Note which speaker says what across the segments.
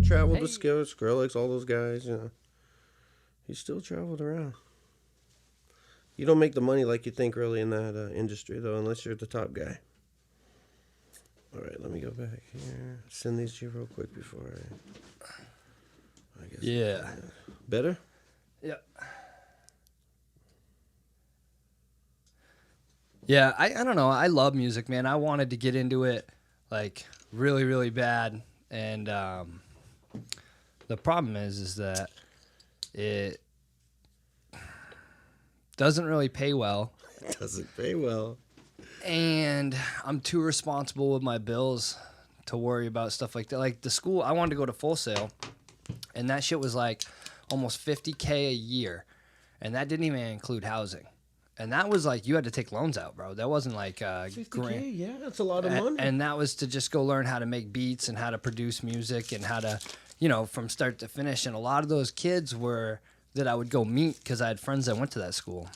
Speaker 1: traveled with Skrillex, all those guys, you know. He still traveled around. You don't make the money like you think, really, in that industry, though, unless you're the top guy. All right, let me go back here. Send these to you real quick before I guess.
Speaker 2: Yeah.
Speaker 1: Better?
Speaker 2: Yeah. Yeah, I don't know. I love music, man. I wanted to get into it, like, really, really bad. And the problem is that it doesn't really pay well.
Speaker 1: It doesn't pay well.
Speaker 2: And I'm too responsible with my bills to worry about stuff like that. Like the school, I wanted to go to Full Sail, and that shit was like almost $50K a year. And that didn't even include housing. And that was like, you had to take loans out, bro. That wasn't like
Speaker 1: $50K, yeah, that's a lot of money.
Speaker 2: And that was to just go learn how to make beats and how to produce music and how to, you know, from start to finish. And a lot of those kids were that I would go meet because I had friends that went to that school.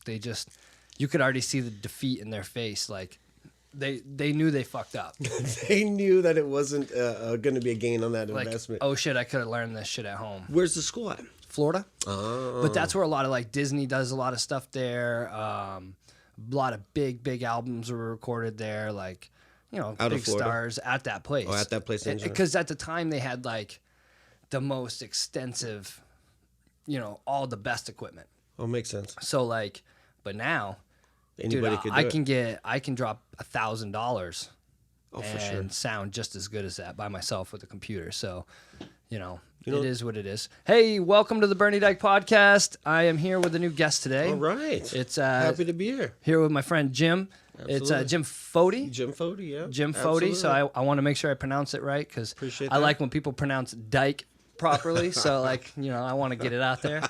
Speaker 2: They just, you could already see the defeat in their face. Like, they knew they fucked up.
Speaker 1: They knew that it wasn't going to be a gain on that investment.
Speaker 2: Oh, shit, I could have learned this shit at home.
Speaker 1: Where's the school at?
Speaker 2: Florida.
Speaker 1: Oh.
Speaker 2: But that's where a lot of, like, Disney does a lot of stuff there. A lot of big albums were recorded there. Like, you know,
Speaker 1: Out
Speaker 2: big stars at that place.
Speaker 1: Oh, at that place.
Speaker 2: Because at the time they had, like, the most extensive, you know, all the best equipment.
Speaker 1: Oh, makes sense.
Speaker 2: So, like, but now,
Speaker 1: anybody could do it.
Speaker 2: I can drop $1,000
Speaker 1: for sure.
Speaker 2: and sound just as good as that by myself with a computer. So, you know, it is what it is. Hey, welcome to the Bernie Dyke podcast. I am here with a new guest today.
Speaker 1: All right.
Speaker 2: It's
Speaker 1: happy to be here.
Speaker 2: Here with my friend Jim.
Speaker 1: Absolutely.
Speaker 2: It's Jim Foti.
Speaker 1: Jim Foti, yeah.
Speaker 2: Jim Foti. So I want to make sure I pronounce it right because I like when people pronounce Dyke properly. So, like, you know, I want to get it out there.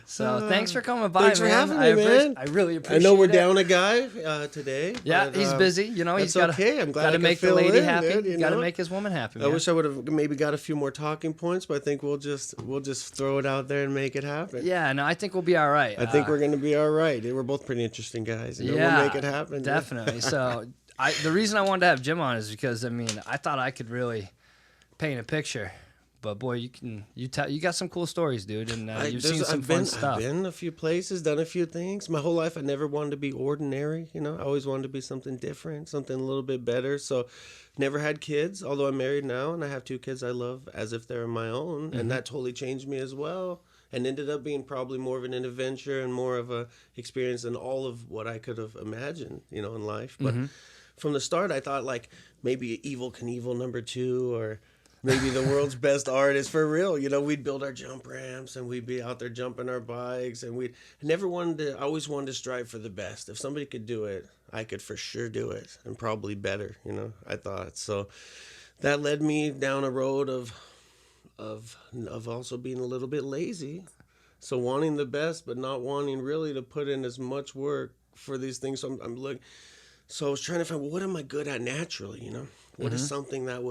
Speaker 2: So thanks for coming by,
Speaker 1: thanks
Speaker 2: man.
Speaker 1: for having me, man.
Speaker 2: I really appreciate it.
Speaker 1: I know we're down a guy today.
Speaker 2: Yeah,
Speaker 1: but,
Speaker 2: he's busy. You know, he's got
Speaker 1: okay. I'm glad
Speaker 2: to make the lady happy.
Speaker 1: Dude,
Speaker 2: Got to make his woman happy, man.
Speaker 1: I wish I would have maybe got a few more talking points, but I think we'll just throw it out there and make it happen.
Speaker 2: Yeah, no, I think we'll be all right.
Speaker 1: I think we're going to be all right. We're both pretty interesting guys. You know, we'll make it happen.
Speaker 2: Definitely. So the reason I wanted to have Jim on is because, I mean, I thought I could really paint a picture. But boy, you got some cool stories, dude, and you've seen some fun stuff.
Speaker 1: I've been a few places, done a few things. My whole life, I never wanted to be ordinary. You know, I always wanted to be something different, something a little bit better. So, never had kids. Although I'm married now, and I have 2 kids I love as if they're my own, and that totally changed me as well. And ended up being probably more of an adventure and more of a experience than all of what I could have imagined, you know, in life. But from the start, I thought like maybe Evel Knievel #2 or maybe the world's best artist for real. You know, we'd build our jump ramps and we'd be out there jumping our bikes, and I always wanted to strive for the best. If somebody could do it, I could for sure do it, and probably better, you know, I thought. So that led me down a road of also being a little bit lazy. So wanting the best, but not wanting really to put in as much work for these things. So so I was trying to find, well, what am I good at naturally, you know? What is something that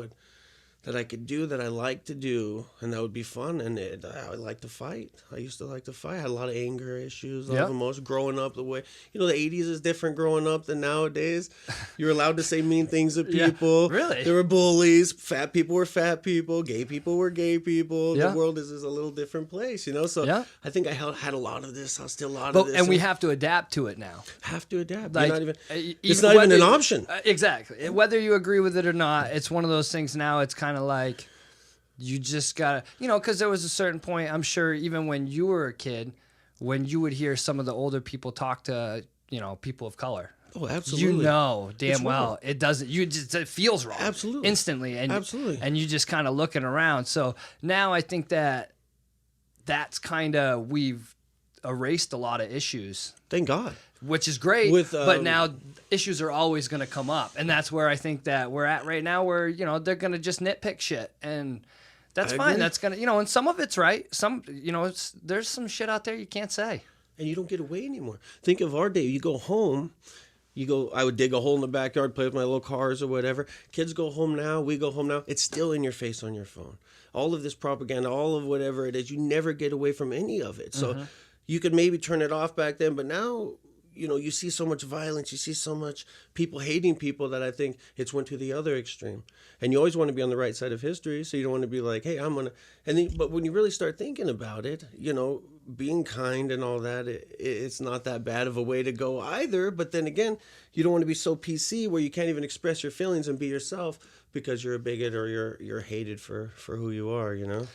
Speaker 1: I could do, that I like to do, and that would be fun. And I like to fight. I used to like to fight. I had a lot of anger issues, a lot of emotions growing up. The way, you know, the 80s is different growing up than nowadays. You were allowed to say mean things to people.
Speaker 2: Yeah, really?
Speaker 1: There were bullies. Fat people were fat people. Gay people were gay people.
Speaker 2: Yeah.
Speaker 1: The world is a little different place, you know? So I think I had a lot of this. I still a lot of this.
Speaker 2: And we have to adapt to it now.
Speaker 1: Have to adapt.
Speaker 2: Like,
Speaker 1: it's not even an option.
Speaker 2: Exactly. Whether you agree with it or not, it's one of those things now. It's kind of like you just gotta, you know, because there was a certain point, I'm sure, even when you were a kid, when you would hear some of the older people talk to, you know, people of color.
Speaker 1: Oh, absolutely.
Speaker 2: You know damn
Speaker 1: it's
Speaker 2: well
Speaker 1: wrong.
Speaker 2: it doesn't. It feels wrong.
Speaker 1: Absolutely.
Speaker 2: Instantly. And
Speaker 1: absolutely.
Speaker 2: And you just kind of looking around. So now I think that's kind of, we've erased a lot of issues.
Speaker 1: Thank God.
Speaker 2: Which is great, but now issues are always going to come up. And that's where I think that we're at right now, where, you know, they're going to just nitpick shit. And that's fine.
Speaker 1: Agree.
Speaker 2: That's going to, you know, and some of it's right. Some, you know, there's some shit out there you can't say.
Speaker 1: And you don't get away anymore. Think of our day. You go home, I would dig a hole in the backyard, play with my little cars or whatever. Kids go home now, we go home now. It's still in your face on your phone. All of this propaganda, all of whatever it is, you never get away from any of it. So you could maybe turn it off back then, but now you see so much violence, you see so much people hating people that I think it's went to the other extreme. And you always want to be on the right side of history, so you don't want to be like, hey, I'm gonna. And then, but when you really start thinking about it, being kind and all that, it's not that bad of a way to go either. But then again, you don't want to be so PC where you can't even express your feelings and be yourself because you're a bigot or you're hated for who you are.
Speaker 2: When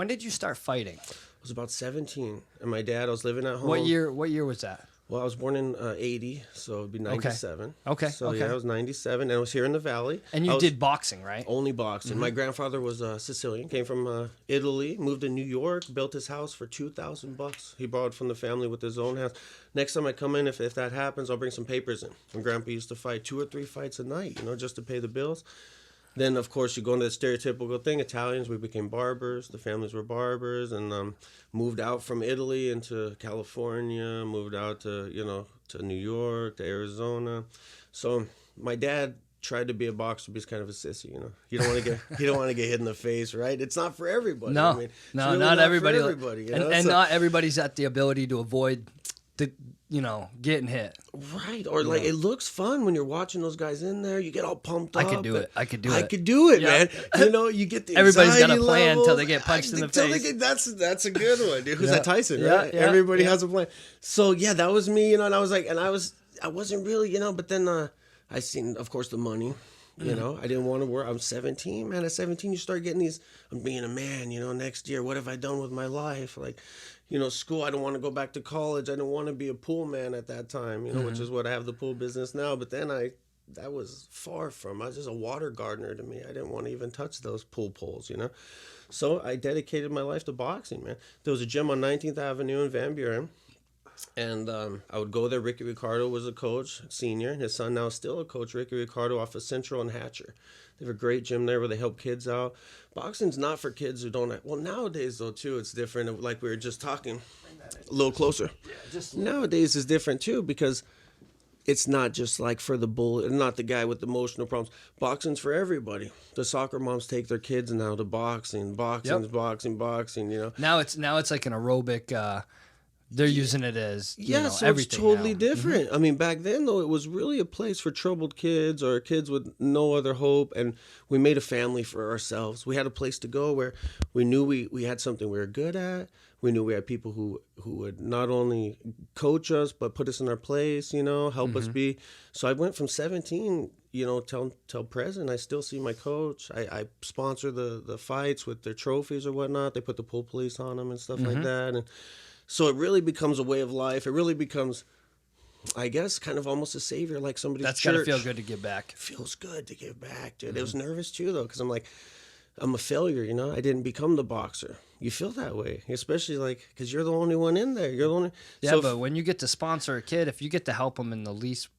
Speaker 2: did you start fighting?
Speaker 1: I was about 17, and my dad, I was living at home.
Speaker 2: What year was that?
Speaker 1: Well, I was born in 80, so it'd be 97.
Speaker 2: Okay.
Speaker 1: So yeah, I was 97, and I was here in the Valley.
Speaker 2: And you did boxing, right?
Speaker 1: Only boxing.
Speaker 2: Mm-hmm.
Speaker 1: My grandfather was Sicilian, came from Italy, moved to New York, built his house for $2,000. He borrowed from the family with his own hands. Next time I come in, if that happens, I'll bring some papers in. And Grandpa used to fight 2 or 3 fights a night, just to pay the bills. Then, of course, you go into the stereotypical thing. Italians, we became barbers. The families were barbers, and moved out from Italy into California, moved out to New York, to Arizona. So my dad tried to be a boxer, but he's kind of a sissy. You don't want to get hit in the face, right? It's not for everybody.
Speaker 2: No,
Speaker 1: really
Speaker 2: not everybody.
Speaker 1: For everybody,
Speaker 2: and not everybody's at the ability to avoid getting hit.
Speaker 1: Right. Or like it looks fun when you're watching those guys in there. You get all pumped up.
Speaker 2: I could do it,
Speaker 1: man. You get the
Speaker 2: everybody's got a plan
Speaker 1: levels.
Speaker 2: until they get punched in the face.
Speaker 1: That's a good one, dude. Who's that, Tyson,
Speaker 2: Yeah,
Speaker 1: right?
Speaker 2: yeah,
Speaker 1: Everybody
Speaker 2: yeah.
Speaker 1: has a plan. So yeah, that was me, and I wasn't really, but then I seen, of course, the money. I didn't want to work. I'm 17, man. At 17, you start getting these, I'm being a man, next year, what have I done with my life? Like, school, I don't want to go back to college. I don't want to be a pool man at that time, which is what I have the pool business now. But then that was far from, I was just a water gardener to me. I didn't want to even touch those pool poles, So I dedicated my life to boxing, man. There was a gym on 19th Avenue in Van Buren. And I would go there. Ricky Ricardo was a coach, senior. And his son now is still a coach, Ricky Ricardo, off of Central and Hatcher. They have a great gym there where they help kids out. Boxing's not for kids who don't have... Well, nowadays, though, too, it's different. Like we were just talking a little closer. Nowadays is different, too, because it's not just like for the bull, not the guy with emotional problems. Boxing's for everybody. The soccer moms take their kids now to boxing. Boxing.
Speaker 2: Now it's like an aerobic... They're using it as
Speaker 1: so
Speaker 2: everything.
Speaker 1: It's totally
Speaker 2: now.
Speaker 1: different.
Speaker 2: Mm-hmm.
Speaker 1: I mean, back then though, it was really a place for troubled kids or kids with no other hope, and we made a family for ourselves. We had a place to go where we knew we had something we were good at. We knew we had people who would not only coach us but put us in our place, help us be. So I went from 17, till present. I still see my coach. I sponsor the fights with their trophies or whatnot. They put the pool police on them and stuff like that, and so it really becomes a way of life. It really becomes, I guess, kind of almost a savior, like somebody's
Speaker 2: That's
Speaker 1: church.
Speaker 2: That's got to feel good to give back.
Speaker 1: It feels good to give back, dude. It was nervous, too, though, because I'm like, I'm a failure, I didn't become the boxer. You feel that way, especially, because you're the only one in there. You're the only...
Speaker 2: Yeah, but when you get to sponsor a kid, if you get to help them in the least,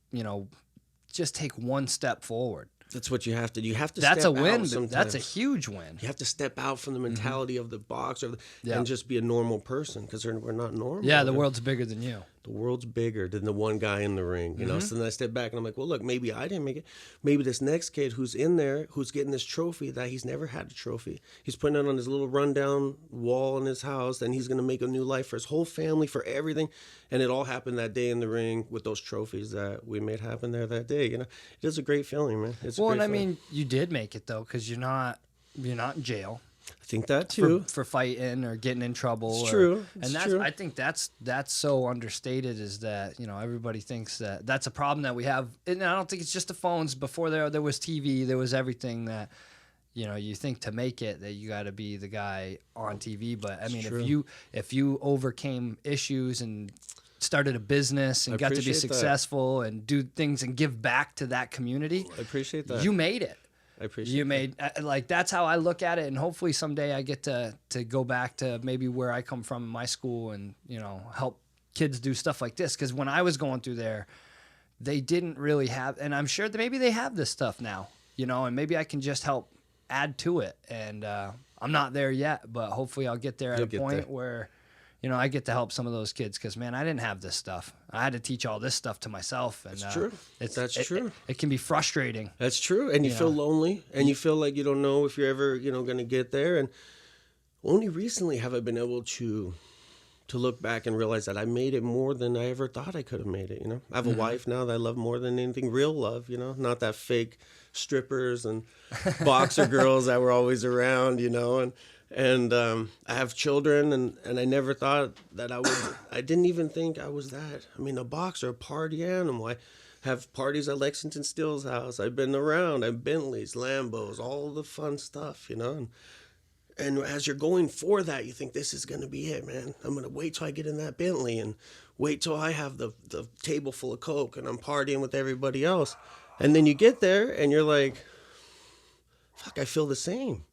Speaker 2: just take one step forward.
Speaker 1: That's what you have to do. You have to
Speaker 2: That's
Speaker 1: step
Speaker 2: a win.
Speaker 1: out sometimes.
Speaker 2: That's a huge win.
Speaker 1: You have to step out from the mentality of the boxer and just be a normal person, because we're not normal.
Speaker 2: Yeah, the world's bigger than you.
Speaker 1: The world's bigger than the one guy in the ring, So then I step back and I'm like, well, look, maybe I didn't make it. Maybe this next kid who's in there, who's getting this trophy that he's never had a trophy. He's putting it on his little rundown wall in his house, and he's going to make a new life for his whole family, for everything. And it all happened that day in the ring with those trophies that we made happen there that day. It is a great feeling, man. It's
Speaker 2: well,
Speaker 1: a great
Speaker 2: and I
Speaker 1: feeling.
Speaker 2: mean, you did make it though, because you're not in jail.
Speaker 1: I think that too.
Speaker 2: For fighting or getting in trouble.
Speaker 1: It's true.
Speaker 2: And that's, I think that's so understated, is that, everybody thinks that that's a problem that we have. And I don't think it's just the phones. Before there was TV, there was everything that, you think to make it that you got to be the guy on TV. But I mean, if you overcame issues and started a business and got to be successful and do things and give back to that community,
Speaker 1: I appreciate that.
Speaker 2: You made it.
Speaker 1: I appreciate
Speaker 2: you made that's how I look at it, and hopefully someday I get to go back to maybe where I come from in my school and help kids do stuff like this, because when I was going through there, they didn't really have, and I'm sure that maybe they have this stuff now, and maybe I can just help add to it, and I'm not there yet, but hopefully I'll get there at a point where I get to help some of those kids, because, man, I didn't have this stuff. I had to teach all this stuff to myself. And,
Speaker 1: That's true. That's true.
Speaker 2: It can be frustrating.
Speaker 1: That's true. And you feel lonely, and you feel like you don't know if you're ever, going to get there. And only recently have I been able to to look back and realize that I made it more than I ever thought I could have made it. You know, I have a wife now that I love more than anything. Real love, you know, not that fake strippers and boxer girls that were always around, you know, and I have children, and I never thought that I didn't even think I was that. I mean, a boxer, a party animal. I have parties at Lexington Steele's house. I've been around. I've Bentleys, Lambos, all the fun stuff, you know. And as you're going for that, you think this is going to be it, man. I'm going to wait till I get in that Bentley and wait till I have the table full of Coke and I'm partying with everybody else. And then you get there and you're like, fuck, I feel the same.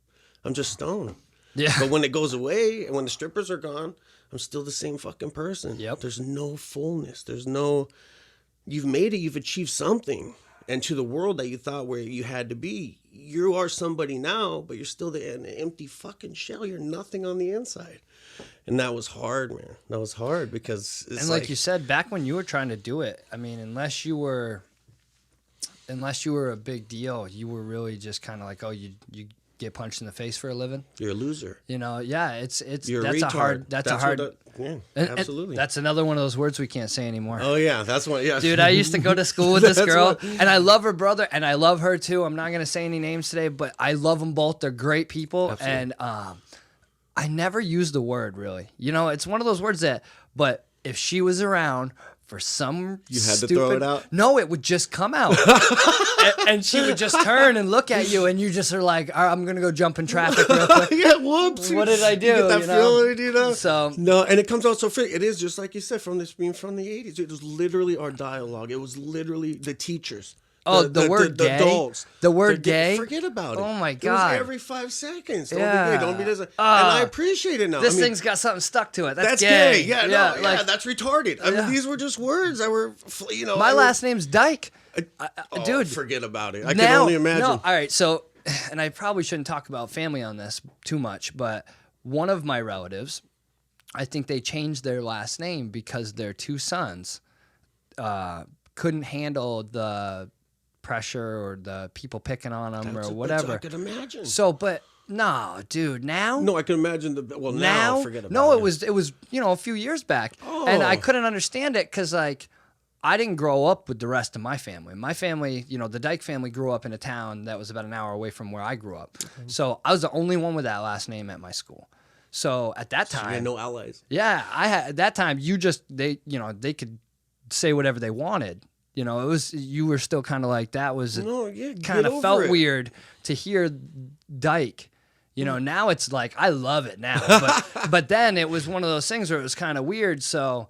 Speaker 1: I'm just stoned.
Speaker 2: Yeah.
Speaker 1: But when it goes away and when the strippers are gone, I'm still the same fucking person.
Speaker 2: Yep.
Speaker 1: There's no fullness. There's no, you've made it, you've achieved something. And to the world that you thought where you had to be, you are somebody now, but you're still an empty fucking shell. You're nothing on the inside. And that was hard, man. That was hard because it's
Speaker 2: and like you said, back when you were trying to do it, I mean, unless you were a big deal, you were really just kind of like, oh, you get punched in the face for a living.
Speaker 1: You're a loser.
Speaker 2: You know, yeah,
Speaker 1: You're
Speaker 2: that's
Speaker 1: a retard.
Speaker 2: a hard.
Speaker 1: Yeah, absolutely.
Speaker 2: That's another one of those words we can't say anymore.
Speaker 1: Oh yeah, that's one. Yeah,
Speaker 2: Dude, I used to go to school with this girl,
Speaker 1: what-
Speaker 2: and I love her brother, and I love her too. I'm not gonna say any names today, but I love them both. They're great people,
Speaker 1: Absolutely.
Speaker 2: and I never use the word really. You know, it's one of those words that. But if she was around for some
Speaker 1: You had to
Speaker 2: stupid,
Speaker 1: throw it out?
Speaker 2: No, it would just come out, and she would just turn and look at you, and you just are like, "All right, I'm gonna go jump in traffic real quick."
Speaker 1: Yeah, whoops.
Speaker 2: What did I do?
Speaker 1: You get that
Speaker 2: you know?
Speaker 1: feeling, you know?
Speaker 2: So
Speaker 1: No, and it comes out so fake. It is just like you said, from this being from the 80s. It was literally our dialogue. It was literally the teachers.
Speaker 2: Oh, the word
Speaker 1: the
Speaker 2: gay?
Speaker 1: adults.
Speaker 2: The word gay?
Speaker 1: Forget about it.
Speaker 2: Oh, my
Speaker 1: It
Speaker 2: God.
Speaker 1: was every 5 seconds. Don't
Speaker 2: Yeah.
Speaker 1: be gay. Don't be this. And I appreciate it now.
Speaker 2: this
Speaker 1: I mean,
Speaker 2: thing's got something stuck to it.
Speaker 1: that's
Speaker 2: That's gay.
Speaker 1: gay. Yeah,
Speaker 2: like,
Speaker 1: that's retarded. I
Speaker 2: Yeah.
Speaker 1: mean, these were just words that were, you know.
Speaker 2: my last name's Dyke.
Speaker 1: Oh,
Speaker 2: Dude,
Speaker 1: forget about it. I
Speaker 2: now,
Speaker 1: can only imagine.
Speaker 2: No, all right, so, and I probably shouldn't talk about family on this too much, but one of my relatives, I think they changed their last name because their 2 sons couldn't handle the pressure or the people picking on them or whatever.
Speaker 1: I could imagine.
Speaker 2: So, but no, dude, now.
Speaker 1: No, I can imagine now forget about it.
Speaker 2: No, it was a few years back, and I couldn't understand it because like I didn't grow up with the rest of my family. My family, the Dyke family, grew up in a town that was about an hour away from where I grew up.
Speaker 1: Okay.
Speaker 2: So I was the only one with that last name at my school. So at that time,
Speaker 1: you had no allies.
Speaker 2: yeah, I had at that time. They could say whatever they wanted. It was you were still kind of like that was kind of felt weird to hear Dyke. Now it's like I love it now, but then it was one of those things where it was kind of weird. So,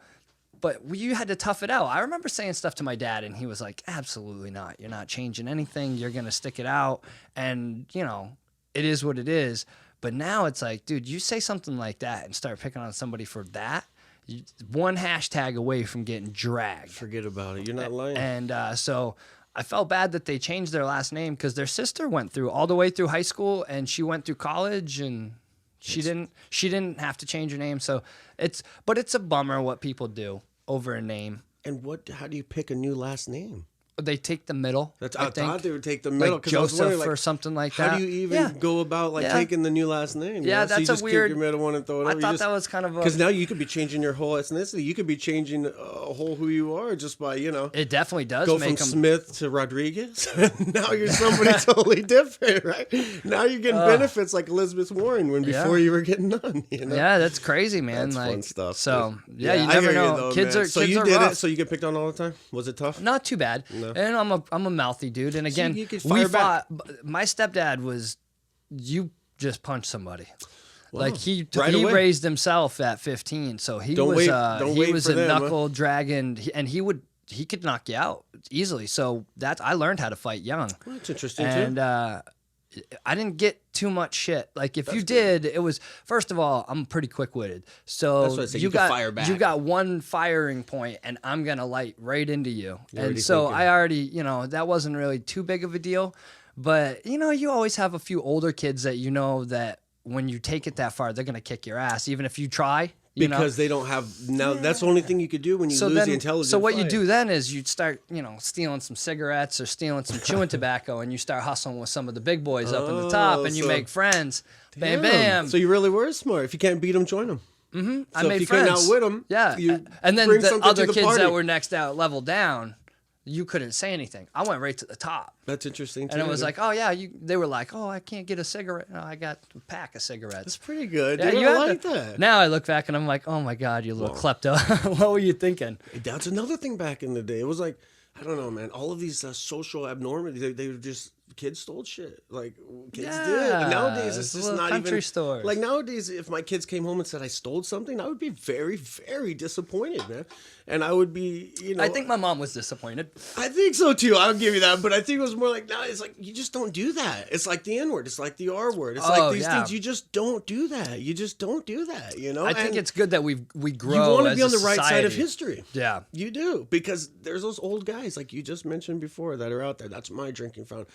Speaker 2: but you had to tough it out. I remember saying stuff to my dad, and he was like, "Absolutely not. You're not changing anything. You're gonna stick it out, and it is what it is." But now it's like, dude, you say something like that and start picking on somebody for that. One hashtag away from getting dragged.
Speaker 1: Forget about it. You're not lying.
Speaker 2: And so I felt bad that they changed their last name because their sister went through all the way through high school and she went through college and she didn't have to change her name. So it's a bummer what people do over a name.
Speaker 1: And how do you pick a new last name?
Speaker 2: They take the middle.
Speaker 1: I
Speaker 2: think.
Speaker 1: thought they would take the middle
Speaker 2: Like Joseph or something like that.
Speaker 1: How do you even go about taking the new last name?
Speaker 2: Yeah,
Speaker 1: so you
Speaker 2: that's
Speaker 1: just
Speaker 2: a weird.
Speaker 1: Keep your middle one and throw it
Speaker 2: I
Speaker 1: over.
Speaker 2: thought that was kind of
Speaker 1: because now you could be changing your whole ethnicity. You could be changing a whole who you are just by
Speaker 2: It definitely does
Speaker 1: go
Speaker 2: make
Speaker 1: from
Speaker 2: them.
Speaker 1: Smith to Rodriguez. Now you're somebody totally different, right? Now you're getting benefits like Elizabeth Warren when before you were getting none.
Speaker 2: Yeah, that's crazy, man.
Speaker 1: That's
Speaker 2: like
Speaker 1: fun stuff.
Speaker 2: So you
Speaker 1: I
Speaker 2: never
Speaker 1: hear
Speaker 2: know.
Speaker 1: You though,
Speaker 2: kids
Speaker 1: man.
Speaker 2: are
Speaker 1: so
Speaker 2: kids
Speaker 1: you
Speaker 2: are
Speaker 1: did
Speaker 2: rough.
Speaker 1: it. So you get picked on all the time. Was it tough?
Speaker 2: Not too bad.
Speaker 1: No.
Speaker 2: And I'm a mouthy dude. And again,
Speaker 1: you could
Speaker 2: we
Speaker 1: fire back.
Speaker 2: fought. My stepdad was, you just punch somebody.
Speaker 1: Wow.
Speaker 2: Like he
Speaker 1: Right away.
Speaker 2: raised himself at 15, so he
Speaker 1: Don't
Speaker 2: was
Speaker 1: wait-
Speaker 2: a
Speaker 1: don't wait for
Speaker 2: a
Speaker 1: them, huh?
Speaker 2: knuckle dragging, and he could knock you out easily. So I learned how to fight young.
Speaker 1: Well, that's interesting
Speaker 2: And
Speaker 1: too.
Speaker 2: I didn't get too much shit. Like if you did, it was first of all, I'm pretty quick witted. So
Speaker 1: That's what I said, you could
Speaker 2: got
Speaker 1: fire back.
Speaker 2: you got one firing point, and I'm gonna light right into you.
Speaker 1: already
Speaker 2: And so
Speaker 1: thinking.
Speaker 2: I already, that wasn't really too big of a deal. But you always have a few older kids that that when you take it that far, they're gonna kick your ass, even if you try.
Speaker 1: Because they don't have now. That's the only thing you could do when you lose the intelligence.
Speaker 2: So what you do then is you start, stealing some cigarettes or stealing some chewing tobacco, and you start hustling with some of the big boys up in the top, and you
Speaker 1: so-
Speaker 2: make friends.
Speaker 1: Damn.
Speaker 2: Bam, bam.
Speaker 1: So you really were smart. If you can't beat them, join them.
Speaker 2: Mm-hmm. I
Speaker 1: So
Speaker 2: made
Speaker 1: if you
Speaker 2: friends.
Speaker 1: couldn't outwit them,
Speaker 2: Yeah.
Speaker 1: you
Speaker 2: And then
Speaker 1: bring
Speaker 2: the
Speaker 1: something
Speaker 2: other
Speaker 1: to the
Speaker 2: kids
Speaker 1: party.
Speaker 2: that were next out level down, you couldn't say anything. I went right to the top.
Speaker 1: That's interesting too.
Speaker 2: And it was
Speaker 1: dude.
Speaker 2: like, oh yeah, they were like, oh, I can't get a cigarette. No, I got a pack of cigarettes.
Speaker 1: That's pretty good.
Speaker 2: Yeah,
Speaker 1: Dude.
Speaker 2: you
Speaker 1: I
Speaker 2: had
Speaker 1: like
Speaker 2: to-
Speaker 1: that.
Speaker 2: Now I look back and I'm like, oh my God, you little klepto. What were you thinking?
Speaker 1: That's another thing back in the day. It was like, I don't know, man. All of these social abnormalities, they were just, kids stole shit. Like, kids did. And nowadays, it's
Speaker 2: it's a
Speaker 1: just
Speaker 2: little
Speaker 1: not
Speaker 2: country
Speaker 1: even.
Speaker 2: stores.
Speaker 1: Like, nowadays, if my kids came home and said I stole something, I would be very, very disappointed, man. And I would be,
Speaker 2: I think my mom was disappointed.
Speaker 1: I think so too. I'll give you that. But I think it was more like, no, it's like, you just don't do that. It's like the N word. It's like the R word. It's like these things. You just don't do that. You just don't do that, you know?
Speaker 2: I think
Speaker 1: And
Speaker 2: it's good that we grow.
Speaker 1: you want to
Speaker 2: as
Speaker 1: be on
Speaker 2: a
Speaker 1: the right side of
Speaker 2: society.
Speaker 1: history.
Speaker 2: Yeah.
Speaker 1: You do, because there's those old guys like you just mentioned before that are out there. That's my drinking fountain.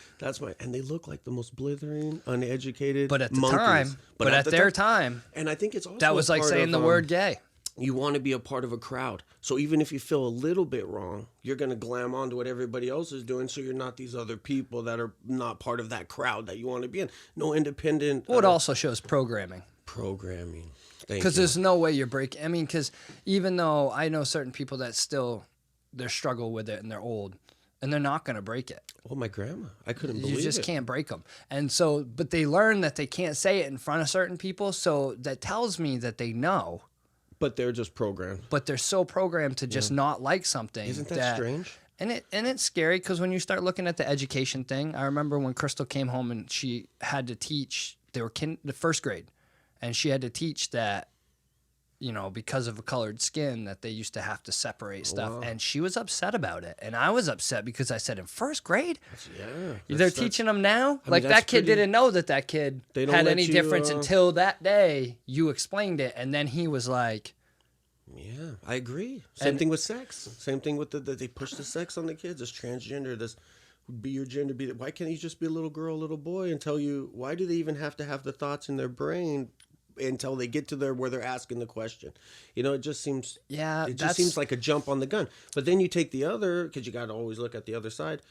Speaker 1: And they look like the most blithering, uneducated.
Speaker 2: But at the
Speaker 1: monkeys.
Speaker 2: time, but at their time,
Speaker 1: and I think it's also
Speaker 2: that was like
Speaker 1: part
Speaker 2: saying
Speaker 1: of,
Speaker 2: the word gay.
Speaker 1: You want to be a part of a crowd, so even if you feel a little bit wrong, you're gonna glam onto what everybody else is doing. So you're not these other people that are not part of that crowd that you want to be in. No independent.
Speaker 2: Well, it also shows programming.
Speaker 1: Programming.
Speaker 2: Because there's no way you're breaking. I mean, because even though I know certain people that still they struggle with it and they're old and they're not going to break it.
Speaker 1: Well, my grandma, I couldn't believe it.
Speaker 2: You just can't break them. And so, but they learn that they can't say it in front of certain people. So that tells me that they know.
Speaker 1: But they're just programmed.
Speaker 2: But they're so programmed to just not like something.
Speaker 1: Isn't that strange?
Speaker 2: And it's scary because when you start looking at the education thing, I remember when Crystal came home and she had to teach. They were the first grade, and she had to teach that, you know, because of a colored skin, that they used to have to separate stuff.
Speaker 1: Wow.
Speaker 2: And she was upset about it, and I was upset because I said, in first grade,
Speaker 1: Yeah.
Speaker 2: they're teaching them now. Like
Speaker 1: that's
Speaker 2: that kid
Speaker 1: pretty-
Speaker 2: didn't know that kid
Speaker 1: They don't
Speaker 2: had
Speaker 1: let
Speaker 2: any
Speaker 1: you,
Speaker 2: difference until that day you explained it, and then he was like.
Speaker 1: Yeah, I agree. Same thing with sex. Same thing with they push the sex on the kids. This transgender, this be your gender, be why can't you just be a little girl, a little boy, and tell you why do they even have to have the thoughts in their brain until they get to where they're asking the question? You know, it just seems it just seems like a jump on the gun. But then you take the other, because you got to always look at the other side.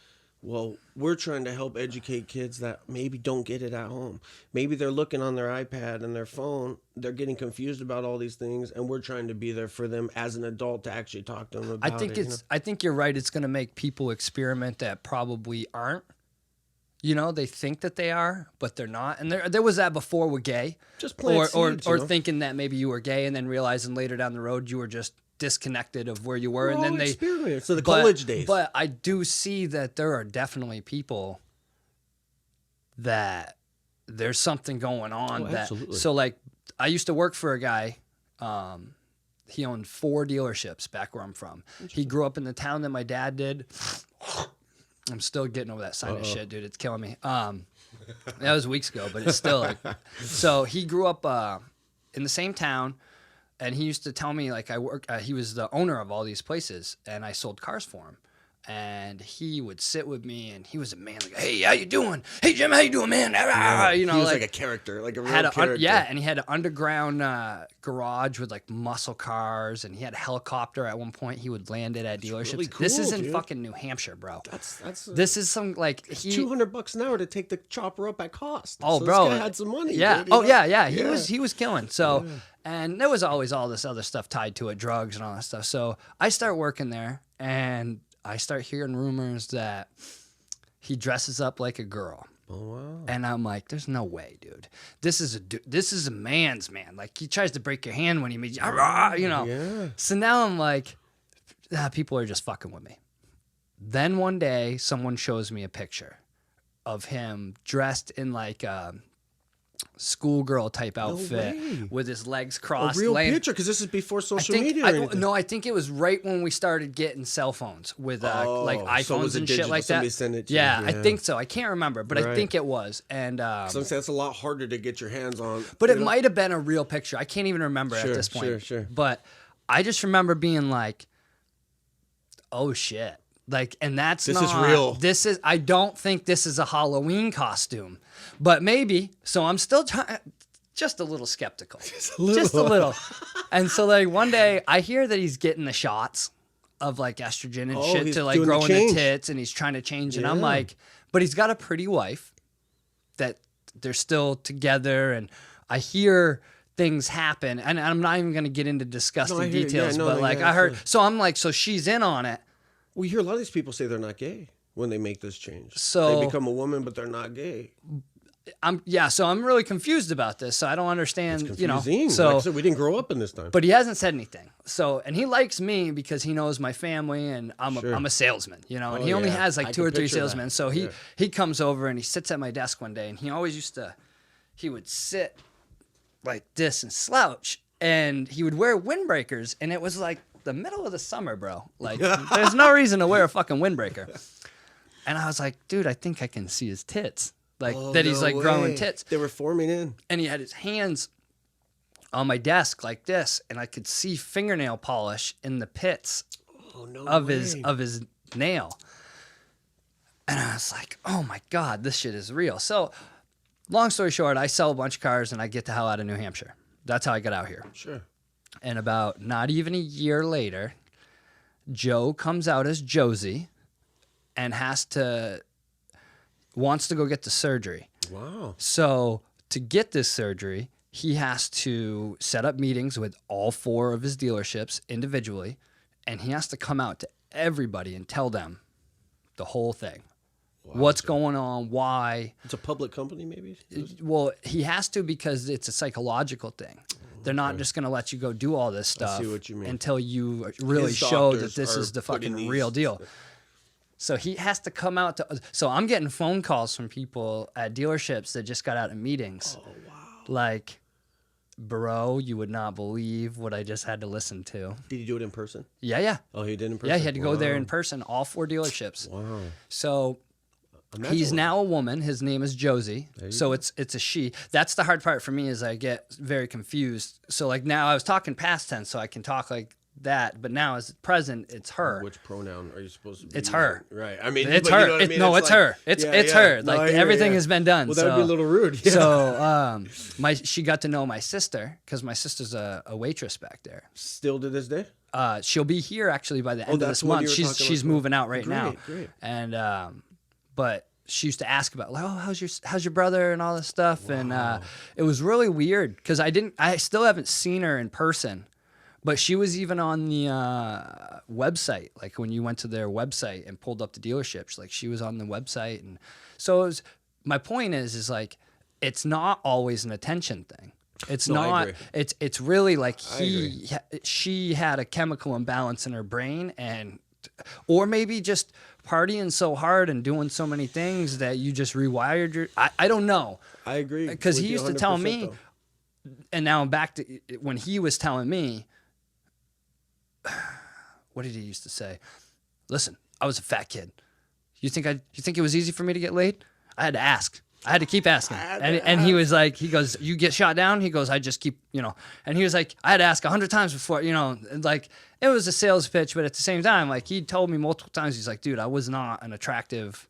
Speaker 1: Well, we're trying to help educate kids that maybe don't get it at home. Maybe they're looking on their iPad and their phone. They're getting confused about all these things, and we're trying to be there for them as an adult to actually talk to them about it.
Speaker 2: I think you're right. It's going to make people experiment that probably aren't. You know, they think that they are, but they're not. And there was that before with gay.
Speaker 1: Just plant seeds,
Speaker 2: or
Speaker 1: you know?
Speaker 2: thinking that maybe you were gay and then realizing later down the road you were just disconnected of where you were, and then they
Speaker 1: experience. So the college days.
Speaker 2: But I do see that there are definitely people that there's something going on.
Speaker 1: Oh, absolutely.
Speaker 2: So like I used to work for a guy. He owned 4 dealerships back where I'm from. He grew up in the town that my dad did. I'm still getting over that sinus shit, dude. It's killing me. That was weeks ago, but it's still like. So he grew up in the same town. And he used to tell me, like, he was the owner of all these places, and I sold cars for him. And he would sit with me, and he was a man, like, hey, how you doing? Hey, Jim, how you doing, man?
Speaker 1: Yeah,
Speaker 2: You know,
Speaker 1: he was like a character, like a real character.
Speaker 2: and he had an underground garage with, like, muscle cars, and he had a helicopter at one point. He would land it at dealerships.
Speaker 1: really cool,
Speaker 2: this is in
Speaker 1: dude.
Speaker 2: fucking New Hampshire, bro.
Speaker 1: That's
Speaker 2: This is some, like,
Speaker 1: $200 an hour to take the chopper up at cost.
Speaker 2: Oh,
Speaker 1: so
Speaker 2: bro,
Speaker 1: this guy had some money.
Speaker 2: Yeah.
Speaker 1: Dude, you know?
Speaker 2: Yeah. He was killing. So, and there was always all this other stuff tied to it, drugs and all that stuff. So I start working there, and I start hearing rumors that he dresses up like a girl.
Speaker 1: Oh wow.
Speaker 2: And I'm like, there's no way, dude. This is a man's man. Like he tries to break your hand when he meets you. You know.
Speaker 1: Yeah.
Speaker 2: So now I'm like, people are just fucking with me. Then one day, someone shows me a picture of him dressed in like a schoolgirl type outfit
Speaker 1: way.
Speaker 2: with his legs
Speaker 1: A
Speaker 2: crossed.
Speaker 1: real
Speaker 2: laying-
Speaker 1: picture, because this is before
Speaker 2: I
Speaker 1: social
Speaker 2: think,
Speaker 1: media or anything.
Speaker 2: no, I think it was right when we started getting cell phones with like
Speaker 1: so it
Speaker 2: iPhones
Speaker 1: was a
Speaker 2: and shit
Speaker 1: digital,
Speaker 2: like
Speaker 1: somebody
Speaker 2: that.
Speaker 1: sent it to you,
Speaker 2: Yeah, I
Speaker 1: yeah.
Speaker 2: think so. I can't remember, but I
Speaker 1: Right.
Speaker 2: think it was. And
Speaker 1: So that's a lot harder to get your hands on.
Speaker 2: but
Speaker 1: you
Speaker 2: it
Speaker 1: know?
Speaker 2: might have been a real picture. I can't even remember at
Speaker 1: Sure,
Speaker 2: this point.
Speaker 1: sure.
Speaker 2: But I just remember being like, "Oh shit!" Like, and that's
Speaker 1: This is
Speaker 2: not
Speaker 1: real.
Speaker 2: This is. I don't think this is a Halloween costume, but maybe. So I'm still just a little skeptical, just a little. And so like one day I hear that he's getting the shots of like estrogen and shit
Speaker 1: he's
Speaker 2: to like
Speaker 1: doing the
Speaker 2: growing the
Speaker 1: change.
Speaker 2: tits, and he's trying to change. And I'm
Speaker 1: Yeah.
Speaker 2: like, but he's got a pretty wife that they're still together, and I hear things happen, and I'm not even going to get into disgusting
Speaker 1: I hear you.
Speaker 2: details,
Speaker 1: Yeah, no,
Speaker 2: but
Speaker 1: no,
Speaker 2: like
Speaker 1: yeah,
Speaker 2: I heard,
Speaker 1: absolutely.
Speaker 2: so I'm like, so she's in on it.
Speaker 1: We hear a lot of these people say they're not gay when they make this change.
Speaker 2: So
Speaker 1: they become a woman, but they're not gay.
Speaker 2: So I'm really confused about this. So I don't understand,
Speaker 1: It's
Speaker 2: you know.
Speaker 1: confusing.
Speaker 2: So
Speaker 1: Like I said, we didn't grow up in this time.
Speaker 2: but he hasn't said anything. So, and he likes me because he knows my family, and I'm a salesman, you know, and
Speaker 1: Oh,
Speaker 2: he only
Speaker 1: yeah.
Speaker 2: has like
Speaker 1: I
Speaker 2: 2
Speaker 1: can
Speaker 2: or 3
Speaker 1: picture that.
Speaker 2: salesmen. So
Speaker 1: Yeah.
Speaker 2: he comes over and he sits at my desk one day, and he would sit like this and slouch, and he would wear windbreakers, and it was like the middle of the summer, bro. Like there's no reason to wear a fucking windbreaker. And I was like, dude, I think I can see his tits. Like
Speaker 1: Oh,
Speaker 2: that he's
Speaker 1: no
Speaker 2: like growing
Speaker 1: way.
Speaker 2: tits.
Speaker 1: They were forming in.
Speaker 2: And he had his hands on my desk like this, and I could see fingernail polish in the pits
Speaker 1: Oh no
Speaker 2: of
Speaker 1: way.
Speaker 2: his nail. And I was like, oh my God, this shit is real. So long story short, I sell a bunch of cars and I get the hell out of New Hampshire. That's how I got out here.
Speaker 1: Sure.
Speaker 2: And about not even a year later, Joe comes out as Josie and wants to go get the surgery.
Speaker 1: Wow.
Speaker 2: So to get this surgery, he has to set up meetings with all 4 of his dealerships individually, and he has to come out to everybody and tell them the whole thing. What's going on, why.
Speaker 1: It's a public company, maybe?
Speaker 2: Well, he has to because it's a psychological thing. They're not just going to let you go do all this stuff
Speaker 1: what you mean.
Speaker 2: until you really
Speaker 1: His
Speaker 2: show that
Speaker 1: doctors
Speaker 2: this
Speaker 1: are
Speaker 2: is the
Speaker 1: putting
Speaker 2: fucking
Speaker 1: these-
Speaker 2: real deal. So he has to come out to. So I'm getting phone calls from people at dealerships that just got out of meetings.
Speaker 1: Oh wow.
Speaker 2: Like, bro, you would not believe what I just had to listen to.
Speaker 1: Did he do it in person?
Speaker 2: Yeah.
Speaker 1: Oh, he did in person?
Speaker 2: Yeah, he had to go there
Speaker 1: Wow.
Speaker 2: in person, all 4 dealerships.
Speaker 1: Wow.
Speaker 2: So
Speaker 1: Imagine
Speaker 2: he's
Speaker 1: what-
Speaker 2: now a woman. His name is Josie. So it's a she. That's the hard part for me is I get very confused. So like now I was talking past tense, so I can talk like that. But now as present, it's her.
Speaker 1: Which pronoun are you supposed to be
Speaker 2: It's
Speaker 1: using?
Speaker 2: her.
Speaker 1: Right. I mean,
Speaker 2: It's
Speaker 1: but you
Speaker 2: her.
Speaker 1: know what I mean?
Speaker 2: No, it's
Speaker 1: like-
Speaker 2: her. It's
Speaker 1: Yeah,
Speaker 2: her.
Speaker 1: yeah.
Speaker 2: Like
Speaker 1: No, I hear you,
Speaker 2: everything
Speaker 1: yeah.
Speaker 2: has been done.
Speaker 1: Well, that would be a little rude. Yeah.
Speaker 2: So she got to know my sister because my sister's a waitress back there.
Speaker 1: Still to this day?
Speaker 2: She'll be here actually by the end of
Speaker 1: that's
Speaker 2: this
Speaker 1: what
Speaker 2: month.
Speaker 1: you were talking
Speaker 2: She's
Speaker 1: about.
Speaker 2: moving out right now.
Speaker 1: Great.
Speaker 2: And but she used to ask about like, oh, how's your brother and all this stuff. And it was really weird because I still haven't seen her in person. But she was even on the website, like when you went to their website and pulled up the dealerships, like she was on the website. And so my point is like, it's not always an attention thing. It's
Speaker 1: No, I
Speaker 2: not,
Speaker 1: agree.
Speaker 2: it's really like
Speaker 1: agree.
Speaker 2: she had a chemical imbalance in her brain or maybe just partying so hard and doing so many things that you just rewired I don't know.
Speaker 1: I agree.
Speaker 2: Because
Speaker 1: with
Speaker 2: he
Speaker 1: you
Speaker 2: used to tell
Speaker 1: 100%
Speaker 2: me,
Speaker 1: though.
Speaker 2: and now I'm back to when he was telling me, what did he used to say? Listen, I was a fat kid. You think it was easy for me to get laid? I had to ask. I had to keep asking. And he was like, he goes, you get shot down? He goes, I just keep, and he was like, I had to ask 100 times before, and like, it was a sales pitch, but at the same time, like he told me multiple times, he's like, dude, I was not an attractive,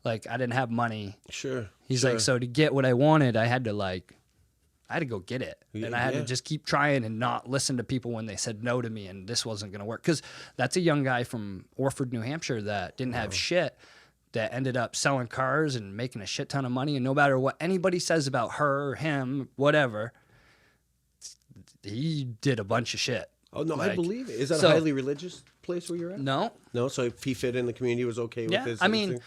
Speaker 2: like I didn't have money.
Speaker 1: Sure.
Speaker 2: He's
Speaker 1: sure.
Speaker 2: like, so to get what I wanted, I had to go get it. And I had to
Speaker 1: Yeah.
Speaker 2: just keep trying and not listen to people when they said no to me and this wasn't going to work. Because that's a young guy from Orford, New Hampshire that didn't have shit, that ended up selling cars and making a shit ton of money. And no matter what anybody says about her or him, whatever, he did a bunch of shit.
Speaker 1: Oh, no, I
Speaker 2: Like,
Speaker 1: believe it. Is that
Speaker 2: so-
Speaker 1: a highly religious place where you're at?
Speaker 2: No.
Speaker 1: No, so if he fit in the community, he was okay
Speaker 2: Yeah.
Speaker 1: with this.
Speaker 2: I mean,
Speaker 1: thing?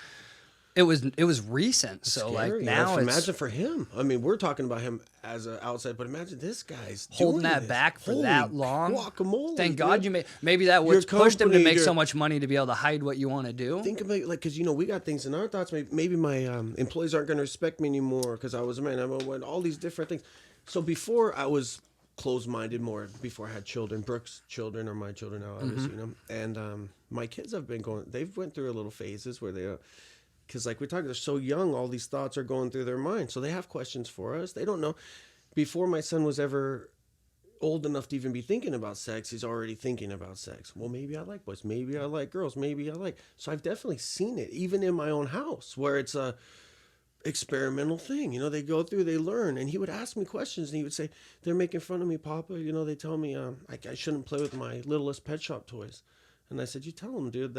Speaker 2: it was recent. So like
Speaker 1: Scary.
Speaker 2: now it's
Speaker 1: imagine for him. I mean, we're talking about him as an outside, but imagine this guy's
Speaker 2: holding
Speaker 1: doing
Speaker 2: that
Speaker 1: this.
Speaker 2: back for
Speaker 1: Holy
Speaker 2: that long.
Speaker 1: Guacamole.
Speaker 2: Thank
Speaker 1: dude.
Speaker 2: God you maybe that was
Speaker 1: Your
Speaker 2: pushed him to
Speaker 1: company,
Speaker 2: make
Speaker 1: your-
Speaker 2: so much money to be able to hide what you want to do.
Speaker 1: Think about it, like, because we got things in our thoughts. Maybe my employees aren't going to respect me anymore because I was a man. I went all these different things. So before I was closed-minded more. Before I had children, Brooke's children are my children now, obviously, And my kids have been going. They've went through a little phases where they. Because like we're talking, they're so young, all these thoughts are going through their mind. So they have questions for us. They don't know. Before my son was ever old enough to even be thinking about sex, he's already thinking about sex. Well, maybe I like boys. Maybe I like girls. Maybe I like. So I've definitely seen it, even in my own house, where it's a experimental thing. They go through, they learn. And he would ask me questions, and he would say, they're making fun of me, Papa. They tell me I shouldn't play with my littlest pet shop toys. And I said, you tell them, dude,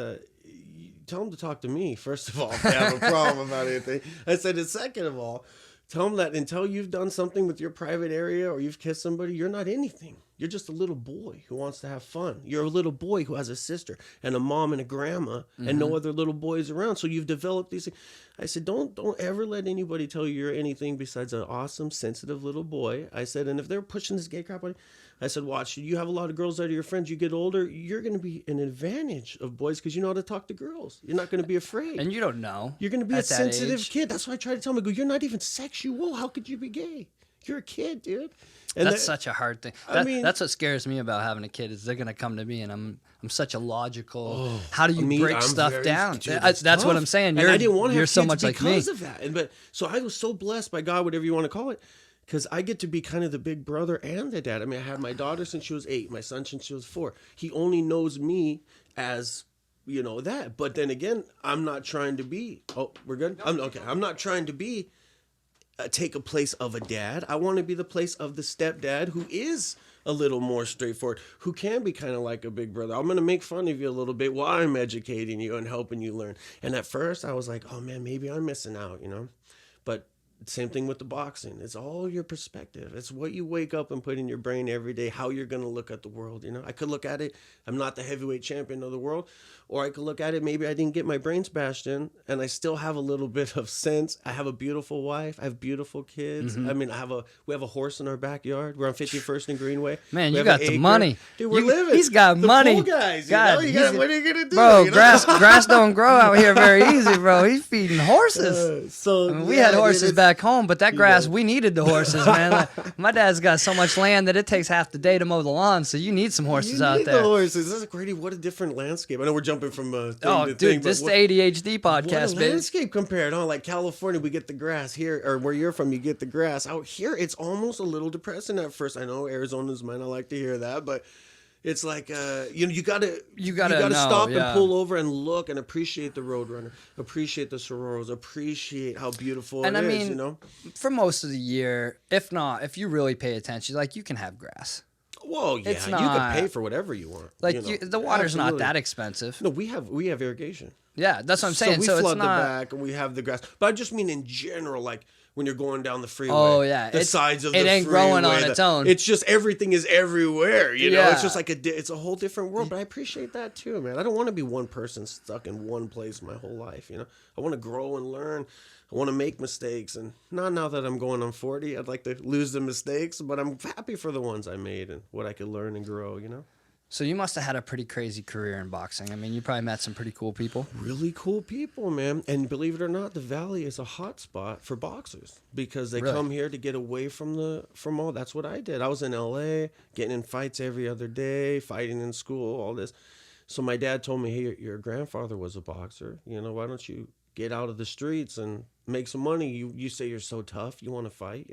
Speaker 1: tell them to talk to me, first of all, if they have a problem about anything. I said, and second of all, Tell them that until you've done something with your private area or you've kissed somebody, you're not anything. You're just a little boy who wants to have fun. You're a little boy who has a sister and a mom and a grandma and no other little boys around. So you've developed these things. I said, don't ever let anybody tell you you're anything besides an awesome, sensitive little boy. I said, and if they're pushing this gay crap on you, I said, watch, you have a lot of girls that are your friends. You get older, you're going to be an advantage of boys because you know how to talk to girls. You're not going to be afraid.
Speaker 2: And you don't know.
Speaker 1: You're going to be a
Speaker 2: at that
Speaker 1: sensitive
Speaker 2: age.
Speaker 1: kid. That's why I try to tell them, I go, you're not even sexual. How could you be gay? You're a kid, dude. And
Speaker 2: That's such a hard thing.
Speaker 1: I mean-
Speaker 2: That's what scares me about having a kid is they're gonna come to me and I'm such a logical. How do you break
Speaker 1: I'm
Speaker 2: stuff
Speaker 1: very-
Speaker 2: down?
Speaker 1: dude,
Speaker 2: That's
Speaker 1: tough.
Speaker 2: what I'm saying.
Speaker 1: And I didn't want to
Speaker 2: you're
Speaker 1: have
Speaker 2: so
Speaker 1: kids
Speaker 2: much like me.
Speaker 1: because of that. But so I was so blessed by God, whatever you want to call it, because I get to be kind of the big brother and the dad. I mean, I had my daughter since she was 8, my son since she was 4. He only knows me as that. But then again, I'm not trying to be. Oh, we're good. I'm not trying to be. Take a place of a dad. I want to be the place of the stepdad who is a little more straightforward, who can be kind of like a big brother. I'm going to make fun of you a little bit while I'm educating you and helping you learn. And at first I was like, oh man, maybe I'm missing out, But same thing with the boxing. It's all your perspective. It's what you wake up and put in your brain every day, how you're going to look at the world. I could look at it, I'm not the heavyweight champion of the world. Or I could look at it, maybe I didn't get my brains bashed in and I still have a little bit of sense. I have a beautiful wife. I have beautiful kids. I mean, we have a horse in our backyard. We're on 51st and Greenway.
Speaker 2: Man,
Speaker 1: We
Speaker 2: you
Speaker 1: have
Speaker 2: got
Speaker 1: an
Speaker 2: the
Speaker 1: acre.
Speaker 2: money.
Speaker 1: Dude, we're living.
Speaker 2: He's got
Speaker 1: the
Speaker 2: money.
Speaker 1: Pool guys,
Speaker 2: God,
Speaker 1: what are you going to do?
Speaker 2: Bro, grass don't grow out here very easy, bro. He's feeding horses. I mean, we had horses back home, but that grass, we needed the horses, man. Like, my dad's got so much land that it takes half the day to mow the lawn, so you need some horses out there.
Speaker 1: The horses. That's Grady. What a different landscape. I know we're jumping from
Speaker 2: Oh, dude, this is the ADHD
Speaker 1: what a
Speaker 2: podcast, baby.
Speaker 1: landscape compared, huh? Like California, we get the grass here, or where you're from, you get the grass. Out here, it's almost a little depressing at first. I know Arizona's might not like to hear that, but it's like you gotta
Speaker 2: know,
Speaker 1: stop
Speaker 2: yeah.
Speaker 1: and pull over and look and appreciate the Roadrunner, appreciate the Sororos, appreciate how beautiful
Speaker 2: And
Speaker 1: it
Speaker 2: I
Speaker 1: is.
Speaker 2: mean, for most of the year, if you really pay attention, like you can have grass.
Speaker 1: Well, yeah,
Speaker 2: It's
Speaker 1: you
Speaker 2: not-
Speaker 1: can pay for whatever you want.
Speaker 2: Like the water's not
Speaker 1: Absolutely.
Speaker 2: that expensive.
Speaker 1: No, we have irrigation.
Speaker 2: Yeah, that's what I'm saying.
Speaker 1: we
Speaker 2: So
Speaker 1: flood
Speaker 2: it's not.
Speaker 1: the back and we have the grass. But I just mean in general, like when you're going down the freeway.
Speaker 2: Oh, yeah.
Speaker 1: The sides of
Speaker 2: it
Speaker 1: the
Speaker 2: ain't
Speaker 1: freeway.
Speaker 2: growing on its own.
Speaker 1: It's just everything is everywhere. You know,
Speaker 2: Yeah.
Speaker 1: it's just like it's a whole different world. But I appreciate that too, man. I don't want to be one person stuck in one place my whole life. I want to grow and learn. I want to make mistakes, and not now that I'm going on 40. I'd like to lose the mistakes, but I'm happy for the ones I made and what I could learn and grow.
Speaker 2: So you must have had a pretty crazy career in boxing. I mean, you probably met some pretty cool people.
Speaker 1: Really cool people, man. And believe it or not, the Valley is a hot spot for boxers because they come here to get away from all. That's what I did. I was in LA, getting in fights every other day, fighting in school, all this. So my dad told me, hey, your grandfather was a boxer. Why don't you get out of the streets and make some money? You say you're so tough, you want to fight,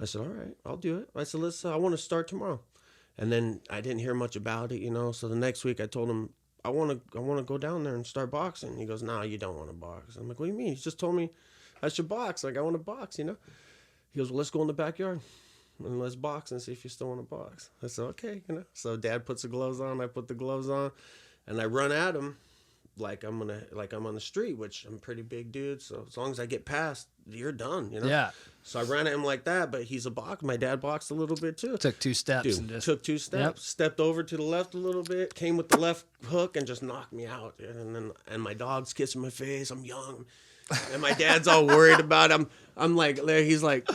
Speaker 1: I said, all right, I'll do it. I said, I want to start tomorrow. And then I didn't hear much about it, So the next week I told him, I want to go down there and start boxing. He goes, no, you don't want to box. I'm like, what do you mean? He just told me I should box. Like, I want to box, He goes, well, let's go in the backyard and let's box and see if you still want to box. I said, okay, So Dad puts the gloves on, I put the gloves on, and I run at him like I'm on the street, which I'm a pretty big dude. So as long as I get past, you're done,
Speaker 2: Yeah.
Speaker 1: So I ran at him like that, but he's a boxer. My dad boxed a little bit too.
Speaker 2: Took 2 steps
Speaker 1: Dude,
Speaker 2: and just
Speaker 1: took 2 steps, stepped over to the left a little bit, came with the left hook and just knocked me out. Dude. And my dog's kissing my face. I'm young, and my dad's all worried about him. I'm like, he's like,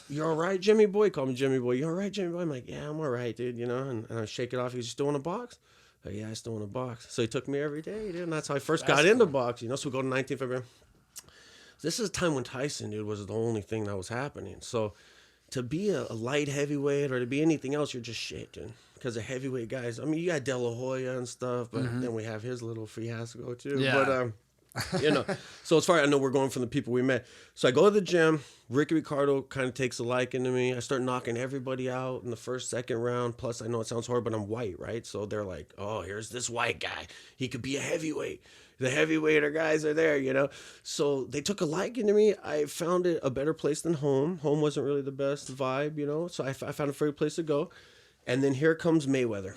Speaker 1: "You all right, Jimmy boy?" Call me Jimmy boy. You all right, Jimmy boy? I'm like, "Yeah, I'm all right, dude." And I shake it off. He's still in a box. Oh, yeah, I still want to box. So he took me every day, dude. And that's how I first got into boxing. So we go to 19th February. This is a time when Tyson, dude, was the only thing that was happening. So to be a light heavyweight or to be anything else, you're just shit, dude. Because the heavyweight guys, I mean, you got De La Hoya and stuff, but then we have his little fiasco too.
Speaker 2: Yeah.
Speaker 1: But, so as far as I know, we're going from the people we met. So I go to the gym. Ricky Ricardo kind of takes a liking to me. I start knocking everybody out in the first, second round. Plus, I know it sounds horrible, but I'm white, right? So they're like, oh, here's this white guy. He could be a heavyweight. The heavyweighter guys are there, So they took a liking to me. I found it a better place than home. Home wasn't really the best vibe, So I found a favorite place to go. And then here comes Mayweather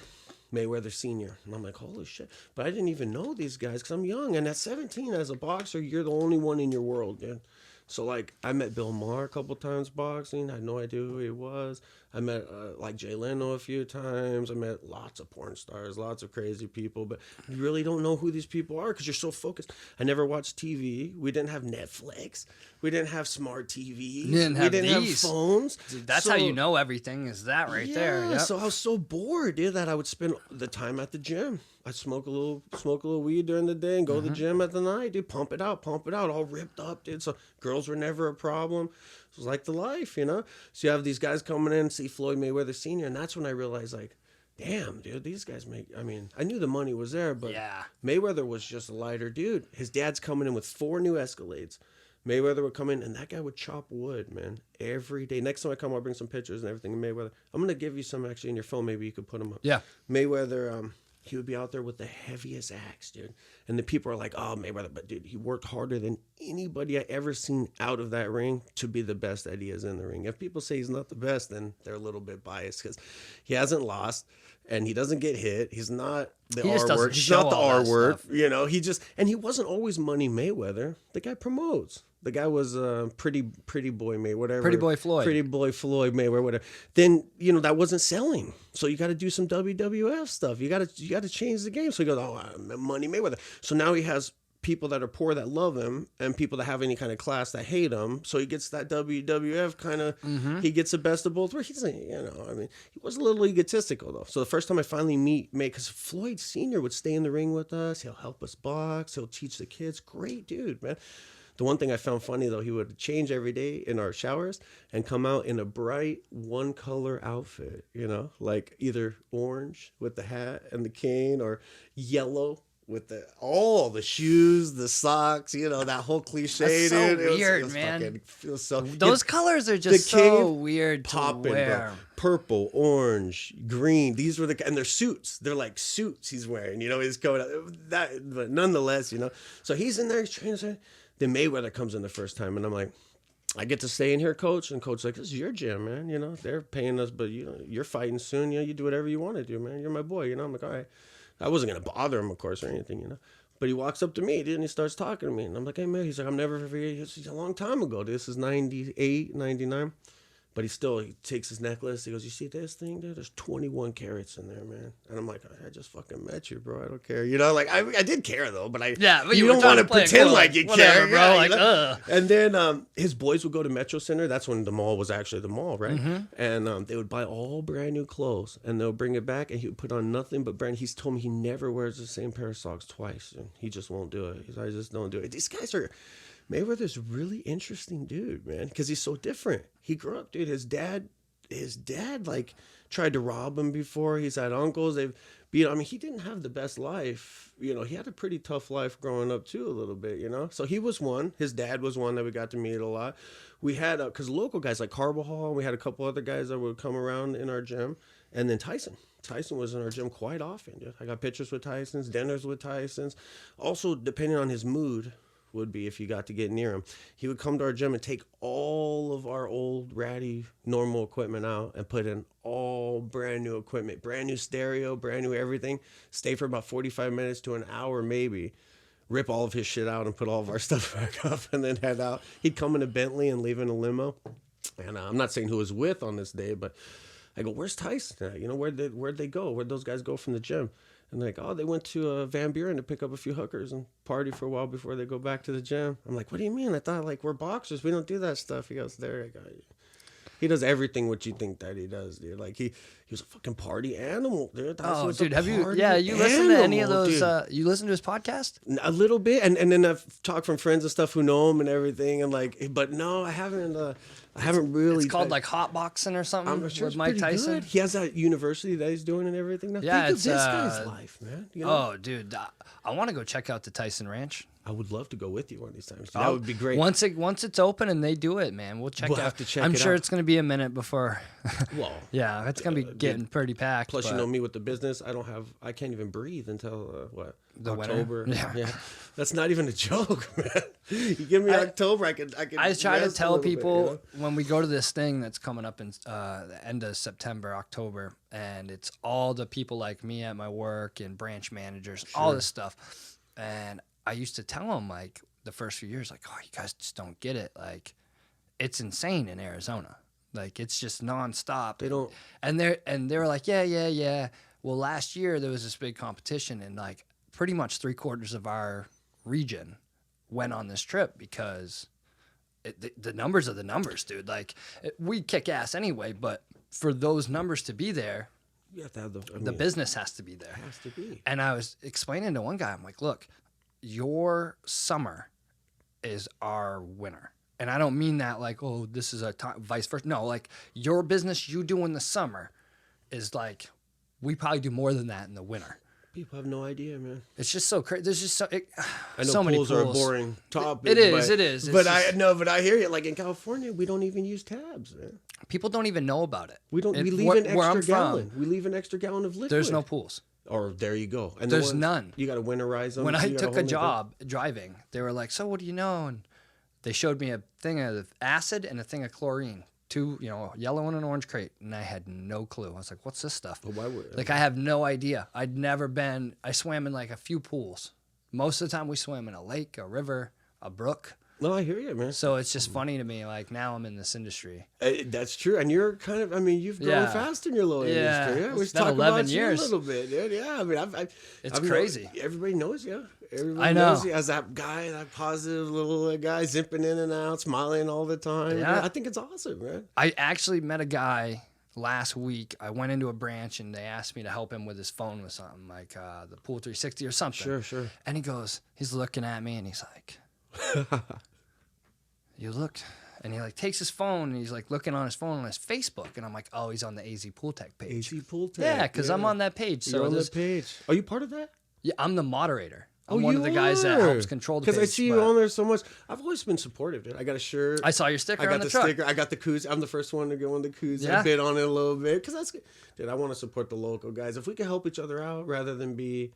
Speaker 1: Sr. And I'm like, holy shit. But I didn't even know these guys because I'm young. And at 17, as a boxer, you're the only one in your world, dude. So like I met Bill Maher a couple times boxing. I had no idea who he was. I met like Jay Leno a few times. I met lots of porn stars, lots of crazy people, but you really don't know who these people are because you're so focused. I never watched TV. We didn't have Netflix. We didn't have smart TVs. We didn't have phones.
Speaker 2: Dude, that's how you know everything is that right there. Yep.
Speaker 1: So I was so bored, dude, that I would spend the time at the gym. I'd smoke a little weed during the day and go to the gym at the night, dude. Pump it out, all ripped up, dude. So girls were never a problem. It was like the life, you know. So you have these guys coming in, see Floyd Mayweather Sr., and that's when I realized, like, damn, dude, these guys make. I mean, I knew the money was there, but Mayweather was just a lighter dude. His dad's coming in with 4 new Escalades. Mayweather would come in, and that guy would chop wood, man, every day. Next time I come, I'll bring some pictures and everything of Mayweather. I'm going to give you some actually in your phone. Maybe you could put them up.
Speaker 2: Yeah.
Speaker 1: Mayweather, he would be out there with the heaviest axe, dude. And the people are like, oh, Mayweather. But, dude, he worked harder than anybody I ever seen out of that ring to be the best that he is in the ring. If people say he's not the best, then they're a little bit biased because he hasn't lost. And he doesn't get hit. He's not the R word. He's not the R word. You know, and he wasn't always Money Mayweather. The guy promotes. The guy was pretty boy May, whatever.
Speaker 2: Pretty boy Floyd.
Speaker 1: Pretty boy Floyd Mayweather, whatever. Then, you know, that wasn't selling. So you got to do some WWF stuff. You got to change the game. So he goes, oh, I'm Money Mayweather. So now he has people that are poor that love him and people that have any kind of class that hate him. So he gets that WWF kind of, he gets the best of both worlds. He's, you know, I mean, he was a little egotistical though. So the first time I finally because Floyd Sr. would stay in the ring with us. He'll help us box. He'll teach the kids. Great dude, man. The one thing I found funny though, he would change every day in our showers and come out in a bright one color outfit, you know, like either orange with the hat and the cane or yellow with all the shoes, the socks, you know, that whole cliche.
Speaker 2: That's so
Speaker 1: dude.
Speaker 2: weird,
Speaker 1: it was
Speaker 2: man.
Speaker 1: Feels so,
Speaker 2: those colors are just so weird to wear.
Speaker 1: Bro. Purple, orange, green. These were and they're suits. They're like suits he's wearing. You know, he's going but nonetheless, you know. So he's in there, he's training. Then Mayweather comes in the first time, and I'm like, I get to stay in here, coach. And coach's like, this is your gym, man. You know, they're paying us, but you know, you're fighting soon. You know, you do whatever you want to do, man. You're my boy. You know, I'm like, all right. I wasn't going to bother him, of course, or anything, you know. But he walks up to me, dude, and he starts talking to me. And I'm like, hey, man. He's like, I'm never forget. This is a long time ago. This is 98, 99. But he takes his necklace. He goes, you see this thing, dude? There's 21 carats in there, man. And I'm like, I just fucking met you, bro. I don't care. You know, like, I did care, though. But you don't want to pretend like you care,
Speaker 2: bro.
Speaker 1: Yeah,
Speaker 2: like,
Speaker 1: you know? And then his boys would go to Metro Center. That's when the mall was actually the mall, right? And they would buy all brand new clothes. And they'll bring it back. And he would put on nothing but brand. He's told me he never wears the same pair of socks twice. And he just won't do it. I just don't do it. These guys are... Mayweather's a really interesting dude, man, because he's so different. He grew up, dude. His dad like tried to rob him before. He's had uncles. They've beat. I mean, he didn't have the best life. You know, he had a pretty tough life growing up too, a little bit. You know, so he was one. His dad was one that we got to meet a lot. We had because local guys like Carbajal. We had a couple other guys that would come around in our gym, and then Tyson. Tyson was in our gym quite often. Dude. I got pictures with Tyson's, dinners with Tyson's. Also, depending on his mood. Would be if you got to get near him. He would come to our gym and take all of our old ratty normal equipment out and put in all brand new equipment, brand new stereo, brand new everything. Stay for about 45 minutes to an hour maybe. Rip all of his shit out and put all of our stuff back up and then head out. He'd come in a Bentley and leave in a limo. And I'm not saying who was with on this day, but I go, where's Tyson? You know, where'd they go? Where'd those guys go from the gym? And like, oh, they went to Van Buren to pick up a few hookers and party for a while before they go back to the gym. I'm like, what do you mean? I thought, like, we're boxers. We don't do that stuff. He goes, there I got you. He does everything what you think that he does, dude. Like, he was a fucking party animal, dude.
Speaker 2: Dude, have you listened to any of those, you listen to his podcast?
Speaker 1: A little bit. And then I've talked from friends and stuff who know him and everything. And like, but no, I haven't really.
Speaker 2: It's called like Hot Boxing or something.
Speaker 1: I'm sure
Speaker 2: with Mike Tyson.
Speaker 1: Good. He has that university that he's doing and everything now.
Speaker 2: Yeah,
Speaker 1: think of this guy's life, man. You know?
Speaker 2: Oh, dude, I want to go check out the Tyson Ranch.
Speaker 1: I would love to go with you one of these times. That would be great.
Speaker 2: Once it's open and they do it, man, we'll check it out.
Speaker 1: Have to check
Speaker 2: I'm
Speaker 1: it
Speaker 2: sure
Speaker 1: out.
Speaker 2: it's going to be a minute before.
Speaker 1: Well,
Speaker 2: yeah, it's going to be getting pretty packed.
Speaker 1: Plus, you know me with the business. I can't even breathe until October.
Speaker 2: Yeah.
Speaker 1: That's not even a joke, man. You give me October, I can.
Speaker 2: I try to tell people
Speaker 1: bit, you know?
Speaker 2: when we go to this thing that's coming up in the end of September, October, and it's all the people like me at my work and branch managers, all this stuff. And I used to tell them, like, the first few years, like, oh, you guys just don't get it. Like, it's insane in Arizona. Like, it's just nonstop.
Speaker 1: They don't.
Speaker 2: And they were like, yeah. Well, last year there was this big competition, and like pretty much 3/4 of our region went on this trip because the numbers are the numbers, dude. Like, we kick ass anyway, but for those numbers to be there,
Speaker 1: You have to have
Speaker 2: the business has to be there.
Speaker 1: It has to be.
Speaker 2: And I was explaining to one guy, I'm like, look, your summer is our winter. And I don't mean that like, oh, this is a time, vice versa. No, like your business you do in the summer is like, we probably do more than that in the winter.
Speaker 1: People have no idea, man.
Speaker 2: It's just so crazy. There's just
Speaker 1: I know
Speaker 2: so many
Speaker 1: pools are a boring topic.
Speaker 2: It is. It's
Speaker 1: But
Speaker 2: just,
Speaker 1: but I hear you. Like in California, we don't even use tabs, man.
Speaker 2: people don't even know about it.
Speaker 1: We don't.
Speaker 2: And
Speaker 1: We leave
Speaker 2: where
Speaker 1: an extra
Speaker 2: I'm
Speaker 1: gallon.
Speaker 2: from,
Speaker 1: We leave an extra gallon of liquid.
Speaker 2: there's no pools.
Speaker 1: Or there you go. And
Speaker 2: There's none.
Speaker 1: You got to winterize them.
Speaker 2: When
Speaker 1: so
Speaker 2: I
Speaker 1: you gotta
Speaker 2: took a
Speaker 1: hold it down.
Speaker 2: job driving, they were like, so what do you know? And they showed me a thing of acid and a thing of chlorine. Two, a yellow and an orange crate. And I had no clue. I was like, what's this stuff?
Speaker 1: But why would?
Speaker 2: Like, I have no idea. I swam in like a few pools. Most of the time we swam in a lake, a river, a brook.
Speaker 1: No, I hear you, man.
Speaker 2: So it's just funny to me. Like, now I'm in this industry.
Speaker 1: That's true, and you're kind of. I mean, you've grown
Speaker 2: Yeah.
Speaker 1: fast in your little
Speaker 2: Yeah.
Speaker 1: industry. Yeah,
Speaker 2: It's
Speaker 1: we
Speaker 2: been
Speaker 1: talk
Speaker 2: 11
Speaker 1: about
Speaker 2: years.
Speaker 1: you a little bit, dude. Yeah, I mean,
Speaker 2: It's
Speaker 1: I've
Speaker 2: crazy.
Speaker 1: Everybody knows you. Everybody
Speaker 2: I know.
Speaker 1: knows you as that guy, that positive little guy, zipping in and out, smiling all the time.
Speaker 2: Yeah.
Speaker 1: I think it's awesome, man.
Speaker 2: I actually met a guy last week. I went into a branch and they asked me to help him with his phone with something like the Pool 360 or something.
Speaker 1: Sure.
Speaker 2: And he's looking at me and he's like, you look, and he like takes his phone and he's like looking on his phone on his Facebook. And I'm like, oh, he's on the AZ Pool Tech page.
Speaker 1: AC Pool Tech.
Speaker 2: Yeah, because I'm on that page. So
Speaker 1: You're on the page. Are you part of that?
Speaker 2: yeah, I'm the moderator. I'm one of the guys that helps control the page.
Speaker 1: Because I see you on there so much. I've always been supportive, dude. I got a shirt.
Speaker 2: I saw your sticker
Speaker 1: I got
Speaker 2: on the
Speaker 1: the
Speaker 2: truck.
Speaker 1: sticker. I got the koozie. I'm the first one to go on the koozie.
Speaker 2: Yeah.
Speaker 1: I bid on it a little bit because that's good. Dude, I want to support the local guys. If we can help each other out rather than be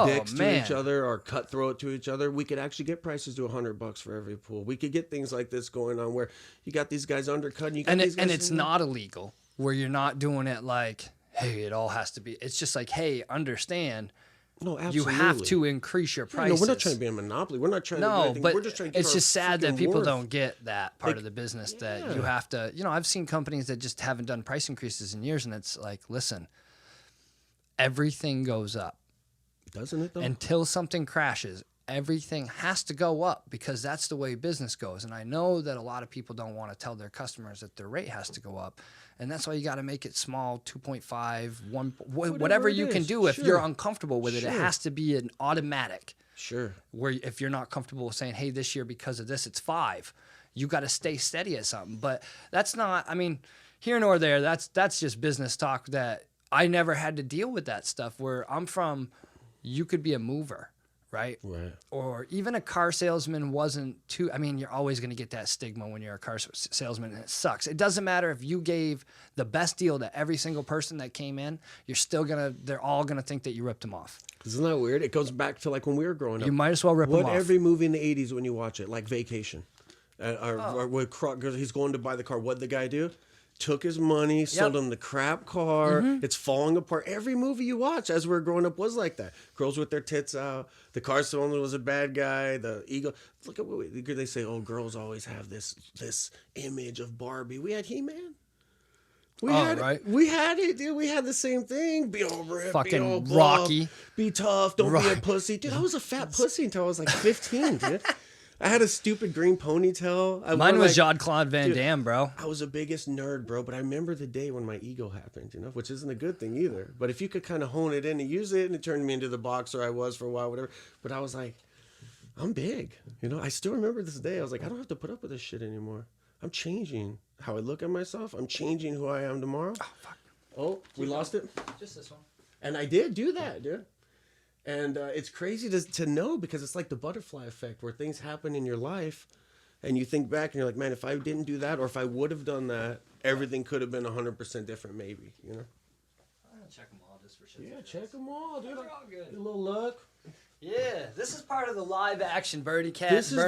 Speaker 1: dicks to each other or cutthroat to each other, we could actually get prices to $100 for every pool. We could get things like this going on where you got these guys undercutting. You got these guys
Speaker 2: And it's not illegal where you're not doing it like, hey, it all has to be. It's just like, hey, understand.
Speaker 1: No, absolutely.
Speaker 2: You have to increase your prices.
Speaker 1: No, we're not trying to be a monopoly. We're not trying to do
Speaker 2: No,
Speaker 1: anything.
Speaker 2: but
Speaker 1: We're just trying to give
Speaker 2: it's
Speaker 1: our
Speaker 2: just sad that
Speaker 1: freaking
Speaker 2: people
Speaker 1: worth.
Speaker 2: don't get that part
Speaker 1: Like,
Speaker 2: of the business that
Speaker 1: yeah.
Speaker 2: you have to, I've seen companies that just haven't done price increases in years, and it's like, listen, everything goes up.
Speaker 1: Doesn't it, though?
Speaker 2: Until something crashes, everything has to go up because that's the way business goes. And I know that a lot of people don't want to tell their customers that their rate has to go up. And that's why you got to make it small, 2.5, 1, whatever
Speaker 1: it
Speaker 2: you can
Speaker 1: is.
Speaker 2: do. If
Speaker 1: Sure.
Speaker 2: you're uncomfortable with it, it
Speaker 1: Sure.
Speaker 2: has to be an automatic.
Speaker 1: Sure.
Speaker 2: Where if you're not comfortable with saying, hey, this year because of this, it's 5, you got to stay steady at something. But that's not, here nor there, that's just business talk that I never had to deal with that stuff. Where I'm from, you could be a mover, right?
Speaker 1: Right.
Speaker 2: Or even a car salesman wasn't too, you're always going to get that stigma when you're a car salesman, and it sucks. It doesn't matter if you gave the best deal to every single person that came in, they're all going to think that you ripped them off.
Speaker 1: Isn't that weird? It goes back to like when we were growing up.
Speaker 2: You might as well rip them off.
Speaker 1: Every movie in the 80s when you watch it, like Vacation, or with he's going to buy the car, what'd the guy do? Took his money, sold him the crap car. It's falling apart. Every movie you watch as we were growing up was like that. Girls with their tits out. The car salesman was a bad guy. The ego. Look at what they say. Oh, girls always have this image of Barbie. We had He-Man. We had it, dude. We had the same thing. Be all ripped,
Speaker 2: Fucking
Speaker 1: be all buff,
Speaker 2: Rocky.
Speaker 1: Be tough. Don't be a pussy. Dude, I was a fat pussy until I was like 15, dude. I had a stupid green ponytail.
Speaker 2: Mine was Jean-Claude Van Damme, bro.
Speaker 1: I was the biggest nerd, bro. But I remember the day when my ego happened, which isn't a good thing either. But if you could kind of hone it in and use it, and it turned me into the boxer I was for a while, whatever. But I was like, I'm big. I still remember this day. I was like, I don't have to put up with this shit anymore. I'm changing how I look at myself. I'm changing who I am tomorrow.
Speaker 2: Oh, fuck.
Speaker 1: Oh, we lost it?
Speaker 2: Just this one.
Speaker 1: And I did do that, dude. And it's crazy to know because it's like the butterfly effect where things happen in your life and you think back and you're like, man, if I didn't do that or if I would have done that, everything could have been 100% different maybe,
Speaker 2: I'm going to check them all just for shit.
Speaker 1: Yeah, check them all, dude.
Speaker 2: They're all good.
Speaker 1: A little look.
Speaker 2: Yeah, this is part of the live action Birdie Cat.
Speaker 1: This is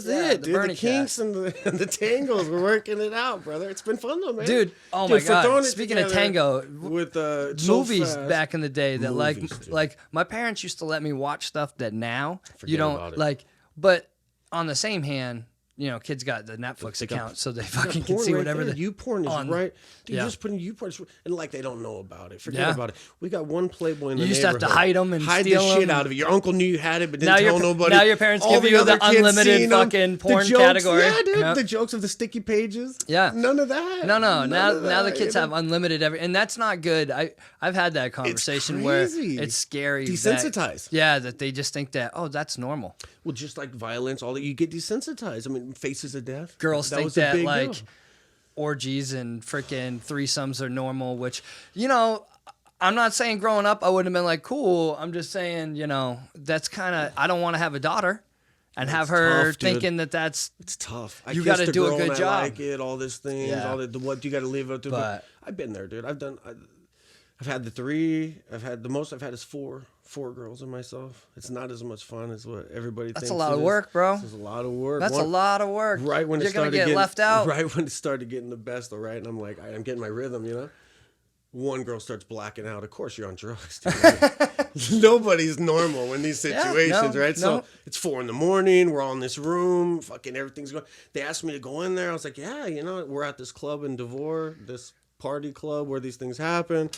Speaker 1: it, dude.
Speaker 2: Bernie
Speaker 1: The kinks and the tangles. We're working it out, brother. It's been fun though, man.
Speaker 2: Dude, my
Speaker 1: for throwing
Speaker 2: God.
Speaker 1: it
Speaker 2: Speaking of
Speaker 1: together
Speaker 2: tango,
Speaker 1: with
Speaker 2: movies
Speaker 1: so fast.
Speaker 2: back in the day that
Speaker 1: Movies, dude.
Speaker 2: like my parents used to let me watch stuff that now
Speaker 1: Forget
Speaker 2: you don't
Speaker 1: about it.
Speaker 2: like. But on the same hand, you know, kids got the Netflix account, so they fucking can see whatever.
Speaker 1: YouPorn is
Speaker 2: on-
Speaker 1: right. Dude,
Speaker 2: yeah.
Speaker 1: you just put in YouPorn, and like they don't know about it. Forget
Speaker 2: Yeah.
Speaker 1: about it. We got one Playboy in the
Speaker 2: You used to have to hide them and
Speaker 1: hide
Speaker 2: steal
Speaker 1: the shit
Speaker 2: them.
Speaker 1: out of it. Your uncle knew you had it, but didn't
Speaker 2: Now
Speaker 1: tell nobody.
Speaker 2: now your parents
Speaker 1: All
Speaker 2: give you
Speaker 1: other
Speaker 2: the
Speaker 1: kids
Speaker 2: unlimited
Speaker 1: seen 'em.
Speaker 2: fucking
Speaker 1: The
Speaker 2: porn
Speaker 1: jokes,
Speaker 2: category.
Speaker 1: Yeah, dude.
Speaker 2: Yep.
Speaker 1: The jokes of the sticky pages.
Speaker 2: Yeah.
Speaker 1: None of that.
Speaker 2: No.
Speaker 1: None
Speaker 2: Now
Speaker 1: of
Speaker 2: the
Speaker 1: that,
Speaker 2: kids
Speaker 1: you
Speaker 2: have
Speaker 1: know?
Speaker 2: unlimited and that's not good. I've had that conversation where
Speaker 1: crazy.
Speaker 2: it's scary.
Speaker 1: Desensitized.
Speaker 2: That they just think that that's normal.
Speaker 1: Well, just like violence, all that, you get desensitized. I mean, faces of death.
Speaker 2: Girls think
Speaker 1: was a
Speaker 2: that
Speaker 1: big
Speaker 2: like
Speaker 1: deal.
Speaker 2: orgies and freaking threesomes are normal, which, you know, I'm not saying growing up I wouldn't have been like, cool. I'm just saying, you know, that's kind of, I don't want to have a daughter and have her
Speaker 1: tough, dude.
Speaker 2: thinking that that's,
Speaker 1: It's tough.
Speaker 2: You
Speaker 1: got
Speaker 2: gotta
Speaker 1: to
Speaker 2: do a good
Speaker 1: I
Speaker 2: job.
Speaker 1: like it, all these things,
Speaker 2: Yeah.
Speaker 1: all the what you got to live up to.
Speaker 2: But-
Speaker 1: I've been there, dude. I've had the 3. I've had the most I've had is 4 girls and myself. It's not as much fun as what everybody thinks.
Speaker 2: that's a lot
Speaker 1: it
Speaker 2: of
Speaker 1: is.
Speaker 2: work, bro.
Speaker 1: It's a lot of work.
Speaker 2: That's a lot of work.
Speaker 1: Right when
Speaker 2: you're
Speaker 1: it
Speaker 2: gonna
Speaker 1: started
Speaker 2: get
Speaker 1: getting
Speaker 2: left out.
Speaker 1: Right when it started getting the best, all right. And I'm like, I'm getting my rhythm, you know. One girl starts blacking out. Of course, you're on drugs. Dude. Nobody's normal in these situations,
Speaker 2: no,
Speaker 1: right? So
Speaker 2: no.
Speaker 1: it's 4 a.m. We're all in this room. Fucking everything's going. They asked me to go in there. I was like, yeah, you know, we're at this club in Devore, this party club where these things happen.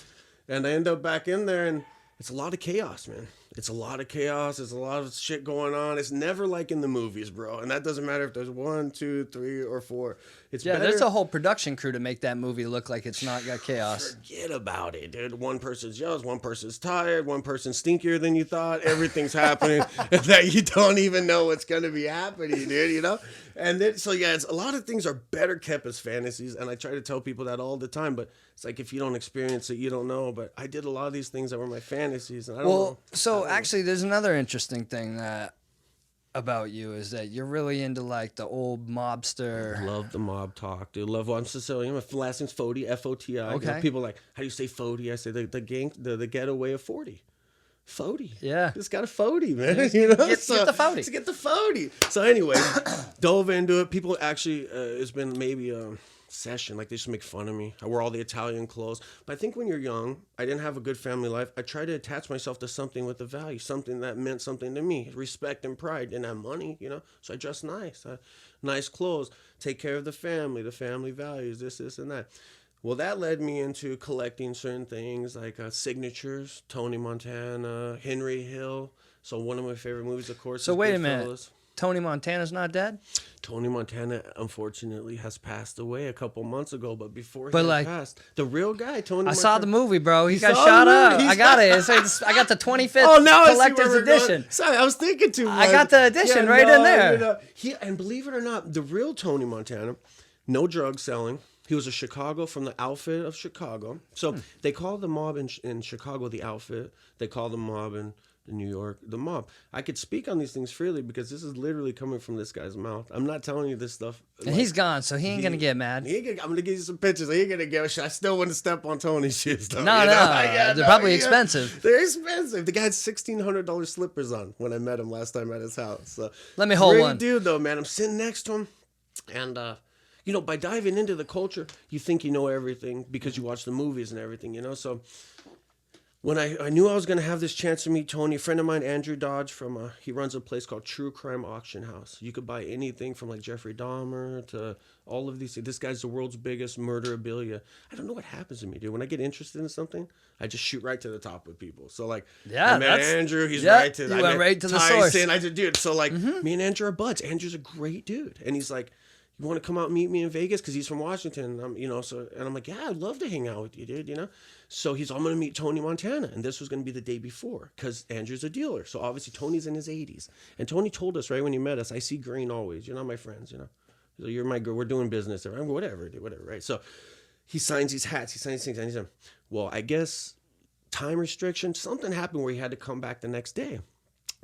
Speaker 1: And I end up back in there, and it's a lot of chaos, man. It's a lot of chaos. There's a lot of shit going on. It's never like in the movies, bro. And that doesn't matter if there's 1, 2, 3, or 4. It's better.
Speaker 2: There's a whole production crew to make that movie look like it's not got chaos.
Speaker 1: Forget about it, dude. One person's yells, one person's tired, one person's stinkier than you thought. Everything's happening that you don't even know what's going to be happening, dude, you know? And then, so yeah, it's a lot of things are better kept as fantasies. And I try to tell people that all the time, but it's like, if you don't experience it, you don't know. But I did a lot of these things that were my fantasies. And I don't know.
Speaker 2: So actually, there's another interesting thing that about you is that you're really into like the old mobster.
Speaker 1: Love the mob talk, dude. Love. Well, I'm Sicilian. My last name's Foti, F-O-T-I.
Speaker 2: Okay.
Speaker 1: You know, people are like, how do you say Foti? I say the gang, the ghetto way of 40. Foti.
Speaker 2: Yeah.
Speaker 1: Just got a Foti, man. You know?
Speaker 2: Get the Foti.
Speaker 1: To get the Foti. So anyway, dove into it. People actually, it's been maybe a session. Like, they just make fun of me. I wear all the Italian clothes. But I think when you're young, I didn't have a good family life. I tried to attach myself to something with a value, something that meant something to me. Respect and pride. Didn't have money, you know? So I dressed nice. Nice clothes. Take care of the family values, this, and that. Well, that led me into collecting certain things like signatures, Tony Montana, Henry Hill. So one of my favorite movies, of course.
Speaker 2: So
Speaker 1: is
Speaker 2: wait a
Speaker 1: Goodfellas.
Speaker 2: minute. Tony Montana's not dead?
Speaker 1: Tony Montana, unfortunately, has passed away a couple months ago. But before
Speaker 2: But,
Speaker 1: he
Speaker 2: like,
Speaker 1: passed, the real guy, Tony
Speaker 2: I
Speaker 1: Montana.
Speaker 2: saw the movie, bro. He got
Speaker 1: saw
Speaker 2: shot
Speaker 1: the
Speaker 2: up.
Speaker 1: movie?
Speaker 2: I got it. I got the 25th
Speaker 1: Oh, now I see
Speaker 2: collector's
Speaker 1: where we're going.
Speaker 2: edition.
Speaker 1: Sorry, I was thinking too much.
Speaker 2: I got the edition right in there.
Speaker 1: You know, and believe it or not, the real Tony Montana, no drug selling. He was a Chicago, from the outfit of Chicago. So they call the mob in Chicago the outfit. They call the mob in New York the mob. I could speak on these things freely because this is literally coming from this guy's mouth. I'm not telling you this stuff.
Speaker 2: And he's gone, so he ain't going to get mad.
Speaker 1: I'm going to give you some pictures. He ain't going to give a shit. I still wouldn't step on Tony's shoes, though.
Speaker 2: No,
Speaker 1: you know?
Speaker 2: no.
Speaker 1: Yeah,
Speaker 2: They're probably expensive.
Speaker 1: They're expensive. The guy had $1,600 slippers on when I met him last time at his house. So,
Speaker 2: Let me hold
Speaker 1: great
Speaker 2: one.
Speaker 1: dude, though, man. I'm sitting next to him, and you know, by diving into the culture, you think you know everything because you watch the movies and everything, you know. So when I knew I was going to have this chance to meet Tony, a friend of mine, Andrew Dodge, he runs a place called True Crime Auction House. You could buy anything from like Jeffrey Dahmer to all of these things. This guy's the world's biggest murderabilia. I don't know what happens to me, dude. When I get interested in something, I just shoot right to the top with people. So like,
Speaker 2: Yeah,
Speaker 1: I met Andrew. He's
Speaker 2: yeah,
Speaker 1: right to.
Speaker 2: you
Speaker 1: I
Speaker 2: went
Speaker 1: met
Speaker 2: right to the
Speaker 1: Tyson.
Speaker 2: source.
Speaker 1: I just, dude. So like, me and Andrew are buds. Andrew's a great dude, and he's like, you want to come out and meet me in Vegas? Because he's from Washington. You know, and I'm like, yeah, I'd love to hang out with you, dude, you know? So I'm going to meet Tony Montana. And this was going to be the day before because Andrew's a dealer. So obviously Tony's in his 80s. And Tony told us right when he met us, I see green always. You're not my friends, you know? So you're my girl. We're doing business. Right? Whatever, dude, whatever, right? So he signs these hats. He signs these things. And he's like, well, I guess time restriction, something happened where he had to come back the next day.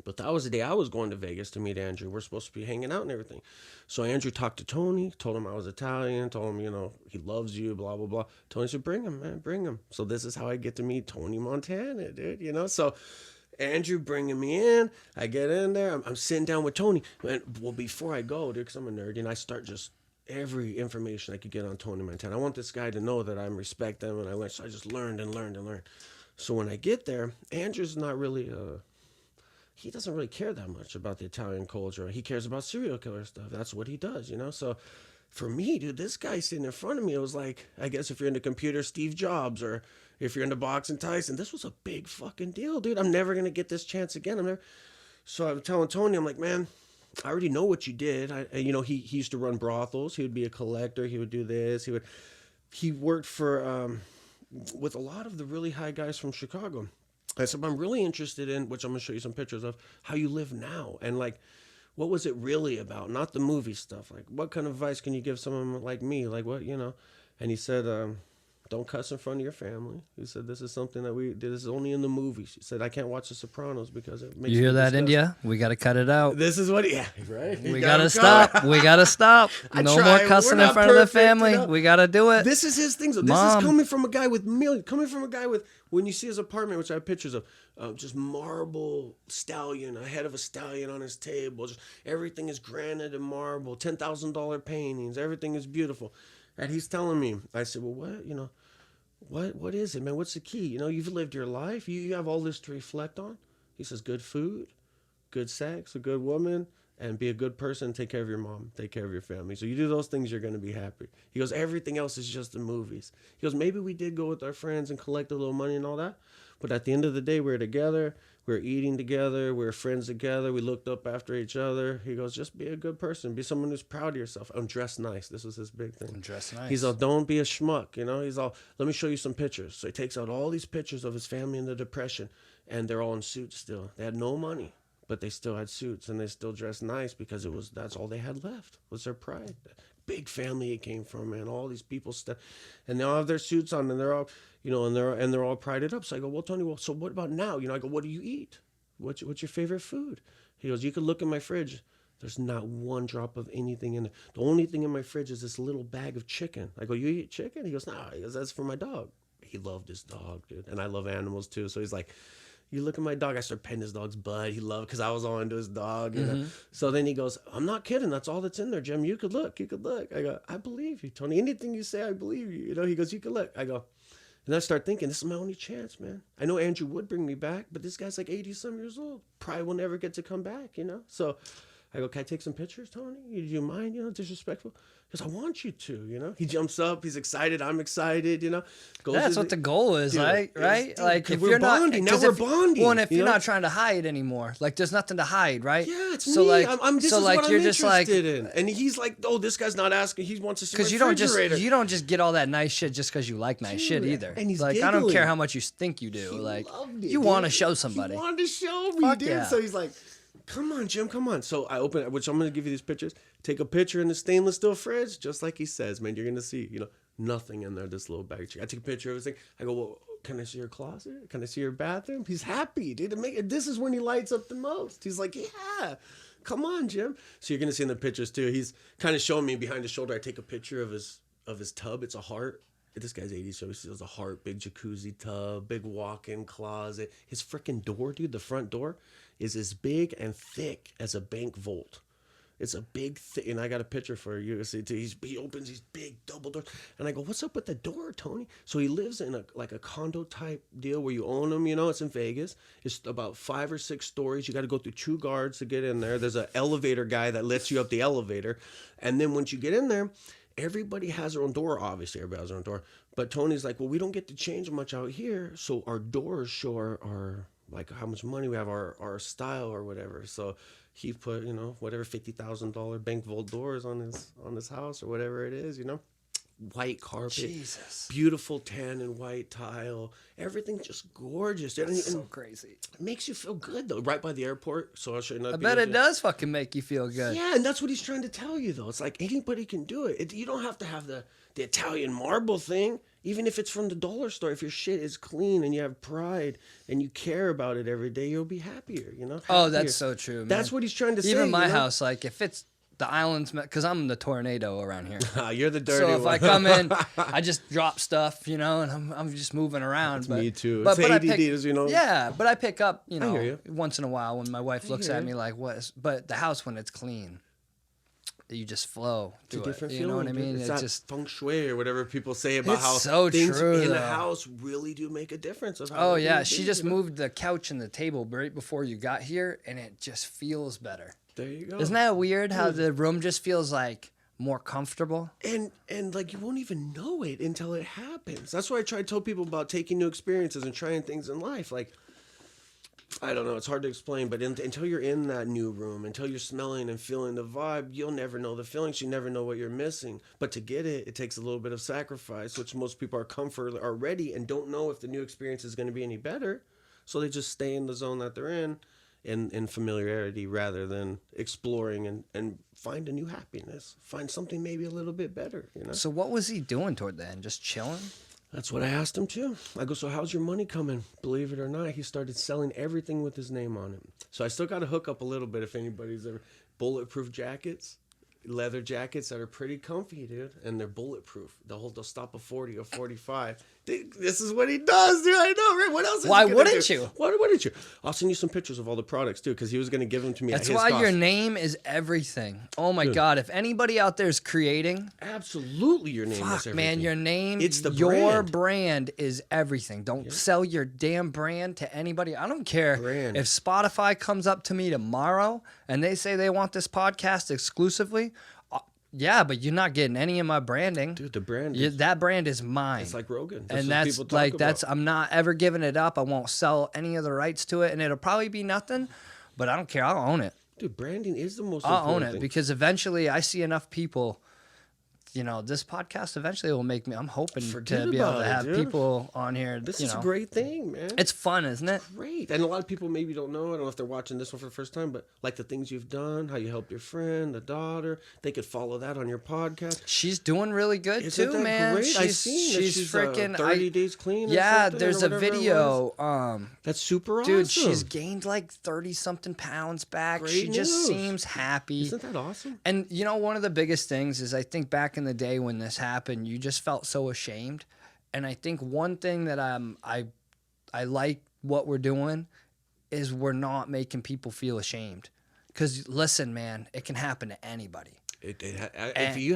Speaker 1: But that was the day I was going to Vegas to meet Andrew. We're supposed to be hanging out and everything. So Andrew talked to Tony, told him I was Italian, told him, you know, he loves you, blah, blah, blah. Tony said, bring him, man, bring him. So this is how I get to meet Tony Montana, dude, you know? So Andrew bringing me in, I get in there, I'm sitting down with Tony. And, well, before I go, dude, because I'm a nerd, and I start just every information I could get on Tony Montana. I want this guy to know that I respect him, and I learned. So I just learned and learned and learned. So when I get there, Andrew's not really he doesn't really care that much about the Italian culture. He cares about serial killer stuff. That's what he does, you know? So for me, dude, this guy sitting in front of me, it was like, I guess if you're into computers, Steve Jobs, or if you're into boxing, Tyson, this was a big fucking deal, dude. I'm never going to get this chance again. So I'm telling Tony, I'm like, man, I already know what you did. You know, he used to run brothels. He would be a collector. He would do this. He worked for, with a lot of the really high guys from Chicago. I said, I'm really interested in, which I'm going to show you some pictures of, how you live now. And like, what was it really about? Not the movie stuff. Like, what kind of advice can you give someone like me? Like, what, you know? And he said, don't cuss in front of your family. He said, this is something that we did. This is only in the movies. He said, I can't watch The Sopranos because it makes
Speaker 2: You hear that,
Speaker 1: disgust.
Speaker 2: India? We got to cut it out.
Speaker 1: This is what, yeah, right?
Speaker 2: We got to stop. We got to stop. No more cussing in front of the family. You know? We got to do it.
Speaker 1: This is his thing. So this
Speaker 2: Mom.
Speaker 1: is coming from a guy with millions, coming from a guy with, when you see his apartment, which I have pictures of, just marble stallion, a head of a stallion on his table. Just everything is granite and marble, $10,000 paintings. Everything is beautiful. And he's telling me, I said, well, what, you know, what is it, man? What's the key? You know, you've lived your life. You have all this to reflect on. He says, good food, good sex, a good woman, and be a good person. Take care of your mom. Take care of your family. So you do those things, you're going to be happy. He goes, everything else is just the movies. He goes, maybe we did go with our friends and collect a little money and all that. But at the end of the day, we're together. We're eating together. We're friends together. We looked up after each other. He goes, just be a good person. Be someone who's proud of yourself. And dress nice. This was his big thing.
Speaker 2: And dress nice.
Speaker 1: He's all, don't be a schmuck. You know, he's all, let me show you some pictures. So he takes out all these pictures of his family in the Depression. And they're all in suits still. They had no money, but they still had suits. And they still dressed nice because that's all they had left was their pride. Big family it came from, man. All these people and they all have their suits on, and they're all, you know, and they're all prided up. So I go, well, Tony, so what about now? You know, I go, what do you eat? What's your favorite food? He goes, you could look in my fridge. There's not one drop of anything in it. The only thing in my fridge is this little bag of chicken. I go, you eat chicken? He goes, nah. He goes, that's for my dog. He loved his dog, dude, and I love animals too. So he's like, you look at my dog. I start petting his dog's butt. He loved because I was all into his dog. You know? So then he goes, I'm not kidding. That's all that's in there, Jim. You could look. You could look. I go, I believe you, Tony. Anything you say, I believe you. You know, he goes, you could look. I go, and I start thinking, this is my only chance, man. I know Andrew would bring me back, but this guy's like 80-some years old. Probably will never get to come back, you know? So I go, can I take some pictures, Tony? Do you mind, you know, disrespectful? Because I want you to, you know? He jumps up. He's excited. I'm excited, you know?
Speaker 2: That's what the goal is,
Speaker 1: Dude,
Speaker 2: right? Right? Like, if
Speaker 1: we're
Speaker 2: you're not...
Speaker 1: bonding. Now we're bonding.
Speaker 2: Well, and if
Speaker 1: you
Speaker 2: you're
Speaker 1: know?
Speaker 2: not trying to hide anymore, like, there's nothing to hide, right?
Speaker 1: Yeah, it's
Speaker 2: so
Speaker 1: me.
Speaker 2: Like,
Speaker 1: this
Speaker 2: so
Speaker 1: is
Speaker 2: like,
Speaker 1: what
Speaker 2: you're
Speaker 1: I'm
Speaker 2: just like...
Speaker 1: interested in. And he's like, oh, this guy's not asking. He wants to see my
Speaker 2: Because
Speaker 1: refrigerator.
Speaker 2: you don't just get all that nice shit just because you like nice shit either.
Speaker 1: And he's
Speaker 2: like, I don't
Speaker 1: giggling.
Speaker 2: care how much you think you do.
Speaker 1: He
Speaker 2: Like,
Speaker 1: loved it,
Speaker 2: you want to show somebody.
Speaker 1: He wanted to show me,
Speaker 2: Fuck
Speaker 1: dude.
Speaker 2: yeah.
Speaker 1: So he's like, come on, Jim, come on. So I open it, which I'm going to give you these pictures. Take a picture in the stainless steel fridge, just like he says, man. You're going to see, you know, nothing in there, this little bag of chicken. I take a picture of his thing. I go, well, can I see your closet? Can I see your bathroom? He's happy, dude. This is when he lights up the most. He's like, yeah, come on, Jim. So you're going to see in the pictures, too. He's kind of showing me behind his shoulder. I take a picture of his tub. It's a heart. This guy's 80, so he sees a heart, big jacuzzi tub, big walk-in closet. His freaking door, dude, the front door, is as big and thick as a bank vault. It's a big, thick, and I got a picture for you to see too. He opens these big double doors, and I go, "What's up with the door, Tony?" So he lives in a condo type deal where you own them. You know, it's in Vegas. It's about 5 or 6 stories. You got to go through 2 guards to get in there. There's an elevator guy that lets you up the elevator, and then once you get in there, everybody has their own door. Obviously, everybody has their own door. But Tony's like, well, we don't get to change much out here, so our doors show our like how much money we have, our style or whatever. So he put, you know, whatever $50,000 bank vault doors on his house or whatever it is, you know. White carpet,
Speaker 2: Jesus.
Speaker 1: Beautiful tan and white tile, everything just gorgeous. And
Speaker 2: So crazy.
Speaker 1: it makes you feel good though, right by the airport. So I'll show you another
Speaker 2: I bet
Speaker 1: picture.
Speaker 2: it does fucking make you feel good.
Speaker 1: Yeah, and that's what he's trying to tell you though. It's like anybody can do it. You don't have to have the Italian marble thing. Even if it's from the dollar store, if your shit is clean and you have pride and you care about it every day, you'll be happier, you know?
Speaker 2: Oh,
Speaker 1: Happier.
Speaker 2: that's so true, man.
Speaker 1: That's what he's trying to say.
Speaker 2: Even my
Speaker 1: you know?
Speaker 2: house, like, if it's the islands, because I'm the tornado around here.
Speaker 1: You're the dirty
Speaker 2: So if
Speaker 1: one.
Speaker 2: I come in, I just drop stuff, you know, and I'm just moving around. But,
Speaker 1: me too.
Speaker 2: But,
Speaker 1: It's
Speaker 2: but
Speaker 1: ADD,
Speaker 2: I pick,
Speaker 1: you know?
Speaker 2: Yeah, but I pick up, you
Speaker 1: I hear
Speaker 2: know,
Speaker 1: you.
Speaker 2: once in a while when my wife looks
Speaker 1: hear
Speaker 2: at
Speaker 1: you.
Speaker 2: me like, what? But the house when it's clean, you just flow
Speaker 1: It's a
Speaker 2: through
Speaker 1: different
Speaker 2: it.
Speaker 1: feeling.
Speaker 2: You know what I
Speaker 1: dude.
Speaker 2: mean?
Speaker 1: It's
Speaker 2: It's
Speaker 1: that
Speaker 2: just
Speaker 1: feng shui or whatever people say about
Speaker 2: It's
Speaker 1: how
Speaker 2: so
Speaker 1: things
Speaker 2: true,
Speaker 1: in the
Speaker 2: though.
Speaker 1: house really do make a difference. Of how
Speaker 2: oh
Speaker 1: they're
Speaker 2: yeah,
Speaker 1: gonna
Speaker 2: she
Speaker 1: be,
Speaker 2: just
Speaker 1: you know?
Speaker 2: moved the couch and the table right before you got here, and it just feels better.
Speaker 1: There you go.
Speaker 2: Isn't that weird? How
Speaker 1: Dude.
Speaker 2: the room just feels like more comfortable.
Speaker 1: And like you won't even know it until it happens. That's why I try to tell people about taking new experiences and trying things in life. Like I don't know, it's hard to explain, but until you're in that new room, until you're smelling and feeling the vibe, you'll never know the feelings. You never know what you're missing. But to get it, it takes a little bit of sacrifice, which most people are ready and don't know if the new experience is going to be any better. So they just stay in the zone that they're in familiarity rather than exploring and find a new happiness. Find something maybe a little bit better, you know?
Speaker 2: So what was he doing toward the end? Just chilling?
Speaker 1: That's what I asked him too. I go, so how's your money coming? Believe it or not, he started selling everything with his name on it. So I still got to hook up a little bit if anybody's ever bulletproof jackets, leather jackets that are pretty comfy, dude, and they're bulletproof. They'll stop a 40 or 45. This is what he does, dude. I know, right? What else?
Speaker 2: Why
Speaker 1: is he gonna
Speaker 2: wouldn't
Speaker 1: do?
Speaker 2: you?
Speaker 1: Why wouldn't you? I'll send you some pictures of all the products too, because he was going to give them to me.
Speaker 2: That's
Speaker 1: at his
Speaker 2: why
Speaker 1: cost.
Speaker 2: your name is everything. Oh my
Speaker 1: Dude.
Speaker 2: God! If anybody out there is creating,
Speaker 1: Absolutely, your name is
Speaker 2: fuck,
Speaker 1: everything.
Speaker 2: man, your name,
Speaker 1: It's the
Speaker 2: your
Speaker 1: brand.
Speaker 2: brand is everything. Don't sell your damn brand to anybody. I don't care
Speaker 1: Brand.
Speaker 2: if Spotify comes up to me tomorrow and they say they want this podcast exclusively. Yeah, but you're not getting any of my branding.
Speaker 1: Dude, the brand.
Speaker 2: That brand is mine.
Speaker 1: It's like Rogan.
Speaker 2: And that's like I'm not ever giving it up. I won't sell any of the rights to it, and it'll probably be nothing, but I don't care. I'll own it.
Speaker 1: Dude, branding is the most.
Speaker 2: I'll
Speaker 1: important
Speaker 2: own it
Speaker 1: thing.
Speaker 2: because eventually I see enough people. You know, this podcast eventually will make me. I'm hoping
Speaker 1: Forget
Speaker 2: to be able
Speaker 1: about
Speaker 2: to
Speaker 1: it,
Speaker 2: have
Speaker 1: dude.
Speaker 2: people on here.
Speaker 1: This
Speaker 2: you
Speaker 1: is
Speaker 2: know.
Speaker 1: a great thing, man.
Speaker 2: It's fun, isn't it?
Speaker 1: Great. And a lot of people maybe don't know. I don't know if they're watching this one for the first time, but like the things you've done, how you helped your friend, the daughter, they could follow that on your podcast.
Speaker 2: She's doing really good
Speaker 1: Isn't
Speaker 2: too,
Speaker 1: that
Speaker 2: man.
Speaker 1: great? I
Speaker 2: She's,
Speaker 1: seen that
Speaker 2: she's freaking
Speaker 1: 30 days clean. Or
Speaker 2: Yeah,
Speaker 1: something,
Speaker 2: there's
Speaker 1: or
Speaker 2: a
Speaker 1: whatever it
Speaker 2: video.
Speaker 1: was. That's super awesome.
Speaker 2: Dude, she's gained like 30 something pounds back.
Speaker 1: Great
Speaker 2: she just
Speaker 1: news.
Speaker 2: seems happy.
Speaker 1: Isn't that awesome?
Speaker 2: And you know, one of the biggest things is I think back in the day when this happened, you just felt so ashamed. And I think one thing that I like what we're doing is we're not making people feel ashamed. Because listen, man, it can happen to anybody.
Speaker 1: If you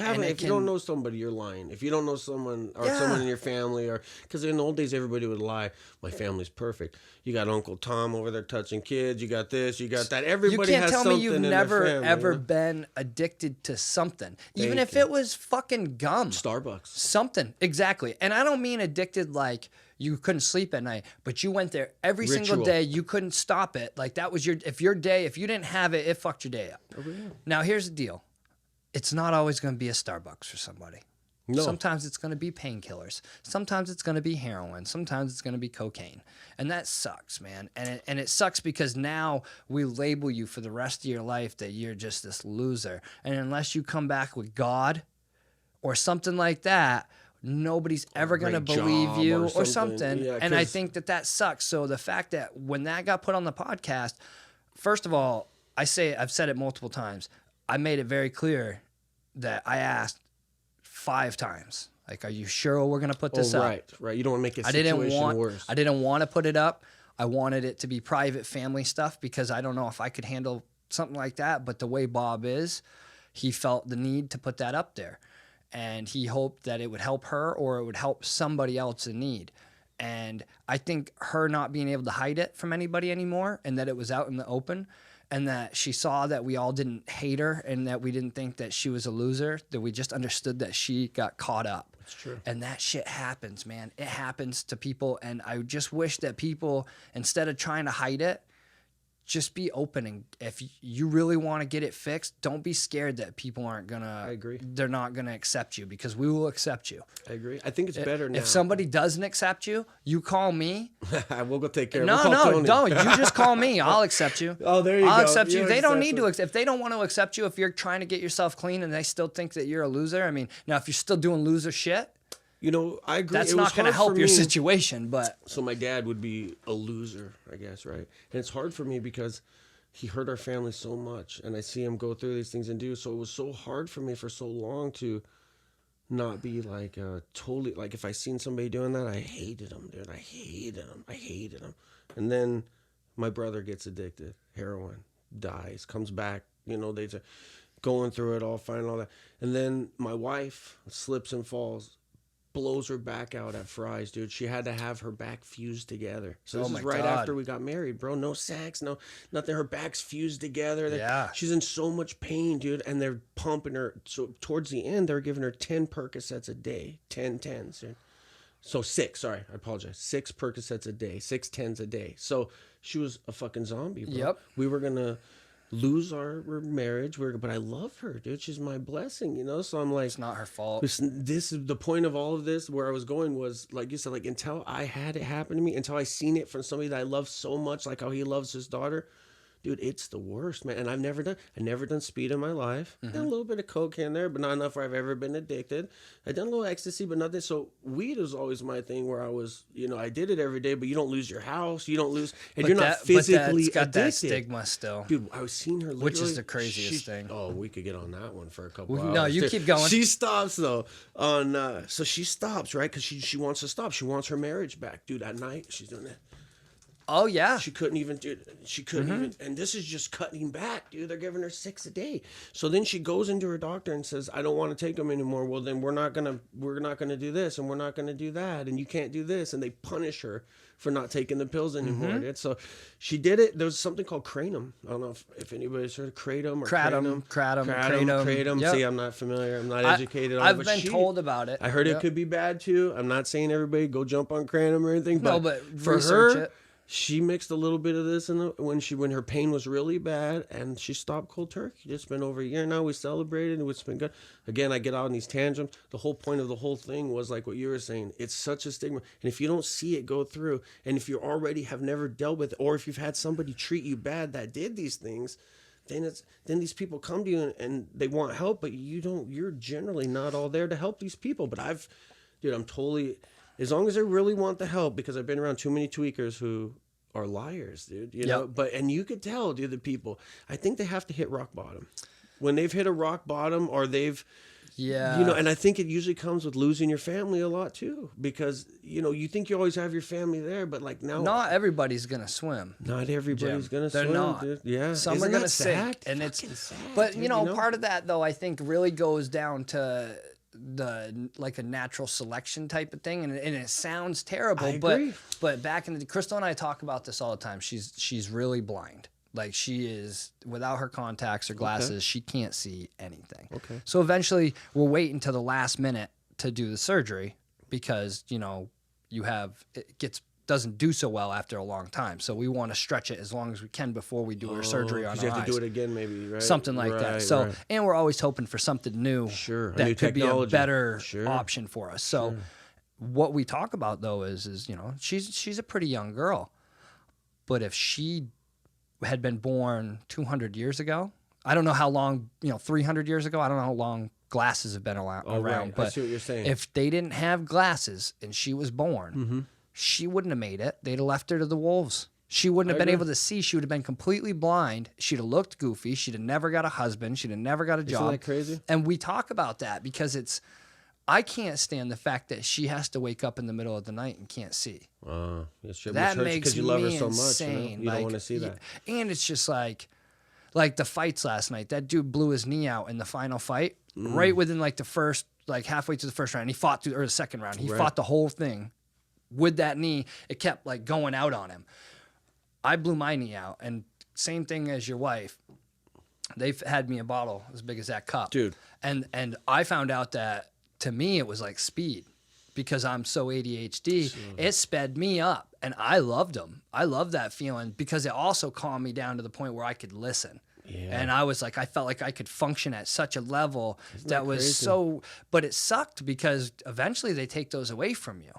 Speaker 1: don't know somebody, you're lying. If you don't know someone or
Speaker 2: Yeah.
Speaker 1: someone in your family, or because in the old days everybody would lie, my family's perfect. You got Uncle Tom over there touching kids. You got this. You got that. Everybody
Speaker 2: You can't
Speaker 1: has
Speaker 2: tell
Speaker 1: something
Speaker 2: me you've
Speaker 1: in
Speaker 2: never
Speaker 1: their family,
Speaker 2: ever
Speaker 1: you know?
Speaker 2: been addicted to something, even
Speaker 1: Thank
Speaker 2: if
Speaker 1: you.
Speaker 2: it was fucking gum.
Speaker 1: Starbucks.
Speaker 2: Something, exactly. And I don't mean addicted like you couldn't sleep at night, but you went there every single
Speaker 1: Ritual.
Speaker 2: day. You couldn't stop it. Like that was if you didn't have it, it fucked your day up.
Speaker 1: Oh, yeah.
Speaker 2: Now here's the deal. It's not always going to be a Starbucks for somebody.
Speaker 1: No.
Speaker 2: Sometimes it's going to be painkillers. Sometimes it's going to be heroin. Sometimes it's going to be cocaine. And that sucks, man. And it sucks because now we label you for the rest of your life that you're just this loser. And unless you come back with God or something like that, nobody's ever going to
Speaker 1: great
Speaker 2: believe
Speaker 1: job
Speaker 2: you
Speaker 1: or
Speaker 2: or
Speaker 1: something.
Speaker 2: something.
Speaker 1: Yeah,
Speaker 2: and I
Speaker 1: 'cause-
Speaker 2: think that sucks. So the fact that when that got put on the podcast, first of all, I've said it multiple times. I made it very clear that I asked 5 times, like, are you sure we're going to put this up?
Speaker 1: Right. You don't want to make a
Speaker 2: I
Speaker 1: situation worse.
Speaker 2: I didn't want to put it up. I wanted it to be private family stuff because I don't know if I could handle something like that. But the way Bob is, he felt the need to put that up there. And he hoped that it would help her or it would help somebody else in need. And I think her not being able to hide it from anybody anymore and that it was out in the open and that she saw that we all didn't hate her and that we didn't think that she was a loser, that we just understood that she got caught up.
Speaker 1: That's true.
Speaker 2: And that shit happens, man. It happens to people. And I just wish that people, instead of trying to hide it, just be open. And if you really want to get it fixed, don't be scared that people aren't going to.
Speaker 1: I agree.
Speaker 2: They're not going to accept you because we will accept you.
Speaker 1: I agree. I think it's better now.
Speaker 2: If somebody doesn't accept you, you call me.
Speaker 1: We'll go take care of it.
Speaker 2: No,
Speaker 1: We'll call Tony.
Speaker 2: don't. You just call me. I'll accept you.
Speaker 1: Oh, there you
Speaker 2: I'll
Speaker 1: go.
Speaker 2: accept you.
Speaker 1: You
Speaker 2: They don't
Speaker 1: accept
Speaker 2: need to.
Speaker 1: it.
Speaker 2: If they don't want to accept you, if you're trying to get yourself clean and they still think that you're a loser, I mean, now if you're still doing loser shit,
Speaker 1: You know, I agree.
Speaker 2: that's
Speaker 1: It
Speaker 2: not
Speaker 1: was
Speaker 2: going to
Speaker 1: hard
Speaker 2: help
Speaker 1: for
Speaker 2: your
Speaker 1: me.
Speaker 2: situation. But
Speaker 1: So my dad would be a loser, I guess, right? And it's hard for me because he hurt our family so much, and I see him go through these things and do. So it was so hard for me for so long to not be like totally like if I seen somebody doing that, I hated him, dude. I hated him. And then my brother gets addicted, heroin, dies, comes back. You know, going through it all, finding all that. And then my wife slips and falls, blows her back out at Fry's, dude. She had to have her back fused together. So this is right after we got married, bro. No sex, no nothing. Her back's fused together.
Speaker 2: Yeah.
Speaker 1: She's in so much pain, dude. And they're pumping her. So towards the end, they're giving her 10 Percocets a day. 10 tens, dude. So 6, sorry, I apologize. 6 Percocets a day, 6 tens a day. So she was a fucking zombie, bro.
Speaker 2: Yep.
Speaker 1: We were going to lose our marriage, but I love her, dude. She's my blessing, you know? So I'm like,
Speaker 2: It's not her fault.
Speaker 1: this is the point of all of this. Where I was going was, like you said, like until I had it happen to me, until I seen it from somebody that I love so much, like how he loves his daughter. Dude, it's the worst, man. And I never done speed in my life. Done a little bit of coke in there, but not enough where I've ever been addicted. I done a little ecstasy, but nothing. So weed was always my thing, where I was, you know, I did it every day, but you don't lose your house, you don't lose, and you're not physically
Speaker 2: but that's got
Speaker 1: addicted.
Speaker 2: that stigma still.
Speaker 1: Dude, I was seeing her literally,
Speaker 2: Which is the craziest thing.
Speaker 1: Oh, we could get on that one for a couple hours.
Speaker 2: No, you
Speaker 1: dude.
Speaker 2: keep going.
Speaker 1: She stops though. So she stops, right? Because she wants to stop. She wants her marriage back, dude. At night, she's doing that.
Speaker 2: Oh yeah.
Speaker 1: She couldn't even do it. She couldn't even, and this is just cutting back, dude. They're giving her 6 a day. So then she goes into her doctor and says, I don't want to take them anymore. Well, then we're not gonna do this, and we're not gonna do that, and you can't do this. And they punish her for not taking the pills anymore, dude. So she did it. There was something called kratom. I don't know if anybody's heard of kratom or
Speaker 2: kratom.
Speaker 1: Yep. See, I'm not familiar. I'm not educated on it.
Speaker 2: I've been told about it.
Speaker 1: I heard it could be bad too. I'm not saying everybody go jump on kratom or anything,
Speaker 2: No,
Speaker 1: but
Speaker 2: but
Speaker 1: for
Speaker 2: research
Speaker 1: her,
Speaker 2: it.
Speaker 1: she mixed a little bit of this when her pain was really bad, and she stopped cold turkey. It's been over a year now. We celebrated, and it's been good. Again, I get out in these tantrums. The whole point of the whole thing was like what you were saying. It's such a stigma, and if you don't see it go through, and if you already have never dealt with it, or if you've had somebody treat you bad that did these things, then these people come to you and they want help, but you're generally not all there to help these people. But I'm totally, as long as they really want the help, because I've been around too many tweakers who are liars, dude. You know, and you could tell, dude, the people, I think they have to hit rock bottom. When they've hit a rock bottom, or they've, and I think it usually comes with losing your family a lot too, because, you think you always have your family there, but like now,
Speaker 2: not everybody's going to swim.
Speaker 1: Not everybody's going to swim.
Speaker 2: They're not.
Speaker 1: Dude. Yeah.
Speaker 2: Some are going to sink. And it's,
Speaker 1: sad,
Speaker 2: but
Speaker 1: dude,
Speaker 2: part of that though, I think really goes down to a natural selection type of thing, and it sounds terrible,
Speaker 1: I agree.
Speaker 2: but back in the Crystal and I talk about this all the time. She's really blind. Like, she is, without her contacts or glasses, she can't see anything.
Speaker 1: Okay.
Speaker 2: So eventually we'll wait until the last minute to do the surgery, because doesn't do so well after a long time. So we want to stretch it as long as we can before we do our surgery on our eyes.
Speaker 1: You have to do it again, maybe, right?
Speaker 2: Something like that. So, and we're always hoping for something new that
Speaker 1: new
Speaker 2: could
Speaker 1: technology.
Speaker 2: be a better option for us. So what we talk about though is she's a pretty young girl, but if she had been born 200 years ago, I don't know how long, 300 years ago, I don't know how long glasses have been around.
Speaker 1: Right.
Speaker 2: But
Speaker 1: I see what you're saying.
Speaker 2: if they didn't have glasses and she was born, she wouldn't have made it. They'd have left her to the wolves. She wouldn't have been able to see. She would have been completely blind. She'd have looked goofy. She'd have never got a husband. She'd have never got a job.
Speaker 1: Isn't that crazy?
Speaker 2: And we talk about that because I can't stand the fact that she has to wake up in the middle of the night and can't see.
Speaker 1: That's true.
Speaker 2: That makes
Speaker 1: because you love her so
Speaker 2: insane.
Speaker 1: much. You don't want to see that.
Speaker 2: And it's just like the fights last night. That dude blew his knee out in the final fight, right within the first, halfway to the first round. He fought or the second round. He fought the whole thing with that knee. It kept going out on him. I blew my knee out, and same thing as your wife. They've had me a bottle as big as that cup,
Speaker 1: dude.
Speaker 2: And I found out that to me it was like speed, because I'm so ADHD. It sped me up, and I loved them. I loved that feeling, because it also calmed me down to the point where I could listen. Yeah. And I felt like I could function at such a level that was crazy. But it sucked, because eventually they take those away from you.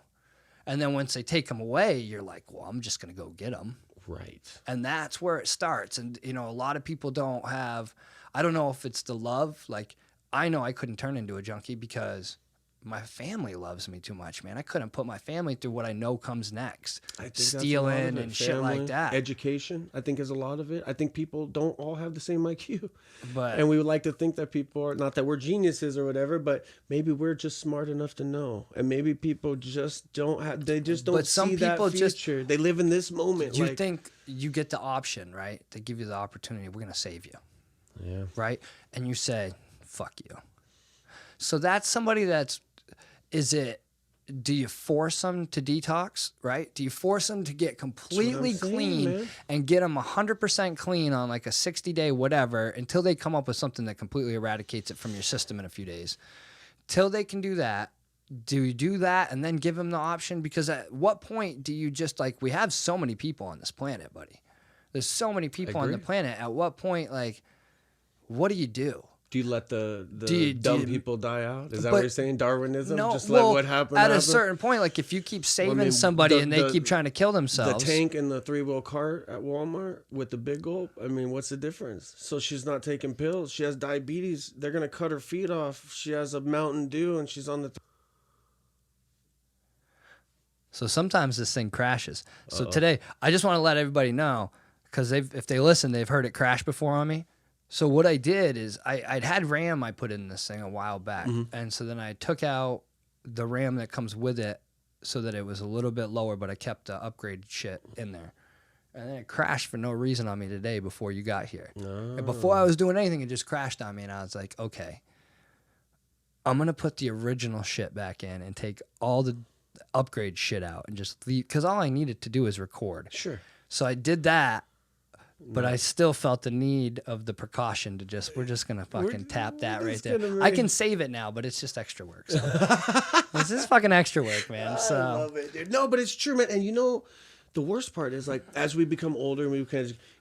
Speaker 2: And then once they take them away, you're like, well, I'm just going to go get them.
Speaker 1: Right.
Speaker 2: And that's where it starts. And, a lot of people don't have, I don't know if it's the love. I know I couldn't turn into a junkie because my family loves me too much, man. I couldn't put my family through what I know comes next.
Speaker 1: I think
Speaker 2: stealing and shit like that.
Speaker 1: Education, I think, is a lot of it. I think people don't all have the same IQ.
Speaker 2: But
Speaker 1: and we would like to think that people are, not that we're geniuses or whatever, but maybe we're just smart enough to know. And maybe people just don't have, they just don't see that future. They live in this moment.
Speaker 2: You think you get the option, right? They give you the opportunity. We're going to save you.
Speaker 1: Yeah.
Speaker 2: right? And you say, fuck you. So that's somebody do you force them to detox, right? Do you force them to get completely
Speaker 1: saying,
Speaker 2: clean
Speaker 1: man.
Speaker 2: and get them 100% clean on like a 60-day whatever until they come up with something that completely eradicates it from your system in a few days? Till they can do that, do you do that and then give them the option? Because at what point do you just like, we have so many people on this planet, buddy. There's so many people on the planet. At what point, like, what do you do?
Speaker 1: Do you let the
Speaker 2: dumb
Speaker 1: people die out? Is that what you're saying? Darwinism?
Speaker 2: No,
Speaker 1: Just let what happened
Speaker 2: at
Speaker 1: happen?
Speaker 2: a certain point, like if you keep saving somebody and they keep trying to kill themselves.
Speaker 1: The tank and the 3-wheel cart at Walmart with the big gulp, I mean, what's the difference? So she's not taking pills. She has diabetes. They're going to cut her feet off. She has a Mountain Dew and she's on the...
Speaker 2: So sometimes this thing crashes. So today, I just want to let everybody know, because if they listen, they've heard it crash before on me. So what I did is I'd had RAM I put in this thing a while back. And so then I took out the RAM that comes with it so that it was a little bit lower, but I kept the upgrade shit in there. And then it crashed for no reason on me today before you got here. And before I was doing anything, it just crashed on me. And I was like, okay, I'm going to put the original shit back in and take all the upgrade shit out and just leave. Because all I needed to do is record.
Speaker 1: Sure.
Speaker 2: So I did that. But I still felt the need of the precaution to we're just going to fucking tap that right there. I can save it now, but it's just extra work. So. This is fucking extra work, man. So.
Speaker 1: I love it, dude. No, but it's true, man. And you know, the worst part is like, as we become older,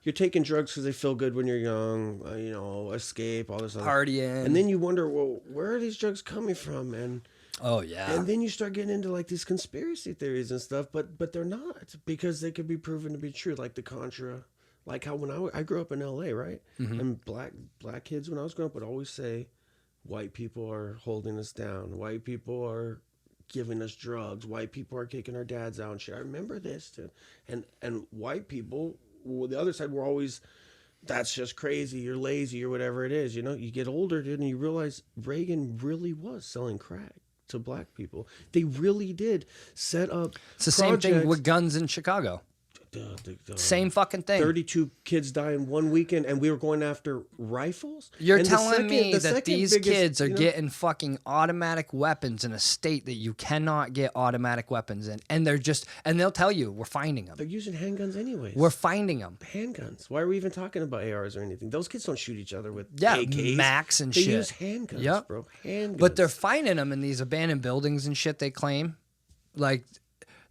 Speaker 1: you're taking drugs because they feel good when you're young, you know, escape, all this other
Speaker 2: partying.
Speaker 1: And then you wonder, well, where are these drugs coming from? And
Speaker 2: oh, yeah.
Speaker 1: And then you start getting into like these conspiracy theories and stuff, but they're not, because they could be proven to be true, like the Contra. Like how when I grew up in LA, right? And black kids when I was growing up would always say, white people are holding us down. White people are giving us drugs. White people are kicking our dads out and shit. I remember this too. And white people, well, the other side were always, that's just crazy. You're lazy or whatever it is. You know, you get older, dude, and you realize Reagan really was selling crack to black people. They really did set up.
Speaker 2: It's the same thing with guns in Chicago. Same fucking thing.
Speaker 1: 32 kids die in one weekend, and we were going after rifles?
Speaker 2: You're telling me that these kids are getting fucking automatic weapons in a state that you cannot get automatic weapons in, and they'll tell you, we're finding them.
Speaker 1: They're using handguns anyways.
Speaker 2: We're finding them.
Speaker 1: Handguns. Why are we even talking about ARs or anything? Those kids don't shoot each other with
Speaker 2: AKs. Max and
Speaker 1: they
Speaker 2: shit.
Speaker 1: They use handguns, bro. Handguns.
Speaker 2: But they're finding them in these abandoned buildings and shit, they claim. Like...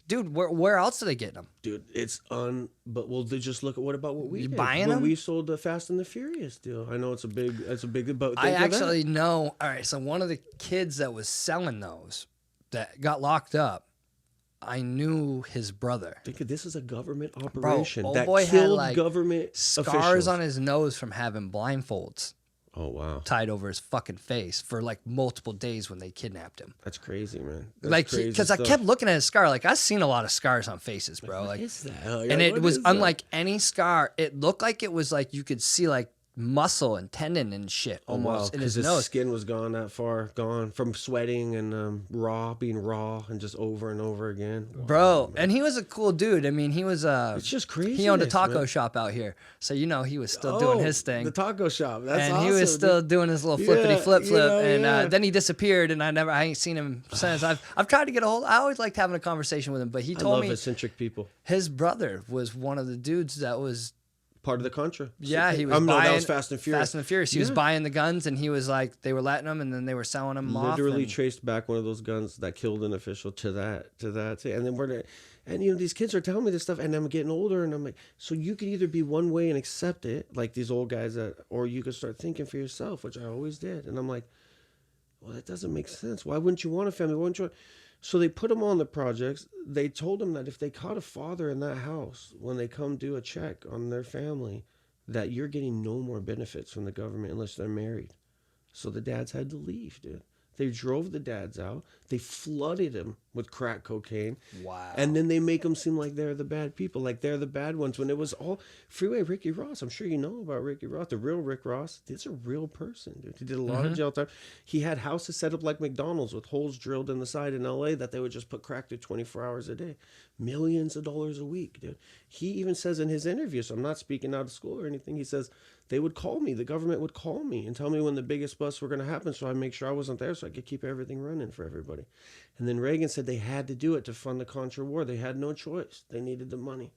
Speaker 2: Dude, where else are they getting them?
Speaker 1: Dude, it's but we'll just look at what we did
Speaker 2: buying
Speaker 1: when
Speaker 2: them?
Speaker 1: we sold the Fast and the Furious deal. I know it's a big, but
Speaker 2: I actually know. All right, so one of the kids that was selling those that got locked up, I knew his brother.
Speaker 1: This is a government operation.
Speaker 2: Bro,
Speaker 1: that
Speaker 2: boy
Speaker 1: killed
Speaker 2: had like
Speaker 1: government
Speaker 2: scars
Speaker 1: officials.
Speaker 2: on his nose from having blindfolds.
Speaker 1: Oh, wow.
Speaker 2: Tied over his fucking face for like multiple days when they kidnapped him.
Speaker 1: That's crazy, man.
Speaker 2: Because I kept looking at his scar. Like, I've seen a lot of scars on faces, bro.
Speaker 1: What is that?
Speaker 2: And it was unlike any scar. It looked like it was like you could see like muscle and tendon and shit almost in his nose.
Speaker 1: His skin was gone that far, gone from sweating and being raw and just over and over again. Wow,
Speaker 2: bro,
Speaker 1: man.
Speaker 2: and he was a cool dude. I mean, he was
Speaker 1: it's just crazy.
Speaker 2: He owned a taco shop out here, so he was still doing his thing.
Speaker 1: The taco shop, that's awesome.
Speaker 2: He was still doing his little flippity flip, and then he disappeared, and I ain't seen him since. I've tried to get a hold. I always liked having a conversation with him, but he told me
Speaker 1: I love eccentric people.
Speaker 2: His brother was one of the dudes that was
Speaker 1: part of the Contra.
Speaker 2: Yeah, he was buying.
Speaker 1: No, that was Fast and Furious.
Speaker 2: Fast and Furious. He was buying the guns, and he was like, they were letting them, and then they were selling them off.
Speaker 1: Literally traced back one of those guns that killed an official to that, and then these kids are telling me this stuff, and I'm getting older, and I'm like, so you could either be one way and accept it, like these old guys, or you could start thinking for yourself, which I always did, and I'm like, well, that doesn't make sense. Why wouldn't you want a family? Why wouldn't you? So they put them on the projects. They told them that if they caught a father in that house, when they come do a check on their family, that you're getting no more benefits from the government unless they're married. So the dads had to leave, dude. They drove the dads out. They flooded them with crack cocaine.
Speaker 2: Wow.
Speaker 1: And then they make them seem like they're the bad people, like they're the bad ones, when it was all Freeway Ricky Ross. I'm sure you know about Ricky Ross, the real Rick Ross. He's a real person, dude. He did a lot of jail time. He had houses set up like McDonald's with holes drilled in the side in LA that they would just put crack through 24 hours a day. Millions of dollars a week, dude. He even says in his interview, so I'm not speaking out of school or anything, he says, they would call me, the government would call me and tell me when the biggest busts were going to happen, so I make sure I wasn't there so I could keep everything running for everybody. And then Reagan said they had to do it to fund the Contra war. They had no choice. They needed the money.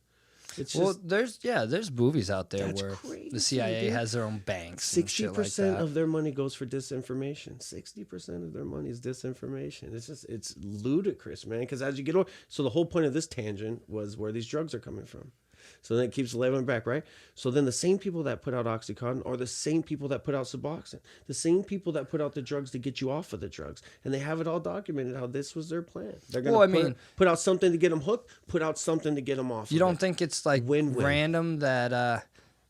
Speaker 1: It's
Speaker 2: Well,
Speaker 1: just
Speaker 2: there's movies out there
Speaker 1: That's
Speaker 2: where
Speaker 1: crazy,
Speaker 2: the CIA
Speaker 1: dude.
Speaker 2: has their own banks. and shit like
Speaker 1: 60%
Speaker 2: that.
Speaker 1: of their money goes for disinformation. 60% of their money is disinformation. It's ludicrous, man. Because as you get older, so the whole point of this tangent was where these drugs are coming from. So then it keeps leveling back, right? So then the same people that put out Oxycontin are the same people that put out Suboxone, the same people that put out the drugs to get you off of the drugs. And they have it all documented how this was their plan. They're going to put out something to get them hooked, put out something to get them off.
Speaker 2: You don't think it's like
Speaker 1: Win-win.
Speaker 2: random that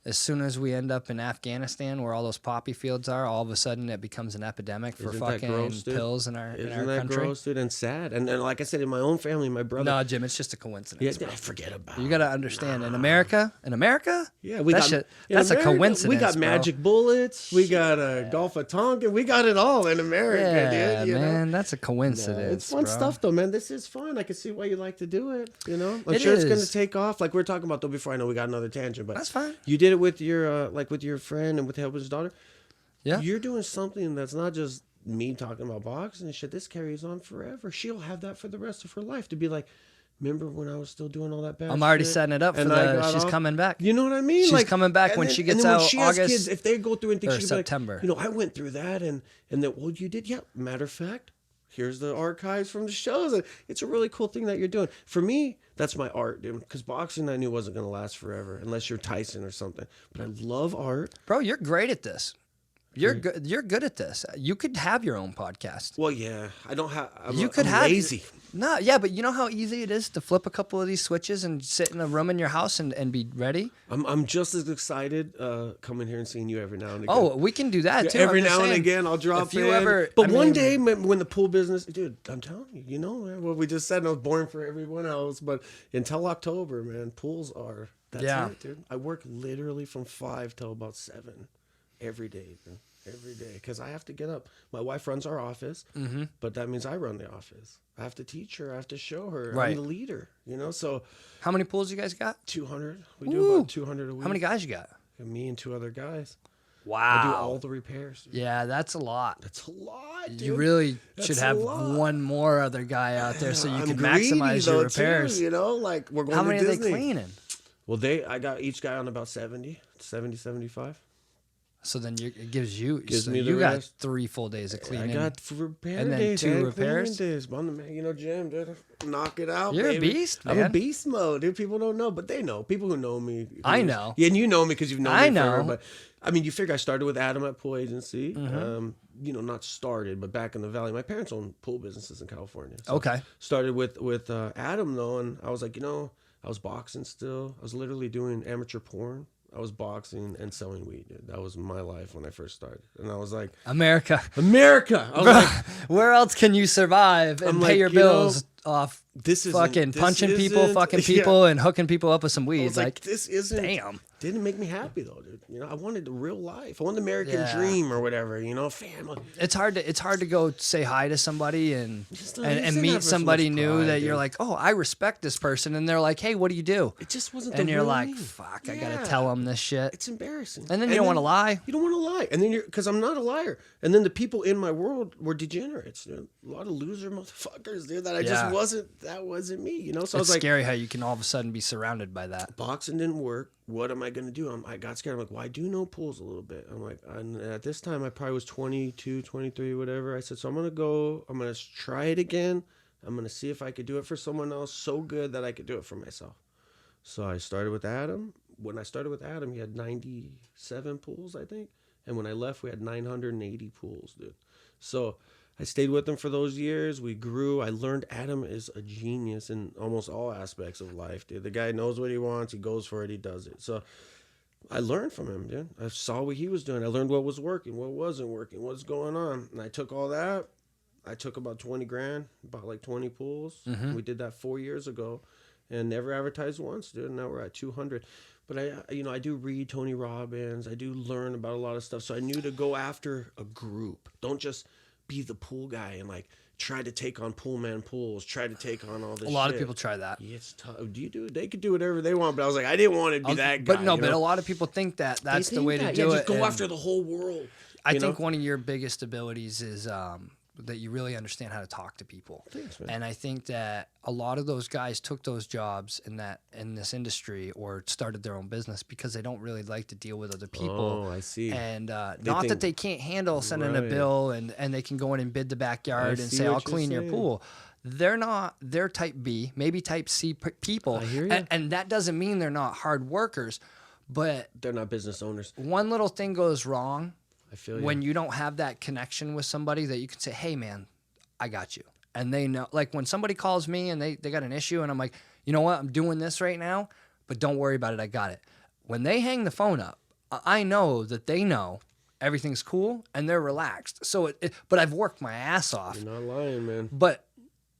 Speaker 2: as soon as we end up in Afghanistan, where all those poppy fields are, all of a sudden it becomes an epidemic for
Speaker 1: Isn't that
Speaker 2: fucking
Speaker 1: gross, dude?
Speaker 2: pills in our
Speaker 1: Isn't that
Speaker 2: country?
Speaker 1: gross, dude? And sad. And like I said, in my own family, my brother.
Speaker 2: No, Jim, it's just a coincidence.
Speaker 1: Yeah, forget about it.
Speaker 2: You got to understand, in America,
Speaker 1: Yeah, we got
Speaker 2: shit,
Speaker 1: in
Speaker 2: that's
Speaker 1: America,
Speaker 2: a coincidence.
Speaker 1: We got
Speaker 2: bro.
Speaker 1: magic bullets. We got a Gulf of Tonkin. We got it all in America,
Speaker 2: Yeah,
Speaker 1: dude. You
Speaker 2: man,
Speaker 1: know?
Speaker 2: that's a coincidence.
Speaker 1: It's fun
Speaker 2: bro.
Speaker 1: stuff, though, man. This is fun. I can see why you like to do it. You know, I'm
Speaker 2: It
Speaker 1: sure it's going
Speaker 2: is.
Speaker 1: to take off. Like we were talking about though before. I know we got another tangent, but
Speaker 2: That's fine.
Speaker 1: You did it with your with your friend and with helping his daughter.
Speaker 2: Yeah.
Speaker 1: You're doing something that's not just me talking about boxing and shit. This carries on forever. She'll have that for the rest of her life to be like, remember when I was still doing all that bad
Speaker 2: I'm already
Speaker 1: shit?
Speaker 2: setting it up for
Speaker 1: And I got
Speaker 2: she's
Speaker 1: off?
Speaker 2: coming back.
Speaker 1: You know what I mean?
Speaker 2: She's coming back
Speaker 1: and
Speaker 2: when
Speaker 1: then-
Speaker 2: she
Speaker 1: and
Speaker 2: gets
Speaker 1: then when
Speaker 2: out
Speaker 1: she has
Speaker 2: August
Speaker 1: kids, if they go through and think
Speaker 2: or
Speaker 1: she's like,
Speaker 2: September.
Speaker 1: you know, I went through that and that, well, you did. Yeah. Matter of fact, here's the archives from the shows. And it's a really cool thing that you're doing. For me, that's my art, dude. Because boxing, I knew wasn't going to last forever unless you're Tyson or something. But I love art.
Speaker 2: Bro, you're great at this. You're good. You're good at this. You could have your own podcast.
Speaker 1: Well, yeah, I don't have. I'm
Speaker 2: have
Speaker 1: lazy.
Speaker 2: No, yeah, but you know how easy it is to flip a couple of these switches and sit in a room in your house and be ready.
Speaker 1: I'm just as excited coming here and seeing you every now and again.
Speaker 2: Oh, we can do that too.
Speaker 1: Every
Speaker 2: I'm just
Speaker 1: now and
Speaker 2: saying,
Speaker 1: again, I'll drop
Speaker 2: if you
Speaker 1: in.
Speaker 2: ever-
Speaker 1: But
Speaker 2: I
Speaker 1: one
Speaker 2: mean-
Speaker 1: day, when the pool business, dude, I'm telling you, you know, man, what we just said, and I was boring for everyone else. But until October, man, pools are. That's it, dude. I work literally from 5 till about 7 every day, man. Every day, because I have to get up. My wife runs our office, but that means I run the office. I have to teach her. I have to show her.
Speaker 2: Right.
Speaker 1: I'm the leader, you know. So
Speaker 2: How many pools you guys got?
Speaker 1: 200. We
Speaker 2: Ooh.
Speaker 1: do about 200 a week.
Speaker 2: How many guys you got?
Speaker 1: Me and 2 other guys.
Speaker 2: Wow.
Speaker 1: I do all the repairs. Dude.
Speaker 2: Yeah, that's a lot.
Speaker 1: That's a lot, dude.
Speaker 2: You really
Speaker 1: That's
Speaker 2: should
Speaker 1: a
Speaker 2: have
Speaker 1: lot.
Speaker 2: one more other guy out there so you
Speaker 1: I'm
Speaker 2: can
Speaker 1: greedy,
Speaker 2: maximize
Speaker 1: though,
Speaker 2: your repairs.
Speaker 1: Too, you know, like we're going
Speaker 2: How
Speaker 1: to
Speaker 2: many are they
Speaker 1: Disney.
Speaker 2: cleaning?
Speaker 1: Well, I got each guy on about 70, 75.
Speaker 2: So then it gives you.
Speaker 1: Gives
Speaker 2: so
Speaker 1: me the
Speaker 2: you got
Speaker 1: rest.
Speaker 2: 3 full days of cleaning.
Speaker 1: I got repair
Speaker 2: And then
Speaker 1: days,
Speaker 2: 2
Speaker 1: and
Speaker 2: repairs?
Speaker 1: cleaning days. I'm the man, you know, Jim, dude. Knock it out,
Speaker 2: You're a
Speaker 1: baby.
Speaker 2: beast,
Speaker 1: I'm a
Speaker 2: man.
Speaker 1: beast mode, dude. People don't know, but they know. People who know me.
Speaker 2: I know.
Speaker 1: Yeah, and you know me because you've known
Speaker 2: I
Speaker 1: me forever.
Speaker 2: know.
Speaker 1: But I mean, you figure I started with Adam at Pool Agency.
Speaker 2: Mm-hmm.
Speaker 1: You know, not started, but back in the Valley. My parents own pool businesses in California. So
Speaker 2: Okay.
Speaker 1: Started with Adam though, and I was like, you know, I was boxing still. I was literally doing amateur porn. I was boxing and selling weed, dude. That was my life when I first started. And I was like,
Speaker 2: America.
Speaker 1: America! I was like,
Speaker 2: Where else can you survive and
Speaker 1: I'm
Speaker 2: pay
Speaker 1: like,
Speaker 2: your
Speaker 1: you know,
Speaker 2: bills off
Speaker 1: this is
Speaker 2: fucking punching people, fucking people, and hooking people up with some
Speaker 1: I
Speaker 2: weed?
Speaker 1: was like, this isn't.
Speaker 2: damn.
Speaker 1: Didn't make me happy though, dude. You know, I wanted the real life. I wanted the American
Speaker 2: Yeah.
Speaker 1: dream or whatever. You know, family.
Speaker 2: It's hard to go say hi to somebody and
Speaker 1: Just don't-
Speaker 2: and,
Speaker 1: you
Speaker 2: and
Speaker 1: shouldn't have
Speaker 2: meet
Speaker 1: as
Speaker 2: somebody
Speaker 1: much
Speaker 2: new
Speaker 1: pride,
Speaker 2: that you're
Speaker 1: dude.
Speaker 2: like, oh, I respect this person, and they're like, hey, what do you do?
Speaker 1: It just wasn't.
Speaker 2: And
Speaker 1: the
Speaker 2: you're
Speaker 1: real
Speaker 2: like,
Speaker 1: me.
Speaker 2: fuck, I
Speaker 1: Yeah.
Speaker 2: gotta tell them this shit.
Speaker 1: It's embarrassing.
Speaker 2: And then you don't want to lie.
Speaker 1: You don't want to lie, and then because I'm not a liar. And then the people in my world were degenerates. Dude. A lot of loser motherfuckers, dude. That I
Speaker 2: Yeah.
Speaker 1: just wasn't. That wasn't me. You know. So I
Speaker 2: It's
Speaker 1: was like,
Speaker 2: scary how you can all of a sudden be surrounded by that.
Speaker 1: boxing didn't work. What am I going to do? I got scared. I'm like, well, I do know pools a little bit. I'm like, and at this time, I probably was 22, 23, whatever. I said, so I'm going to try it again. I'm going to see if I could do it for someone else so good that I could do it for myself. So I started with Adam. When I started with Adam, he had 97 pools, I think. And when I left, we had 980 pools, dude. So I stayed with him for those years. We grew. I learned Adam is a genius in almost all aspects of life, dude. The guy knows what he wants. He goes for it. He does it. So I learned from him, dude. I saw what he was doing. I learned what was working, what wasn't working, what's going on. And I took all that. I took about 20 grand, bought like 20 pools.
Speaker 2: Mm-hmm.
Speaker 1: We did that 4 years ago and never advertised once, dude. Now we're at 200. But I do read Tony Robbins. I do learn about a lot of stuff. So I knew to go after a group. Don't just be the pool guy and like try to take on pool man pools, try to take on all this
Speaker 2: A lot
Speaker 1: shit.
Speaker 2: of people try that.
Speaker 1: Yeah, it's tough. Do you do it? They could do whatever they want, but I was like, I didn't want to be that guy.
Speaker 2: But no,
Speaker 1: you
Speaker 2: but
Speaker 1: know?
Speaker 2: a lot of people think that that's
Speaker 1: They
Speaker 2: the
Speaker 1: think
Speaker 2: way
Speaker 1: that.
Speaker 2: to do
Speaker 1: Yeah,
Speaker 2: it.
Speaker 1: just go
Speaker 2: and
Speaker 1: after the whole world.
Speaker 2: I
Speaker 1: you
Speaker 2: think
Speaker 1: know?
Speaker 2: one of your biggest abilities is that you really understand how to talk to people.
Speaker 1: Thanks, man.
Speaker 2: And I think that a lot of those guys took those jobs in this industry or started their own business because they don't really like to deal with other people.
Speaker 1: Oh, I see.
Speaker 2: And not
Speaker 1: think-
Speaker 2: that they can't handle sending a
Speaker 1: Right.
Speaker 2: bill and they can go in and bid the backyard
Speaker 1: I
Speaker 2: and
Speaker 1: see
Speaker 2: say,
Speaker 1: what
Speaker 2: I'll
Speaker 1: you're
Speaker 2: clean your
Speaker 1: saying.
Speaker 2: pool. They're not, they're type B, maybe type C people.
Speaker 1: I hear ya.
Speaker 2: And that doesn't mean they're not hard workers, but
Speaker 1: They're not business owners.
Speaker 2: one little thing goes wrong
Speaker 1: I feel you.
Speaker 2: when you don't have that connection with somebody that you can say, hey, man, I got you. And they know, like when somebody calls me and they got an issue and I'm like, you know what, I'm doing this right now, but don't worry about it. I got it. When they hang the phone up, I know that they know everything's cool and they're relaxed. So, but I've worked my ass off.
Speaker 1: You're not lying, man.
Speaker 2: But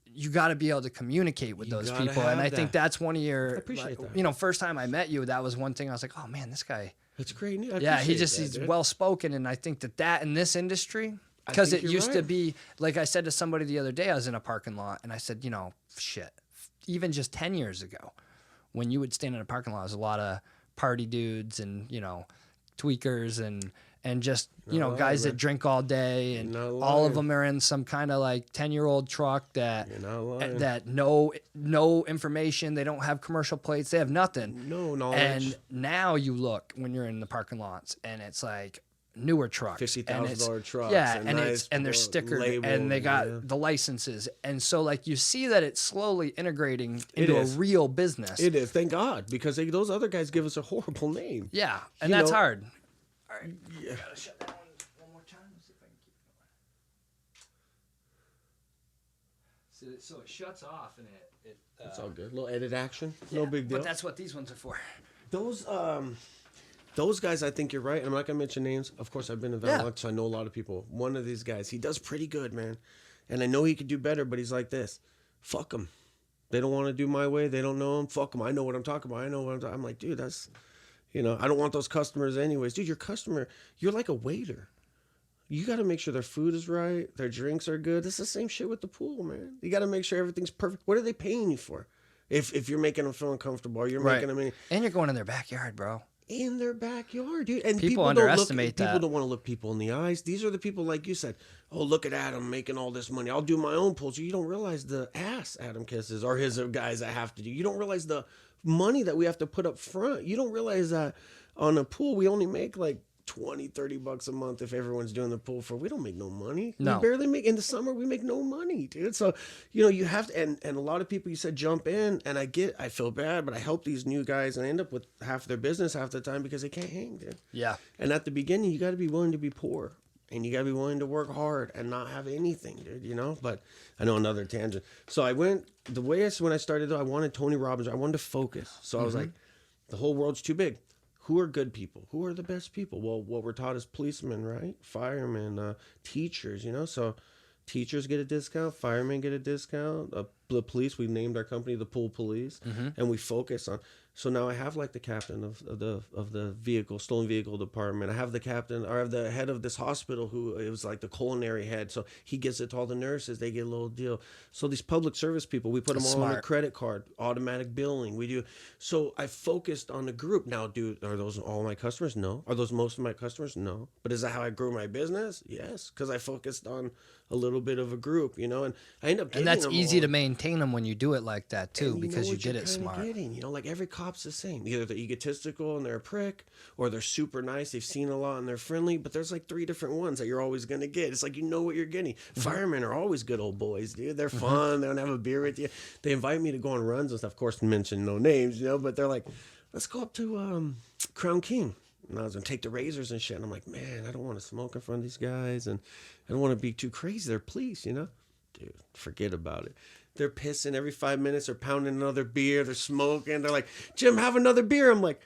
Speaker 2: you got to be able to communicate with
Speaker 1: You
Speaker 2: those
Speaker 1: gotta
Speaker 2: people. And I
Speaker 1: have
Speaker 2: think
Speaker 1: that.
Speaker 2: that's one of your,
Speaker 1: I appreciate that.
Speaker 2: you know, first time I met you, that was one thing I was like, oh man, this guy.
Speaker 1: It's great news.
Speaker 2: Yeah, he's well spoken, and I think that in this industry, because
Speaker 1: think
Speaker 2: it
Speaker 1: you're
Speaker 2: used to
Speaker 1: right.
Speaker 2: be like I said to somebody the other day, I was in a parking lot, and I said, you know, shit, even just 10 years ago, when you would stand in a parking lot, there was a lot of party dudes and you know, tweakers and just you know
Speaker 1: lying,
Speaker 2: guys
Speaker 1: man.
Speaker 2: that drink all day, and
Speaker 1: You're not
Speaker 2: all of
Speaker 1: lying.
Speaker 2: them are in some kind of like 10-year-old truck that
Speaker 1: You're not lying.
Speaker 2: that no information, they don't have commercial plates, they have nothing.
Speaker 1: No knowledge.
Speaker 2: And now you look when you're in the parking lots, and it's like newer trucks, and it's-
Speaker 1: $50,000 trucks.
Speaker 2: yeah,
Speaker 1: and
Speaker 2: and
Speaker 1: nice
Speaker 2: they're stickered,
Speaker 1: labeled,
Speaker 2: and they got
Speaker 1: yeah.
Speaker 2: the licenses, and so like you see that it's slowly integrating into a
Speaker 1: is.
Speaker 2: real business.
Speaker 1: It is. Thank God, because those other guys give us a horrible name.
Speaker 2: Yeah, and
Speaker 1: You
Speaker 2: that's
Speaker 1: know-
Speaker 2: hard. All right,
Speaker 1: Yeah.
Speaker 2: gotta shut that one more time. Let's see if I can keep it going. So it shuts off, and it
Speaker 1: It's all good. Little edit action. No
Speaker 2: yeah,
Speaker 1: big deal.
Speaker 2: But that's what these ones are for.
Speaker 1: Those guys, I think you're right. I'm not gonna mention names. Of course, I've been in that
Speaker 2: Yeah.
Speaker 1: long, so I know a lot of people. One of these guys, he does pretty good, man. And I know he could do better, but he's like this. Fuck him. They don't want to do my way. They don't know him. Fuck them. I know what I'm talking about. I know what I'm talking. I'm like, dude, that's, you know, I don't want those customers anyways. Dude, your customer, you're like a waiter. You got to make sure their food is right, their drinks are good. It's the same shit with the pool, man. You got to make sure everything's perfect. What are they paying you for? If you're making them feel uncomfortable, or you're making them
Speaker 2: And you're going in their backyard, bro.
Speaker 1: in their backyard, dude. And
Speaker 2: People
Speaker 1: don't look,
Speaker 2: underestimate that.
Speaker 1: People don't want to look people in the eyes. These are the people, like you said, oh, look at Adam making all this money. I'll do my own pools. You don't realize the ass Adam kisses or his guys I have to do. You don't realize the money that we have to put up front. You don't realize that on a pool, we only make like 20, 30 bucks a month if everyone's doing the pool for. We don't make no money.
Speaker 2: No.
Speaker 1: We barely make, in the summer, we make no money, dude. So, you know, you have to, and a lot of people, you said jump in, and I feel bad, but I help these new guys and I end up with half their business half the time because they can't hang, dude.
Speaker 2: Yeah.
Speaker 1: And at the beginning, you got to be willing to be poor. And you got to be willing to work hard and not have anything, dude, you know? But I know another tangent. So I went, when I started, though, I wanted Tony Robbins. I wanted to focus. So I was like, the whole world's too big. Who are good people? Who are the best people? Well, what we're taught is policemen, right? Firemen, teachers, you know? So teachers get a discount. Firemen get a discount. The police, we named our company the Pool Police. And we focus on... So now I have like the captain of the vehicle, stolen vehicle department. I have the captain, or I have the head of this hospital who it was like the culinary head. So he gives it to all the nurses. They get a little deal. So these public service people, we put them all on a
Speaker 2: Smart.
Speaker 1: credit card, automatic billing. We do. So I focused on the group. Now, dude, are those all my customers? No. Are those most of my customers? No. But is that how I grew my business? Yes, because I focused on a little bit of a group, you know, and I end up getting
Speaker 2: And that's
Speaker 1: them
Speaker 2: easy
Speaker 1: all.
Speaker 2: to maintain them when you do it like that too,
Speaker 1: And
Speaker 2: because
Speaker 1: know
Speaker 2: you
Speaker 1: what
Speaker 2: did
Speaker 1: you're
Speaker 2: it
Speaker 1: kinda
Speaker 2: smart.
Speaker 1: Getting, you know, like every cop's the same. Either they're egotistical and they're a prick, or they're super nice. They've seen a lot and they're friendly. But there's like 3 different ones that you're always gonna get. It's like you know what you're getting. Firemen are always good old boys, dude. They're fun. They don't have a beer with you. They invite me to go on runs and stuff. Of course, mention no names, you know. But they're like, let's go up to Crown King. And I was gonna take the razors and shit. And I'm like, man, I don't want to smoke in front of these guys, and I don't want to be too crazy. They're police, you know. Dude, forget about it. They're pissing every 5 minutes. They're pounding another beer. They're smoking. They're like, Jim, have another beer. I'm like,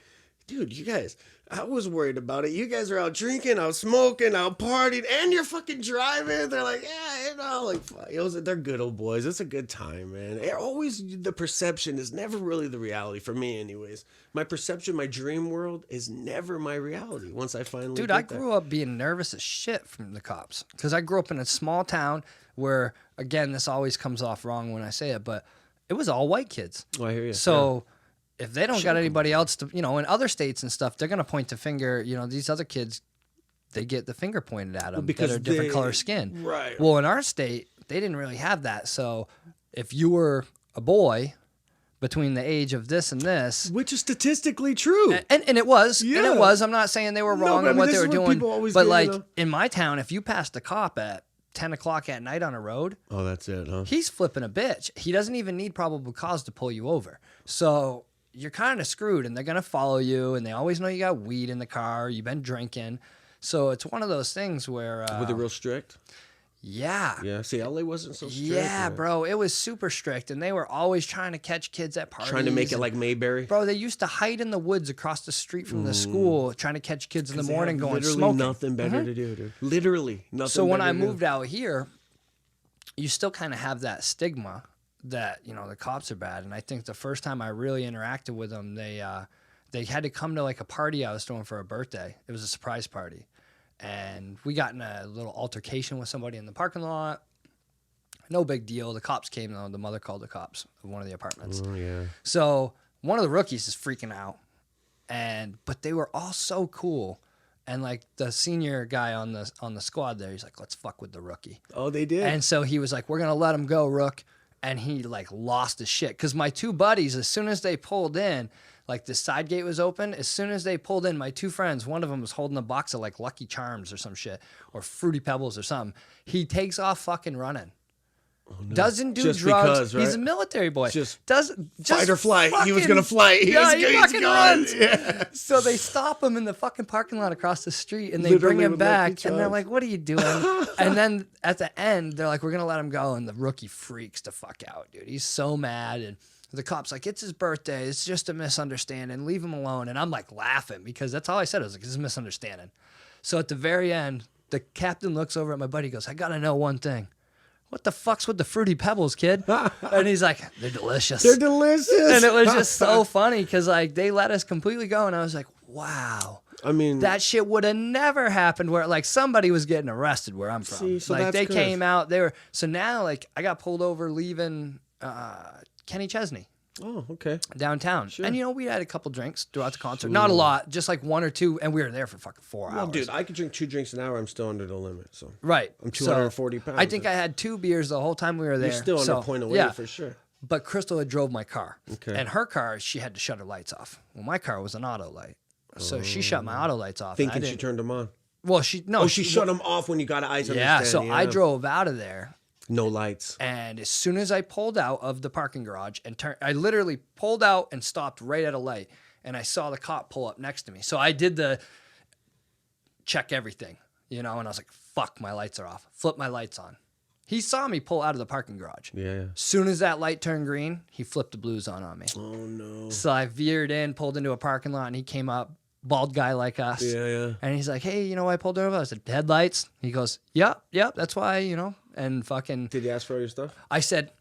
Speaker 1: dude, you guys, I was worried about it. You guys are out drinking, out smoking, out partying, and you're fucking driving. They're like, yeah, you know, like, they're good old boys. It's a good time, man. Always the perception is never really the reality for me, anyways. My perception, my dream world is never my reality once I finally
Speaker 2: Dude,
Speaker 1: get
Speaker 2: I
Speaker 1: there.
Speaker 2: grew up being nervous as shit from the cops because I grew up in a small town where, again, this always comes off wrong when I say it, but it was all white kids.
Speaker 1: Oh, I hear you.
Speaker 2: So if they don't
Speaker 1: Shook
Speaker 2: got
Speaker 1: 'em.
Speaker 2: anybody else to, in other states and stuff, they're going to point the finger, these other kids, they get the finger pointed at them
Speaker 1: because
Speaker 2: that are different
Speaker 1: they-
Speaker 2: color skin.
Speaker 1: Right.
Speaker 2: Well, in our state, they didn't really have that. So if you were a boy between the age of this and this,
Speaker 1: Which is statistically true.
Speaker 2: and it was,
Speaker 1: Yeah.
Speaker 2: I'm not saying they were
Speaker 1: No,
Speaker 2: wrong
Speaker 1: but I
Speaker 2: in
Speaker 1: mean,
Speaker 2: what
Speaker 1: this
Speaker 2: they
Speaker 1: is
Speaker 2: were
Speaker 1: what
Speaker 2: doing,
Speaker 1: people always
Speaker 2: but
Speaker 1: do,
Speaker 2: like in my town, if you passed a cop at 10 o'clock at night on a road,
Speaker 1: Oh, that's it, huh?
Speaker 2: he's flipping a bitch. He doesn't even need probable cause to pull you over. So you're kind of screwed, and they're going to follow you, and they always know you got weed in the car, you've been drinking. So it's one of those things where...
Speaker 1: Were they real strict?
Speaker 2: Yeah.
Speaker 1: Yeah. See, LA wasn't so strict.
Speaker 2: Yeah,
Speaker 1: man.
Speaker 2: bro. It was super strict, and they were always trying to catch kids at parties.
Speaker 1: Trying to make it
Speaker 2: and-
Speaker 1: like Mayberry.
Speaker 2: Bro, they used to hide in the woods across the street from the school, trying to catch kids in the
Speaker 1: They have
Speaker 2: morning going
Speaker 1: literally
Speaker 2: smoking.
Speaker 1: nothing better to do, dude. Literally nothing.
Speaker 2: So when
Speaker 1: better
Speaker 2: I
Speaker 1: to do.
Speaker 2: moved out here, you still kind of have that stigma that the cops are bad. And I think the first time I really interacted with them, they had to come to like a party I was throwing for a birthday. It was a surprise party, and we got in a little altercation with somebody in the parking lot. No big deal. The cops came though. The mother called the cops of one of the apartments.
Speaker 1: Oh yeah.
Speaker 2: So one of the rookies is freaking out, but they were all so cool. And like the senior guy on the squad there, he's like, let's fuck with the rookie.
Speaker 1: Oh, they did.
Speaker 2: And so he was like, we're going to let him go, Rook. And he like lost his shit. Because my two buddies, as soon as they pulled in, like the side gate was open. As soon as they pulled in, my two friends, one of them was holding a box of like Lucky Charms or some shit, or Fruity Pebbles or something. He takes off fucking running. Doesn't do
Speaker 1: Just
Speaker 2: drugs.
Speaker 1: because, right?
Speaker 2: He's a military boy.
Speaker 1: Just
Speaker 2: doesn't
Speaker 1: fight or flight. He was
Speaker 2: fucking-
Speaker 1: gonna fly. He was
Speaker 2: he
Speaker 1: he's
Speaker 2: fucking
Speaker 1: going.
Speaker 2: runs.
Speaker 1: Yeah.
Speaker 2: So they stop him in the fucking parking lot across the street, and they
Speaker 1: Literally
Speaker 2: bring him
Speaker 1: with Lucky
Speaker 2: back, and they're
Speaker 1: Charms.
Speaker 2: like, "What are you doing?" And then at the end, they're like, "We're gonna let him go," and the rookie freaks the fuck out, dude. He's so mad, and the cop's like, "It's his birthday. It's just a misunderstanding. Leave him alone." And I'm like laughing because that's all I said. I was like, "It's a misunderstanding." So at the very end, the captain looks over at my buddy, and goes, "I gotta know one thing. What the fuck's with the Fruity Pebbles, kid?" And he's like, "They're delicious."
Speaker 1: They're delicious.
Speaker 2: And it was just so funny because like they let us completely go, and I was like, wow.
Speaker 1: I mean,
Speaker 2: That shit would have never happened where like somebody was getting arrested where I'm from.
Speaker 1: See, so
Speaker 2: like
Speaker 1: that's
Speaker 2: they
Speaker 1: good.
Speaker 2: came out, they were so now like I got pulled over leaving Kenny Chesney
Speaker 1: oh, okay.
Speaker 2: downtown.
Speaker 1: Sure.
Speaker 2: And we had a couple drinks throughout the concert. Not a lot, just like one or two, and we were there for fucking 4
Speaker 1: Well,
Speaker 2: hours.
Speaker 1: dude, I could drink 2 drinks an hour. I'm still under the limit. So
Speaker 2: Right.
Speaker 1: I'm
Speaker 2: So,
Speaker 1: 240 pounds.
Speaker 2: I think I had 2 beers the whole time we were there.
Speaker 1: You're still under
Speaker 2: So,
Speaker 1: point away
Speaker 2: yeah.
Speaker 1: for sure.
Speaker 2: But Crystal had drove my car.
Speaker 1: Okay.
Speaker 2: And her car, she had to shut her lights off. Well, my car was an auto light. So she shut my auto lights off. and I
Speaker 1: Thinking she
Speaker 2: didn't-
Speaker 1: turned them on.
Speaker 2: Well, she shut
Speaker 1: them off when you got eyes on
Speaker 2: Yeah, so I drove out of there.
Speaker 1: No lights.
Speaker 2: And as soon as I pulled out of the parking garage and I literally pulled out and stopped right at a light, and I saw the cop pull up next to me. So I did the check everything, and I was like, fuck, my lights are off. Flip my lights on. He saw me pull out of the parking garage.
Speaker 1: Yeah.
Speaker 2: As soon as that light turned green, he flipped the blues on me.
Speaker 1: Oh, no.
Speaker 2: So I veered in, pulled into a parking lot, and he came up, bald guy like us.
Speaker 1: Yeah.
Speaker 2: And he's like, hey, why I pulled over? I said, headlights. He goes, yep, that's why, and fucking,
Speaker 1: Did you ask for all your stuff?
Speaker 2: I said,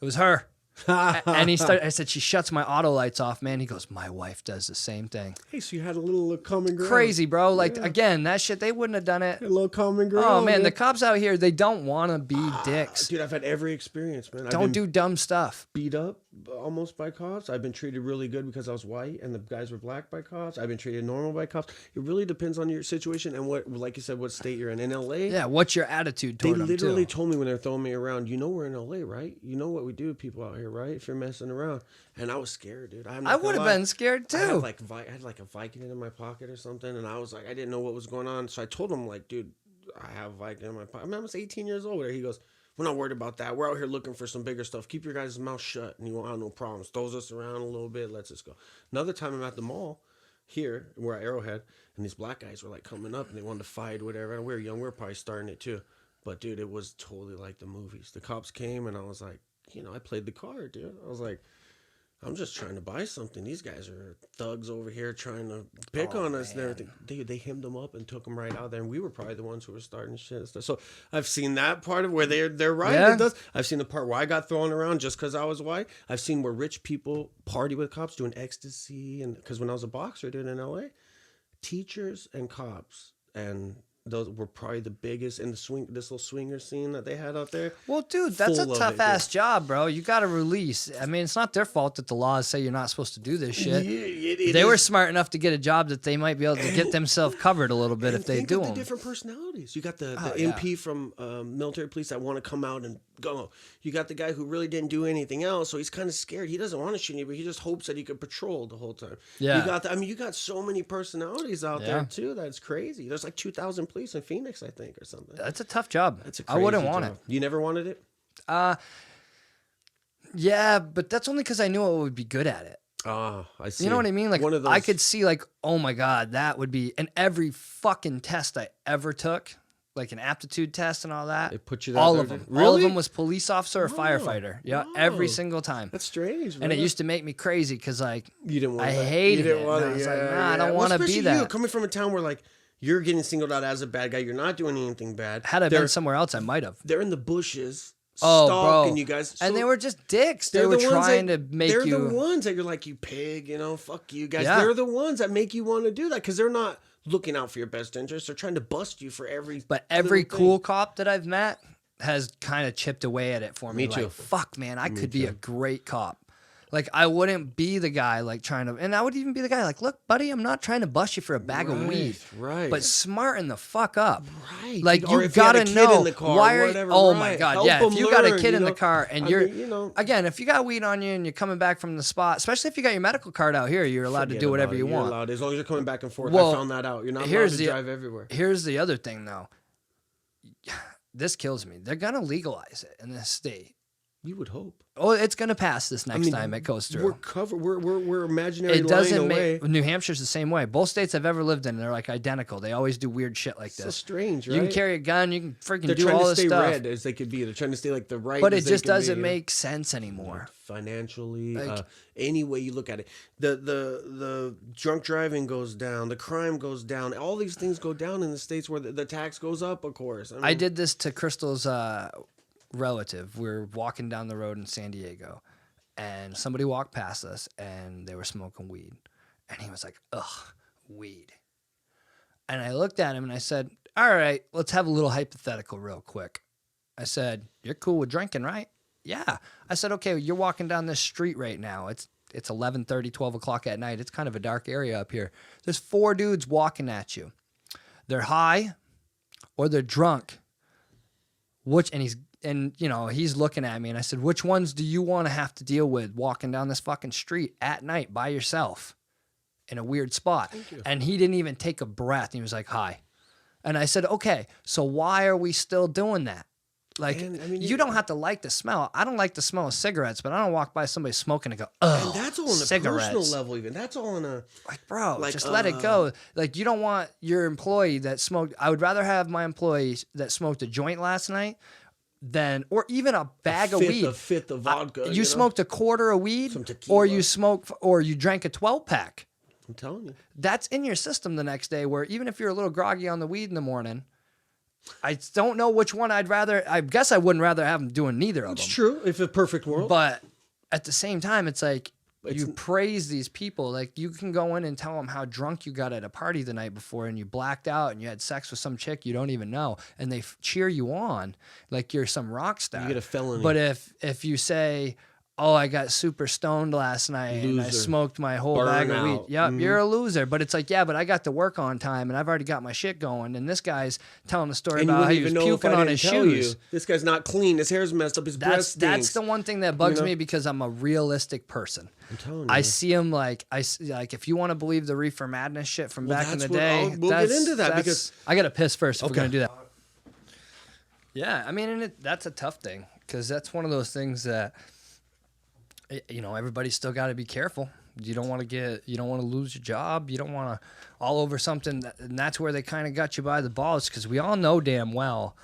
Speaker 2: it was her. And I said, she shuts my auto lights off, man. He goes, my wife does the same thing.
Speaker 1: Hey, so you had a little common ground.
Speaker 2: Crazy, bro. Like, again, that shit, they wouldn't have done it.
Speaker 1: A little common ground.
Speaker 2: Oh, man, the
Speaker 1: dude.
Speaker 2: cops out here, they don't want to be dicks.
Speaker 1: Dude, I've had every experience, man. I've
Speaker 2: Don't
Speaker 1: been
Speaker 2: do dumb stuff.
Speaker 1: beat up almost by cops. I've been treated really good because I was white and the guys were black by cops. I've been treated normal by cops. It really depends on your situation and what, like you said, what state you're in. In LA,
Speaker 2: Yeah, what's your attitude
Speaker 1: they
Speaker 2: toward them,
Speaker 1: literally
Speaker 2: too?
Speaker 1: told me when they're throwing me around, we're in LA, right? You know what we do to people out here, right? If you're messing around. And I was scared, dude.
Speaker 2: I would have been scared, too.
Speaker 1: I had like a Vicodin in my pocket or something, and I was like, I didn't know what was going on. So I told him, like, dude, I have Vicodin in my pocket. I mean, I was 18 years old. He goes, we're not worried about that. We're out here looking for some bigger stuff. Keep your guys' mouth shut, and you won't have no problems. Throws us around a little bit, lets us go. Another time I'm at the mall here, we're at Arrowhead, and these black guys were like coming up, and they wanted to fight, whatever. And we were young. We were probably starting it too. But, dude, it was totally like the movies. The cops came, and I was like, I played the card, dude. I was like, I'm just trying to buy something. These guys are thugs over here trying to pick on us and everything. They hemmed them up and took them right out there, and we were probably the ones who were starting shit and stuff. So I've seen that part of where they're right.
Speaker 2: Yeah.
Speaker 1: It does. I've seen the part where I got thrown around just because I was white. I've seen where rich people party with cops doing ecstasy, and because when I was a boxer, dude, in LA, teachers and cops and those were probably the biggest in the this little swinger scene that they had out there.
Speaker 2: Well, dude, that's a
Speaker 1: Full of
Speaker 2: tough
Speaker 1: it,
Speaker 2: ass job, bro. You got to release. I mean, it's not their fault that the laws say you're not supposed to do this shit.
Speaker 1: Yeah,
Speaker 2: They were smart enough to get a job that they might be able to get themselves covered a little bit if they
Speaker 1: think
Speaker 2: do
Speaker 1: of the
Speaker 2: them.
Speaker 1: different personalities. You got the
Speaker 2: yeah.
Speaker 1: MP from military police that want to come out and go. You got the guy who really didn't do anything else, so he's kind of scared. He doesn't want to shoot anybody. He just hopes that he could patrol the whole time.
Speaker 2: Yeah.
Speaker 1: You got you got so many personalities out there too. That's crazy. There's like 2,000 police in Phoenix, I think, or something.
Speaker 2: That's a tough job.
Speaker 1: That's a
Speaker 2: I wouldn't
Speaker 1: crazy
Speaker 2: want
Speaker 1: job.
Speaker 2: it.
Speaker 1: You never wanted it?
Speaker 2: Yeah, but that's only because I knew I would be good at it.
Speaker 1: Ah, I see.
Speaker 2: You know what I mean? Like,
Speaker 1: one of those,
Speaker 2: I could see, like, oh my God, that would be, and every fucking test I ever took, like an aptitude test and all that,
Speaker 1: They put you
Speaker 2: all
Speaker 1: there,
Speaker 2: of them.
Speaker 1: Really?
Speaker 2: All of them was police officer or firefighter. Yeah,
Speaker 1: wow.
Speaker 2: every single time.
Speaker 1: That's strange, man.
Speaker 2: And it used to make me crazy because, like,
Speaker 1: You didn't want
Speaker 2: I
Speaker 1: that.
Speaker 2: hated
Speaker 1: You didn't
Speaker 2: it.
Speaker 1: want
Speaker 2: And I
Speaker 1: it.
Speaker 2: was
Speaker 1: Yeah,
Speaker 2: like, nah, I don't
Speaker 1: yeah.
Speaker 2: want to be
Speaker 1: especially
Speaker 2: that.
Speaker 1: You, coming from a town where, like, you're getting singled out as a bad guy. You're not doing anything bad.
Speaker 2: Had I
Speaker 1: They're-
Speaker 2: been somewhere else, I might have.
Speaker 1: They're in the bushes,
Speaker 2: Oh,
Speaker 1: stalking
Speaker 2: bro.
Speaker 1: you guys.
Speaker 2: And
Speaker 1: So
Speaker 2: they were just dicks. They
Speaker 1: they're
Speaker 2: were
Speaker 1: the ones
Speaker 2: trying
Speaker 1: that-
Speaker 2: to make
Speaker 1: they're
Speaker 2: you.
Speaker 1: the ones that you're like, you pig, fuck you guys.
Speaker 2: Yeah.
Speaker 1: They're the ones that make you want to do that because they're not looking out for your best interest. They're trying to bust you for every.
Speaker 2: But every
Speaker 1: little
Speaker 2: cool
Speaker 1: thing.
Speaker 2: cop that I've met has kind of chipped away at it for me.
Speaker 1: Me too.
Speaker 2: Like, fuck, man, I could be a great cop. Like, I wouldn't be the guy, like, trying to... And I would even be the guy, like, look, buddy, I'm not trying to bust you for a bag of weed.
Speaker 1: Right.
Speaker 2: But smarten the fuck up.
Speaker 1: Right.
Speaker 2: Like,
Speaker 1: Or
Speaker 2: you
Speaker 1: if you had a
Speaker 2: gotta
Speaker 1: kid
Speaker 2: know
Speaker 1: in the car,
Speaker 2: why are
Speaker 1: whatever,
Speaker 2: oh my
Speaker 1: right.
Speaker 2: god,
Speaker 1: Help
Speaker 2: yeah. If
Speaker 1: them
Speaker 2: you got a
Speaker 1: learn,
Speaker 2: kid in the
Speaker 1: know?
Speaker 2: car and
Speaker 1: I
Speaker 2: you're
Speaker 1: mean,
Speaker 2: again, if you got weed on you and you're coming back from the spot, especially if you got your medical card out here, you're allowed to
Speaker 1: forget
Speaker 2: do whatever
Speaker 1: about it.
Speaker 2: you
Speaker 1: You're
Speaker 2: want.
Speaker 1: allowed, as long as you're coming back and forth.
Speaker 2: Well,
Speaker 1: I found that out. You're not allowed
Speaker 2: here's
Speaker 1: to
Speaker 2: the-
Speaker 1: drive everywhere.
Speaker 2: Here's the other thing, though. This kills me. They're gonna legalize it in this state.
Speaker 1: You would hope.
Speaker 2: Oh, it's gonna pass this next time it goes through.
Speaker 1: We're covered. We're imaginary
Speaker 2: It doesn't
Speaker 1: lying away.
Speaker 2: make New Hampshire's the same way. Both states I've ever lived in, they're like identical. They always do weird shit like
Speaker 1: So
Speaker 2: this.
Speaker 1: strange, right?
Speaker 2: You can carry a gun. You can freaking
Speaker 1: They're
Speaker 2: do
Speaker 1: trying
Speaker 2: all
Speaker 1: to
Speaker 2: this
Speaker 1: stay
Speaker 2: stuff.
Speaker 1: red as they could be. They're trying to stay like the right.
Speaker 2: But
Speaker 1: as
Speaker 2: it
Speaker 1: they
Speaker 2: just
Speaker 1: can be,
Speaker 2: doesn't make sense anymore.
Speaker 1: financially.
Speaker 2: Like-
Speaker 1: Any way you look at it, the drunk driving goes down, the crime goes down. All these things go down in the states where the tax goes up. Of course,
Speaker 2: I did this to Crystal's relative. We were walking down the road in San Diego, and somebody walked past us, and they were smoking weed. And he was like, ugh, weed. And I looked at him, and I said, all right, let's have a little hypothetical real quick. I said, you're cool with drinking, right? Yeah. I said, okay, you're walking down this street right now. It's 11:30, 12 o'clock at night. It's kind of a dark area up here. There's 4 dudes walking at you. They're high or they're drunk. He's looking at me, and I said, which ones do you want to have to deal with walking down this fucking street at night by yourself in a weird spot? And he didn't even take a breath. He was like, hi. And I said, okay, so why are we still doing that? Like,
Speaker 1: Man, I mean,
Speaker 2: you don't have to like the smell. I don't like the smell of cigarettes, but I don't walk by somebody smoking and go, oh,
Speaker 1: And that's all on a
Speaker 2: cigarettes.
Speaker 1: personal level. Even that's all on a.
Speaker 2: Like, bro,
Speaker 1: Like,
Speaker 2: just let it go. Like, you don't want your employee that smoked. I would rather have my employees that smoked a joint last night than, or even a bag of weed.
Speaker 1: A fifth of vodka.
Speaker 2: You smoked a quarter of weed,
Speaker 1: Some tequila.
Speaker 2: or you drank a 12-pack.
Speaker 1: I'm telling you.
Speaker 2: That's in your system the next day. Where even if you're a little groggy on the weed in the morning, I don't know which one I'd rather. I guess I wouldn't rather have them doing neither of
Speaker 1: It's
Speaker 2: them.
Speaker 1: true. If a perfect world.
Speaker 2: But at the same time, it's like
Speaker 1: It's-
Speaker 2: you praise these people. Like, you can go in and tell them how drunk you got at a party the night before, and you blacked out and you had sex with some chick you don't even know, and they cheer you on like you're some rock star.
Speaker 1: You get a felony.
Speaker 2: But if you say, oh, I got super stoned last night and I
Speaker 1: Loser.
Speaker 2: smoked my whole bag of weed.
Speaker 1: Burnout.
Speaker 2: Yep, you're a loser. But it's like, yeah, but I got to work on time and I've already got my shit going. And this guy's telling a story
Speaker 1: and you
Speaker 2: about how
Speaker 1: wouldn't
Speaker 2: he was
Speaker 1: even know if
Speaker 2: puking
Speaker 1: I
Speaker 2: on
Speaker 1: didn't
Speaker 2: his
Speaker 1: tell
Speaker 2: shoes.
Speaker 1: you. This guy's not clean. His hair's messed up. His breath
Speaker 2: That's
Speaker 1: stinks.
Speaker 2: the one thing that bugs
Speaker 1: You know?
Speaker 2: me because I'm a realistic person.
Speaker 1: I'm telling you.
Speaker 2: I see him like if you want to believe the reefer madness shit from back in the
Speaker 1: that's what
Speaker 2: day.
Speaker 1: we'll get into that
Speaker 2: that's-
Speaker 1: because-
Speaker 2: I got to piss first if we're
Speaker 1: Okay.
Speaker 2: gonna do that. Yeah, I mean, and that's a tough thing because that's one of those things that everybody's still got to be careful. You don't want to lose your job. You don't want to all over something, and that's where they kind of got you by the balls because we all know damn well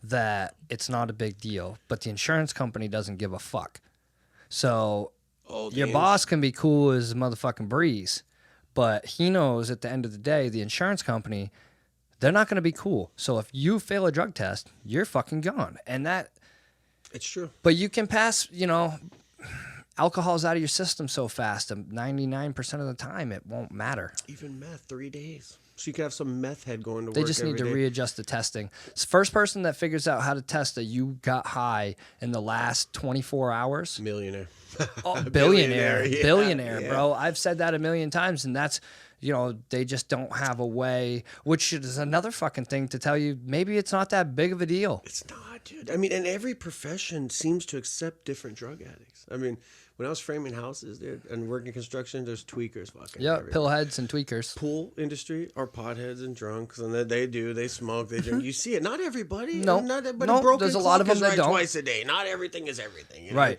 Speaker 2: that it's not a big deal, but the insurance company doesn't give a fuck. So
Speaker 1: Oh,
Speaker 2: Your boss can be cool as a motherfucking breeze, but he knows at the end of the day, the insurance company, they're not going to be cool. So if you fail a drug test, you're fucking gone. And that...
Speaker 1: It's true.
Speaker 2: But you can pass, alcohol's out of your system so fast, and 99% of the time, it won't matter.
Speaker 1: Even meth, 3 days. So you could have some meth head going to work.
Speaker 2: They just need to readjust the testing. First person that figures out how to test that you got high in the last 24 hours.
Speaker 1: Millionaire.
Speaker 2: Oh, billionaire.
Speaker 1: Yeah,
Speaker 2: billionaire,
Speaker 1: yeah.
Speaker 2: bro. I've said that a million times, and that's, they just don't have a way, which is another fucking thing to tell you, maybe it's not that big of a deal.
Speaker 1: It's not, dude. I mean, and every profession seems to accept different drug addicts. I mean, when I was framing houses, dude, and working construction, there's tweakers fucking.
Speaker 2: Yeah,
Speaker 1: everywhere.
Speaker 2: pillheads and tweakers.
Speaker 1: Pool industry are potheads and drunks, and they smoke, they drink. You see it. Not everybody.
Speaker 2: No,
Speaker 1: not everybody.
Speaker 2: no.
Speaker 1: Broken
Speaker 2: There's a lot of
Speaker 1: clock
Speaker 2: them
Speaker 1: is
Speaker 2: that don't.
Speaker 1: twice a day. Not everything is everything. You know?
Speaker 2: Right.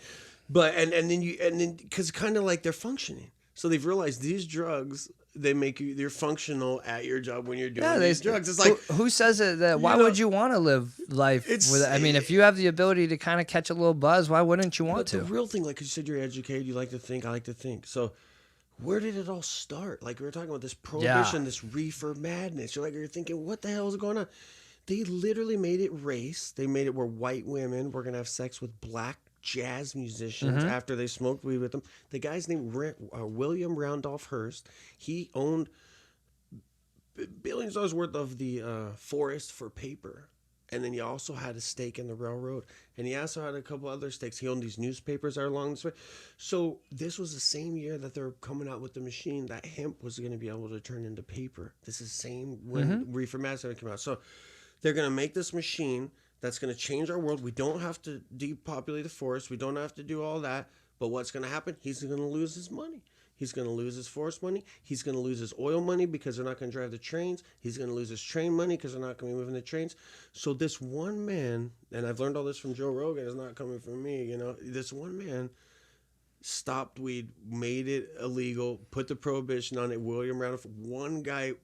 Speaker 1: But and then because kind of like they're functioning, so they've realized these drugs. They make you're functional at your job when you're doing these drugs. It's like
Speaker 2: who says it? That why would you want to live life with? I mean, if you have the ability to kind of catch a little buzz, why wouldn't you want to?
Speaker 1: The real thing, like you said, you're educated. You like to think. I like to think. So, where did it all start? Like we were talking about this prohibition, this reefer madness. You're thinking, what the hell is going on? They literally made it race. They made it where white women were gonna have sex with black jazz musicians after they smoked weed with them. The guy's named William Randolph Hearst. He owned billions of dollars worth of the forest for paper, and then he also had a stake in the railroad, and he also had a couple other stakes. He owned these newspapers that are along this way. So this was the same year that they're coming out with the machine that hemp was going to be able to turn into paper. This is the same when reefer madness came out. So they're going to make this machine that's going to change our world. We don't have to depopulate the forest. We don't have to do all that. But what's going to happen? He's going to lose his money. He's going to lose his forest money. He's going to lose his oil money because they're not going to drive the trains. He's going to lose his train money because they're not going to be moving the trains. So this one man, and I've learned all this from Joe Rogan, it's not coming from me, this one man stopped weed, made it illegal, put the prohibition on it. William Randolph, one guy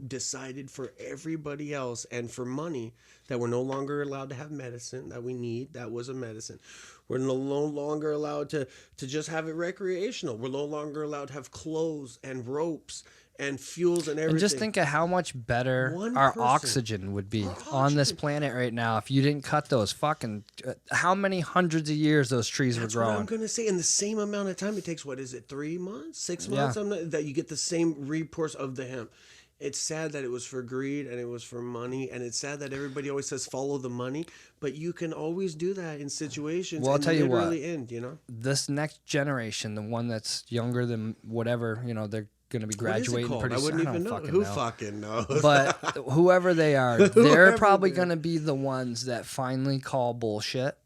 Speaker 1: decided for everybody else and for money that we're no longer allowed to have medicine that we need. That was a medicine. We're no longer allowed to just have it recreational. We're no longer allowed to have clothes and ropes and fuels and everything.
Speaker 2: And just think of how much better oxygen would be on this planet right now if you didn't cut those fucking... how many hundreds of years those trees were growing.
Speaker 1: What I'm going to say. In the same amount of time it takes, 3 months, 6 months, that you get the same reports of the hemp. It's sad that it was for greed and it was for money, and it's sad that everybody always says follow the money, but you can always do that in situations.
Speaker 2: Well, I'll tell you what,
Speaker 1: end,
Speaker 2: this next generation, the one that's younger than whatever, they're going to be graduating pretty soon.
Speaker 1: I wouldn't even know. Who fucking knows?
Speaker 2: But whoever they are, they're probably going to be the ones that finally call bullshit.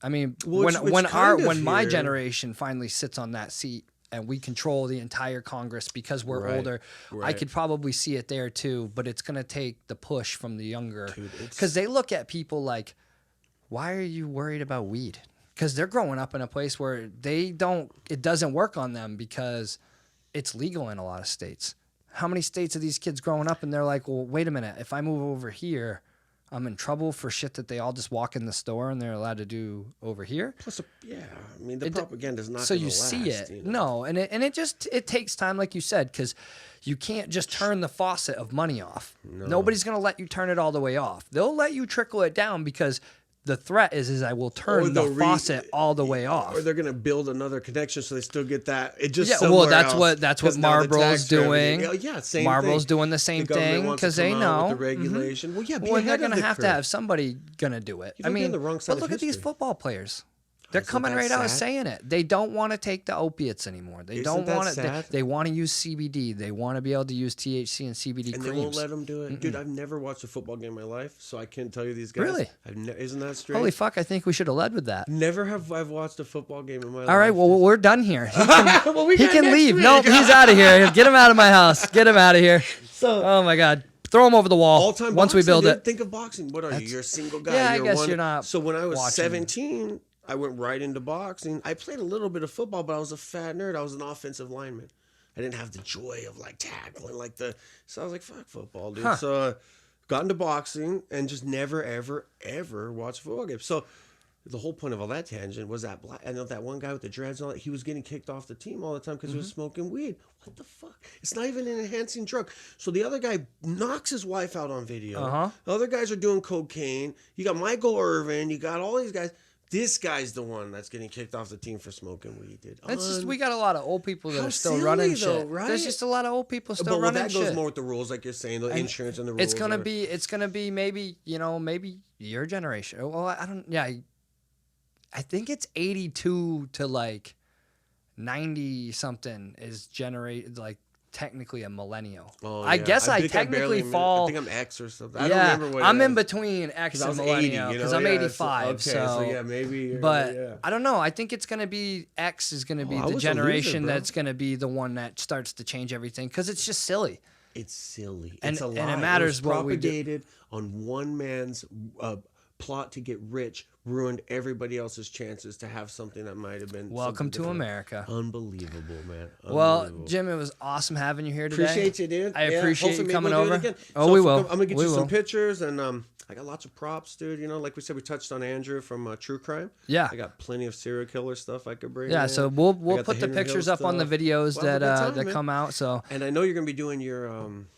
Speaker 2: I mean, when my generation finally sits on that seat, and we control the entire Congress because we're older. Right. I could probably see it there too, but it's going to take the push from the younger. Because they look at people like, why are you worried about weed? Because they're growing up in a place where it doesn't work on them because it's legal in a lot of states. How many states are these kids growing up and they're like, well, wait a minute, if I move over here, I'm in trouble for shit that they all just walk in the store and they're allowed to do over here.
Speaker 1: Plus, the propaganda is not.
Speaker 2: So you see it, no, and it takes time, like you said, because you can't just turn the faucet of money off. No. Nobody's gonna let you turn it all the way off. They'll let you trickle it down because the threat is I will turn the faucet all the way off.
Speaker 1: Or they're going to build another connection so they still get that. It just
Speaker 2: that's what Marlboro's doing.
Speaker 1: Same
Speaker 2: Marlboro's
Speaker 1: thing.
Speaker 2: doing the same thing because they know
Speaker 1: with the regulation. Well,
Speaker 2: they're going to have somebody going to do it.
Speaker 1: But
Speaker 2: look at these football players. They're coming right out saying it. They don't want to take the opiates anymore. They don't want it. They want to use CBD. They want to be able to use THC and CBD creams.
Speaker 1: And they won't let them do it. Dude, I've never watched a football game in my life, so I can't tell you these guys.
Speaker 2: Really?
Speaker 1: Isn't that strange?
Speaker 2: Holy fuck, I think we should have led with that.
Speaker 1: Never have I watched a football game in my life.
Speaker 2: All right, well, we're done here. He can leave. Nope, he's out of here. Get him out of my house. Get him out of here. Oh, my God. Throw him over the wall.
Speaker 1: All-time
Speaker 2: once
Speaker 1: boxing,
Speaker 2: we build it.
Speaker 1: Think of boxing. What are you? You're a single guy.
Speaker 2: Yeah, I guess you're not.
Speaker 1: So when I was 17... I went right into boxing. I played a little bit of football, but I was a fat nerd. I was an offensive lineman. I didn't have the joy of tackling so I was like, fuck football, dude. So got into boxing and just never, ever, ever watched a football game. So the whole point of all that tangent was that I know that one guy with the dreads on, he was getting kicked off the team all the time because he was smoking weed. What the fuck? It's not even an enhancing drug. So the other guy knocks his wife out on video. The other guys are doing cocaine. You got Michael Irvin. You got all these guys. This guy's the one that's getting kicked off the team for smoking weed, dude.
Speaker 2: It's just, we got a lot of old people that
Speaker 1: How
Speaker 2: are still
Speaker 1: silly,
Speaker 2: running
Speaker 1: though,
Speaker 2: shit.
Speaker 1: right?
Speaker 2: There's just a lot of old people still
Speaker 1: But
Speaker 2: running
Speaker 1: that
Speaker 2: shit.
Speaker 1: goes more with the rules, like you're saying, the insurance and the rules.
Speaker 2: It's gonna be maybe, you know, maybe your generation. Well, I don't. Yeah, I think it's 82 to like 90 something is generated like technically a millennial.
Speaker 1: Oh,
Speaker 2: I guess I technically fall.
Speaker 1: I think I'm X or something. I
Speaker 2: Yeah,
Speaker 1: don't remember what
Speaker 2: I'm
Speaker 1: it
Speaker 2: in
Speaker 1: is.
Speaker 2: between X and
Speaker 1: 'Cause I was 80,
Speaker 2: millennial
Speaker 1: you
Speaker 2: because
Speaker 1: know?
Speaker 2: I'm
Speaker 1: Yeah,
Speaker 2: 85.
Speaker 1: so yeah, maybe.
Speaker 2: But
Speaker 1: yeah.
Speaker 2: I don't know. I think it's gonna be X is gonna be
Speaker 1: I
Speaker 2: the
Speaker 1: was a loser,
Speaker 2: generation
Speaker 1: bro.
Speaker 2: that's gonna be the one that starts to change everything because it's just silly.
Speaker 1: It's silly.
Speaker 2: And-
Speaker 1: It's a
Speaker 2: and
Speaker 1: lie.
Speaker 2: it matters
Speaker 1: was
Speaker 2: what we do.
Speaker 1: propagated on one man's plot to get rich, ruined everybody else's chances to have something that might have been.
Speaker 2: Welcome to
Speaker 1: something different.
Speaker 2: America.
Speaker 1: Unbelievable, man.
Speaker 2: Well,
Speaker 1: Unbelievable.
Speaker 2: Jim, it was awesome having you here today.
Speaker 1: Appreciate you, dude.
Speaker 2: I
Speaker 1: Yeah,
Speaker 2: appreciate
Speaker 1: hopefully
Speaker 2: you
Speaker 1: maybe
Speaker 2: coming
Speaker 1: we'll do it
Speaker 2: over.
Speaker 1: again.
Speaker 2: Oh,
Speaker 1: So
Speaker 2: we
Speaker 1: if
Speaker 2: will.
Speaker 1: I'm gonna get
Speaker 2: We
Speaker 1: you
Speaker 2: will.
Speaker 1: some pictures, and I got lots of props, dude. You know, like we said, we touched on Andrew from True Crime.
Speaker 2: Yeah.
Speaker 1: I got plenty of serial killer stuff I could bring.
Speaker 2: Yeah,
Speaker 1: in.
Speaker 2: so
Speaker 1: I
Speaker 2: we'll
Speaker 1: got
Speaker 2: put the
Speaker 1: Henry
Speaker 2: pictures
Speaker 1: Hill
Speaker 2: up on the
Speaker 1: stuff.
Speaker 2: videos
Speaker 1: We'll have a good time,
Speaker 2: that
Speaker 1: man.
Speaker 2: come out. So
Speaker 1: And I know you're gonna be doing your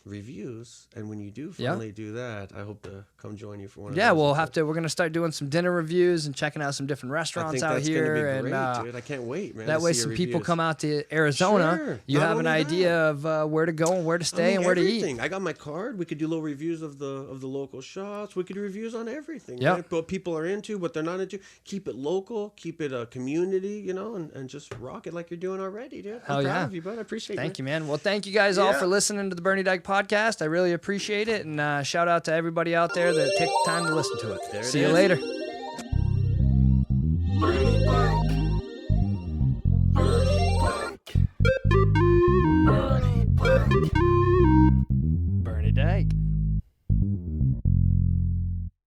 Speaker 1: reviews, and when you do finally do that, I hope to come join you for one.
Speaker 2: yeah,
Speaker 1: of those.
Speaker 2: we're gonna start doing some dinner reviews and checking out some different
Speaker 1: I
Speaker 2: restaurants
Speaker 1: think
Speaker 2: out
Speaker 1: that's
Speaker 2: here,
Speaker 1: gonna be great,
Speaker 2: and
Speaker 1: dude. I can't wait, man.
Speaker 2: that
Speaker 1: to
Speaker 2: way
Speaker 1: see
Speaker 2: some
Speaker 1: your
Speaker 2: people
Speaker 1: reviews.
Speaker 2: come out to Arizona.
Speaker 1: Sure.
Speaker 2: You
Speaker 1: Not
Speaker 2: have an
Speaker 1: only
Speaker 2: idea of where to go and where to stay and where to eat.
Speaker 1: everything. I got my card. We could do little reviews of the local shops. We could do reviews on everything.
Speaker 2: Yep.
Speaker 1: Right? What people are into, what they're not into. Keep it local. Keep it a community. You know, and just rock it like you're doing already, dude.
Speaker 2: Hell
Speaker 1: I'm
Speaker 2: yeah.
Speaker 1: proud of you, bud. I appreciate it.
Speaker 2: Thank you, man. Well, thank you guys all
Speaker 1: Yeah.
Speaker 2: for listening to the Bernie Dyke podcast. I really appreciate it, and shout out to everybody out there that take the time to listen to it.
Speaker 1: There it
Speaker 2: See you
Speaker 1: is.
Speaker 2: later.
Speaker 3: Bernie Dyke. Bernie Dyke.
Speaker 2: Bernie Dyke.